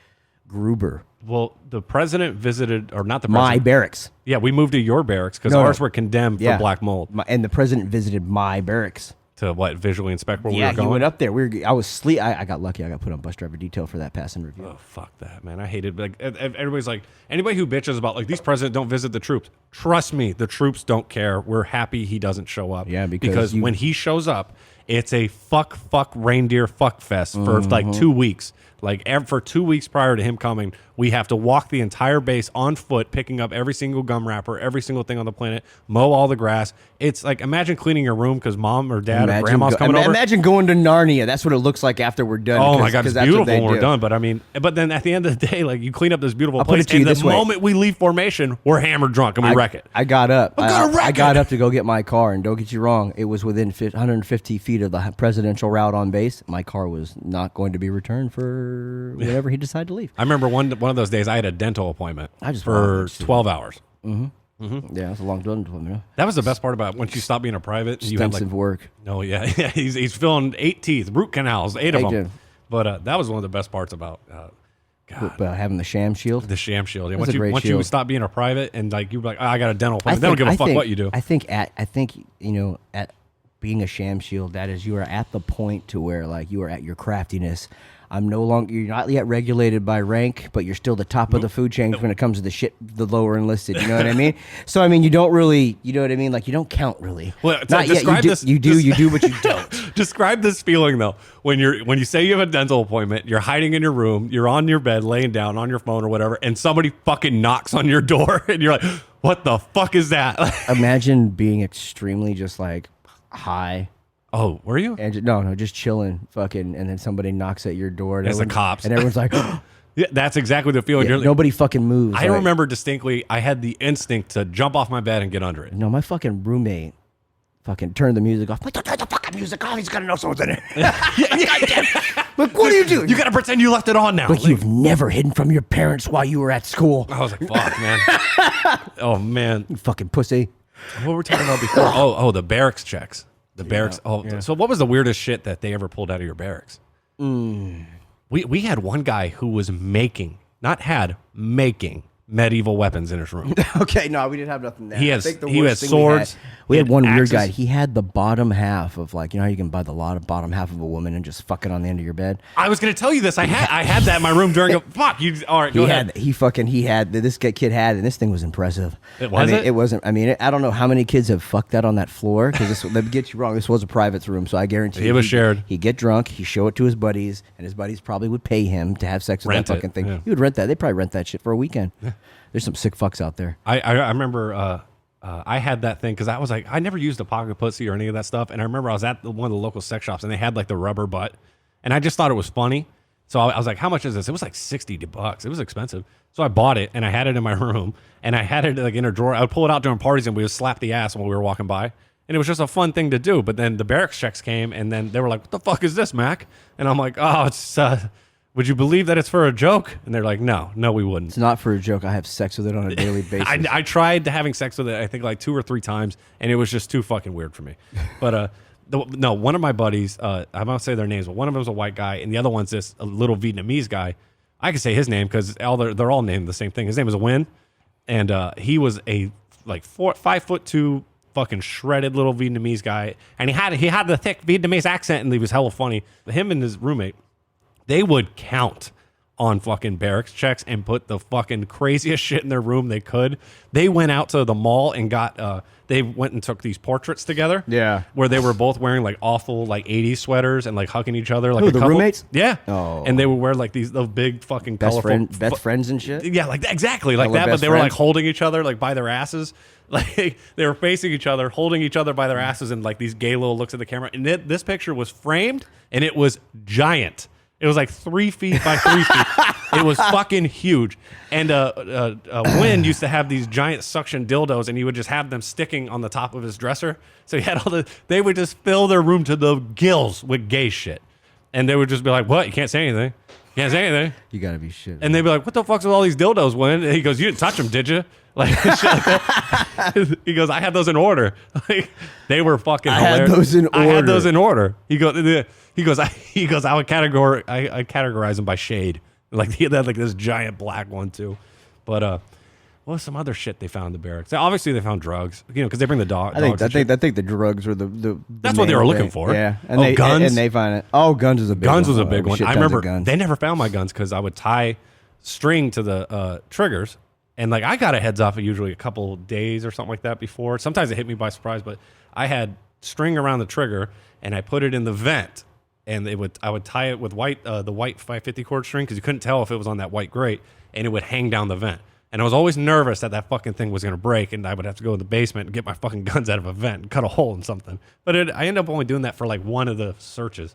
Speaker 4: Gruber.
Speaker 3: Well, the president visited, or not the
Speaker 4: My
Speaker 3: president.
Speaker 4: barracks.
Speaker 3: Yeah, we moved to your barracks because ours were condemned for black mold.
Speaker 4: And the president visited my barracks.
Speaker 3: To what, visually inspect where we
Speaker 4: Yeah,
Speaker 3: were going?
Speaker 4: he went up there. I was asleep. I got lucky. I got put on bus driver detail for that passing review.
Speaker 3: Oh, fuck that, man. I hated, like, everybody's like, anybody who bitches about, like, these presidents don't visit the troops. Trust me, the troops don't care. We're happy he doesn't show up.
Speaker 4: Yeah,
Speaker 3: because when he shows up, it's a fuck reindeer fuck fest for like 2 weeks. Like for 2 weeks prior to him coming, we have to walk the entire base on foot, picking up every single gum wrapper, every single thing on the planet, mow all the grass. It's like, imagine cleaning your room because mom or dad or grandma's coming over.
Speaker 4: Imagine going to Narnia. That's what it looks like after we're done.
Speaker 3: Oh my God, it's beautiful when we're done. But I mean, but then at the end of the day, like you clean up this beautiful place, and the moment we leave formation, we're hammered drunk and we wreck it.
Speaker 4: I got up. I got up to go get my car, and don't get you wrong, it was within 150 feet of the presidential route on base. My car was not going to be returned for whenever he decided to leave.
Speaker 3: I remember one of those days I had a dental appointment for 12 hours.
Speaker 4: Yeah, that's a long dental appointment.
Speaker 3: That was the best part about once you stop being a private.
Speaker 4: Extensive work.
Speaker 3: No, yeah. He's filling 8 teeth, root canals, 8 of them. But that was one of the best parts about
Speaker 4: having the sham shield.
Speaker 3: The sham shield. Yeah,
Speaker 4: once
Speaker 3: you stop being a private and like you're like, oh, I got a dental appointment. They don't give a fuck what you do.
Speaker 4: I think at being a sham shield, that is, you are at the point to where like you are at your craftiness. You're not yet regulated by rank, but you're still the top of the food chain when it comes to the lower enlisted. You know what I mean? So I mean, you don't really, you know what I mean? Like you don't count really.
Speaker 3: Well,
Speaker 4: not yet. You do, but you don't.
Speaker 3: Describe this feeling though when you say you have a dental appointment, you're hiding in your room, you're on your bed, laying down on your phone or whatever, and somebody fucking knocks on your door, and you're like, "What the fuck is that?"
Speaker 4: Imagine being extremely just like high.
Speaker 3: Oh, were you?
Speaker 4: And no, just chilling, fucking, and then somebody knocks at your door. And
Speaker 3: it's the cops,
Speaker 4: and everyone's like,
Speaker 3: yeah, "That's exactly the feeling."
Speaker 4: Yeah, nobody fucking moves.
Speaker 3: I remember distinctly. I had the instinct to jump off my bed and get under it.
Speaker 4: No, my fucking roommate fucking turned the music off. Like, don't turn the fucking music off. He's gotta know someone's in it. Like, what are you doing?
Speaker 3: You gotta pretend you left it on now.
Speaker 4: Like you've never hidden from your parents while you were at school.
Speaker 3: I was like, "Fuck, man." Oh man,
Speaker 4: you fucking pussy.
Speaker 3: What were we talking about before? Oh, the barracks checks. The barracks. Oh, yeah. So what was the weirdest shit that they ever pulled out of your barracks? We had one guy who was making medieval weapons in his room.
Speaker 4: Okay, no, we didn't have nothing there.
Speaker 3: He had swords.
Speaker 4: We had one weird guy. He had the bottom half of, like, you know how you can buy the bottom half of a woman and just fuck it on the end of your bed?
Speaker 3: I was going to tell you this. I had that in my room during a fuck. You all right? Go ahead.
Speaker 4: This kid had, and this thing was impressive.
Speaker 3: It wasn't.
Speaker 4: It wasn't. I mean, I don't know how many kids have fucked that on that floor because let me get you wrong. This was a private room, so I guarantee
Speaker 3: it was shared.
Speaker 4: He'd get drunk, he'd show it to his buddies, and his buddies probably would pay him to have sex with that fucking thing. Yeah. He would rent that. They'd probably rent that shit for a weekend. Yeah. There's some sick fucks out there.
Speaker 3: I remember I had that thing because I was like, I never used a pocket pussy or any of that stuff. And I remember I was at one of the local sex shops and they had like the rubber butt. And I just thought it was funny. So I was like, how much is this? It was like $60. It was expensive. So I bought it and I had it in my room and I had it like in a drawer. I would pull it out during parties and we would slap the ass while we were walking by. And it was just a fun thing to do. But then the barracks checks came and then they were like, what the fuck is this, Mac? And I'm like, oh, it's... would you believe that it's for a joke? And they're like, no, we wouldn't.
Speaker 4: It's not for a joke. I have sex with it on a daily basis.
Speaker 3: I tried having sex with it, I think like 2 or 3 times, and it was just too fucking weird for me. But one of my buddies, I won't say their names, but one of them was a white guy, and the other one's this a little Vietnamese guy. I can say his name because they're all named the same thing. His name is Win, and he was a like 5'2" fucking shredded little Vietnamese guy, and he had the thick Vietnamese accent, and he was hella funny. Him and his roommate, they would count on fucking barracks checks and put the fucking craziest shit in their room they could. They went out to the mall and got they went and took these portraits together.
Speaker 4: Yeah.
Speaker 3: Where they were both wearing like awful like 80s sweaters and like hugging each other like
Speaker 4: Who,
Speaker 3: a
Speaker 4: the
Speaker 3: couple.
Speaker 4: roommates?
Speaker 3: Yeah.
Speaker 4: Oh.
Speaker 3: And they would wear like those big fucking colorful
Speaker 4: best friends and shit.
Speaker 3: Yeah, like exactly like
Speaker 4: Like
Speaker 3: that, but
Speaker 4: best
Speaker 3: they were like
Speaker 4: friends?
Speaker 3: holding each other like by their asses. Like they were facing each other, holding each other by their asses, and like these gay little looks at the camera. And this picture was framed, and it was giant. It was like 3 feet by 3 feet. It was fucking huge. And Wynn used to have these giant suction dildos, and he would just have them sticking on the top of his dresser. So he had they would just fill their room to the gills with gay shit. And they would just be like, "What? You can't say anything. You can't say anything."
Speaker 4: You gotta be shit.
Speaker 3: And they'd be like, "What the fuck's with all these dildos, Wynn?" And he goes, "You didn't touch them, did you?" Like, shit like that. He goes, "I had those in order." Like, they were fucking hilarious.
Speaker 4: I had those in order.
Speaker 3: He goes, I would categorize them by shade. Like he had like this giant black one too. But what was some other shit they found in the barracks? Obviously they found drugs, because they bring the dog.
Speaker 4: I think the drugs were the
Speaker 3: That's what they were looking for.
Speaker 4: Yeah.
Speaker 3: And guns.
Speaker 4: And they find it. Oh, guns was a big one.
Speaker 3: Guns was a big one.
Speaker 4: Shit
Speaker 3: I
Speaker 4: tons of
Speaker 3: remember
Speaker 4: guns.
Speaker 3: they never found my guns because I would tie string to the triggers. And like I got a heads off usually a couple days or something like that before. Sometimes it hit me by surprise, but I had string around the trigger and I put it in the vent, and I would tie it with the white 550 cord string because you couldn't tell if it was on that white grate, and it would hang down the vent. And I was always nervous that fucking thing was going to break, and I would have to go in the basement and get my fucking guns out of a vent and cut a hole in something. But I ended up only doing that for like one of the searches.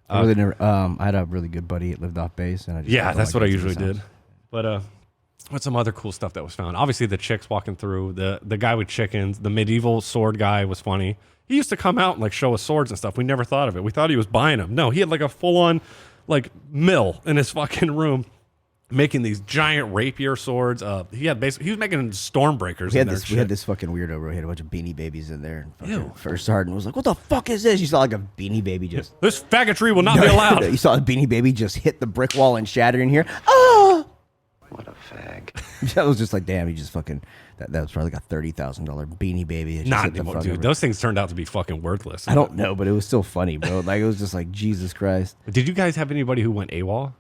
Speaker 4: I had a really good buddy that lived off base, and
Speaker 3: that's what I usually did. But what's some other cool stuff that was found? Obviously, the chicks walking through, the guy with chickens, the medieval sword guy was funny. He used to come out and like show us swords and stuff. We never thought of it. We thought he was buying them. No, he had like a full-on like mill in his fucking room, making these giant rapier swords. He was making stormbreakers.
Speaker 4: We had this fucking weirdo where he had a bunch of Beanie Babies in there. And First sergeant was like, "What the fuck is this?" You saw like a Beanie Baby just.
Speaker 3: This faggotry will not be allowed.
Speaker 4: You saw a Beanie Baby just hit the brick wall and shatter in here. Oh.
Speaker 1: What a fag.
Speaker 4: That was just like, damn, he just fucking, that was probably like a $30,000 Beanie Baby.
Speaker 3: Dude, those things turned out to be fucking worthless.
Speaker 4: I don't know, but it was still funny, bro. Like, it was just like, Jesus Christ.
Speaker 3: Did you guys have anybody who went AWOL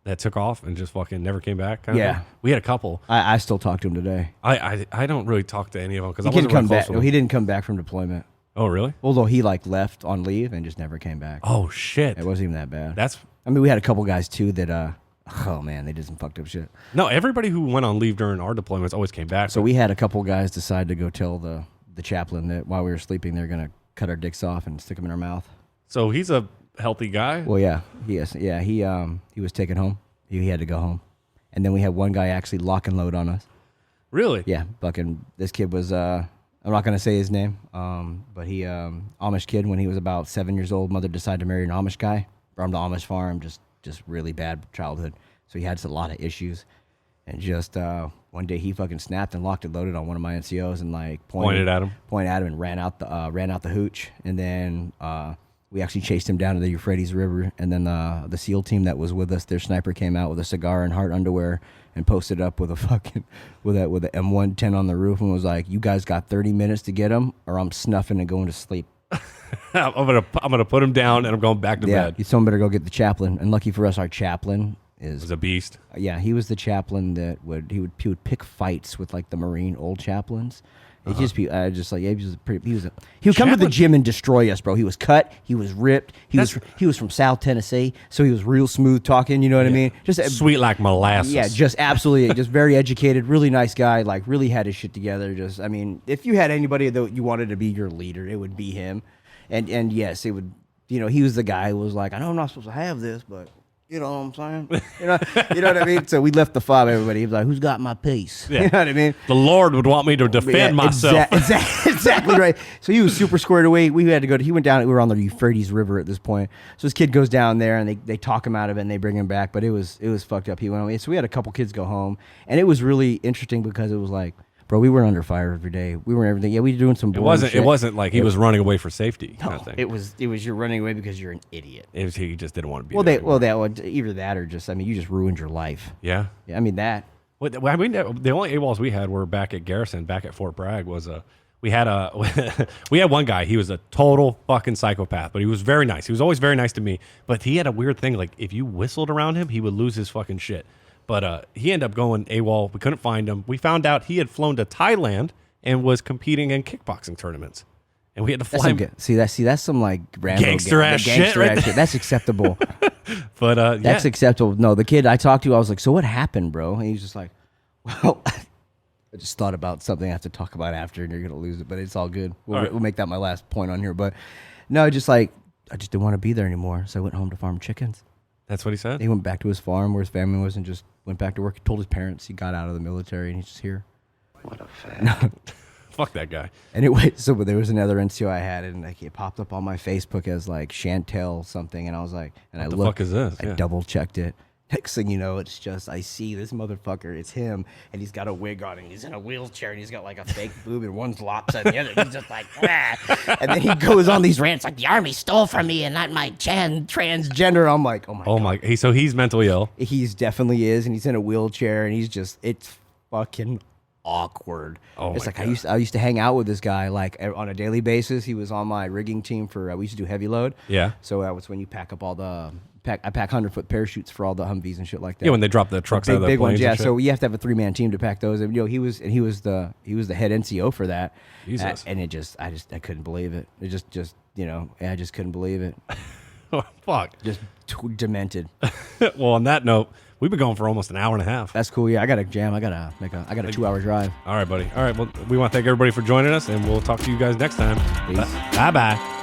Speaker 3: that took off and just fucking never came back?
Speaker 4: Yeah.
Speaker 3: We had a couple.
Speaker 4: I still talk to him today.
Speaker 3: I don't really talk to any of them because I
Speaker 4: He
Speaker 3: wasn't
Speaker 4: didn't come
Speaker 3: really
Speaker 4: back.
Speaker 3: close with
Speaker 4: He
Speaker 3: them.
Speaker 4: didn't come back from deployment.
Speaker 3: Oh, really?
Speaker 4: Although he like left on leave and just never came back.
Speaker 3: Oh, shit.
Speaker 4: It wasn't even that bad.
Speaker 3: I
Speaker 4: mean, we had a couple guys too that, oh man, they did some fucked up shit.
Speaker 3: No, everybody who went on leave during our deployments always came back.
Speaker 4: So we had a couple guys decide to go tell the chaplain that while we were sleeping, they're going to cut our dicks off and stick them in our mouth.
Speaker 3: So he's a healthy guy?
Speaker 4: Well, yeah. He was taken home. He had to go home. And then we had one guy actually lock and load on us.
Speaker 3: Really?
Speaker 4: Yeah, fucking, this kid was, I'm not going to say his name, but he, Amish kid, when he was about 7 years old, mother decided to marry an Amish guy from the Amish farm, just really bad childhood. So he had a lot of issues. And just one day he fucking snapped and locked and loaded on one of my NCOs and like
Speaker 3: Pointed at him
Speaker 4: and ran out the hooch. And then we actually chased him down to the Euphrates River. And then the SEAL team that was with us, their sniper came out with a cigar and heart underwear and posted up with a fucking with a M110 on the roof and was like, "You guys got 30 minutes to get him, or I'm snuffing and going to sleep."
Speaker 3: I'm gonna put him down and I'm going back to bed.
Speaker 4: Yeah, someone better go get the chaplain. And lucky for us, our chaplain
Speaker 3: was a beast.
Speaker 4: Yeah, he was the chaplain that would pick fights with like the Marine old chaplains. He would come to the gym and destroy us, bro. He was cut, he was ripped, he was from South Tennessee, so he was real smooth talking. You know what I mean? Just
Speaker 3: sweet like molasses.
Speaker 4: Yeah, just absolutely, just very educated, really nice guy. Like really had his shit together. Just, I mean, if you had anybody that you wanted to be your leader, it would be him. And yes, it would. You know, he was the guy who was like, "I know I'm not supposed to have this, but." You know what I'm saying? You know what I mean? So we left the fob, everybody. He was like, "Who's got my piece?" Yeah. You know what I mean?
Speaker 3: The Lord would want me to defend myself.
Speaker 4: Exactly right. So he was super squared away. We had to go he went down, we were on the Euphrates River at this point. So this kid goes down there and they talk him out of it and they bring him back. But it was fucked up. He went away. So we had a couple kids go home. And it was really interesting because it was like, bro, we were under fire every day. We were everything. Yeah, we were doing some boring shit.
Speaker 3: It wasn't like he was running away for safety kind of thing.
Speaker 4: It was you're running away because you're an idiot.
Speaker 3: He just didn't want to be there.
Speaker 4: Either that or just, I mean, you just ruined your life.
Speaker 3: Yeah.
Speaker 4: I mean, that.
Speaker 3: The only AWOLs we had were back at Garrison, back at Fort Bragg, was we had one guy. He was a total fucking psychopath, but he was very nice. He was always very nice to me. But he had a weird thing. Like if you whistled around him, he would lose his fucking shit. But he ended up going AWOL. We couldn't find him. We found out he had flown to Thailand and was competing in kickboxing tournaments. And we had to fly him.
Speaker 4: See that's some like Rambo
Speaker 3: gangster ass shit. Right
Speaker 4: shit. That's acceptable.
Speaker 3: But
Speaker 4: that's acceptable. No, the kid I talked to, I was like, so what happened, bro? And he's just like, well, I just thought about something I have to talk about after, and you're gonna lose it, but it's all good. We'll make that my last point on here. But no, just like I just didn't want to be there anymore, so I went home to farm chickens.
Speaker 3: That's what he said.
Speaker 4: He went back to his farm where his family was, and just went back to work. He told his parents he got out of the military, and he's just here.
Speaker 1: What a fag.
Speaker 3: Fuck that guy.
Speaker 4: Anyway, so there was another NCO I had, and like it popped up on my Facebook as like Chantel something, and I was like, and
Speaker 3: What the fuck is this?
Speaker 4: I double checked it. Next thing you know, it's just I see this motherfucker. It's him, and he's got a wig on, and he's in a wheelchair, and he's got like a fake boob, and one's lopsided, the other he's just like, ah. And then he goes on these rants like the army stole from me, and not my transgender. I'm like, oh my god.
Speaker 3: So he's mentally ill.
Speaker 4: He's definitely is, and he's in a wheelchair, and he's just it's fucking awkward. It's like God. I used to hang out with this guy like on a daily basis. He was on my rigging team for we used to do heavy load.
Speaker 3: Yeah.
Speaker 4: So that was when you pack up all the I pack 100-foot parachutes for all the Humvees and shit like that.
Speaker 3: Yeah, when they drop the trucks out of the
Speaker 4: big
Speaker 3: planes.
Speaker 4: Ones, yeah.
Speaker 3: And shit.
Speaker 4: So you have to have a 3-man team to pack those. And he was the head NCO for that.
Speaker 3: Jesus.
Speaker 4: And I couldn't believe it. It just I just couldn't believe it.
Speaker 3: Oh, fuck.
Speaker 4: Just demented.
Speaker 3: Well, on that note, we've been going for almost an hour and a half.
Speaker 4: That's cool. Yeah, I got a 2-hour drive.
Speaker 3: All right, buddy. All right. Well, we want to thank everybody for joining us, and we'll talk to you guys next time.
Speaker 4: Peace.
Speaker 3: Bye-bye.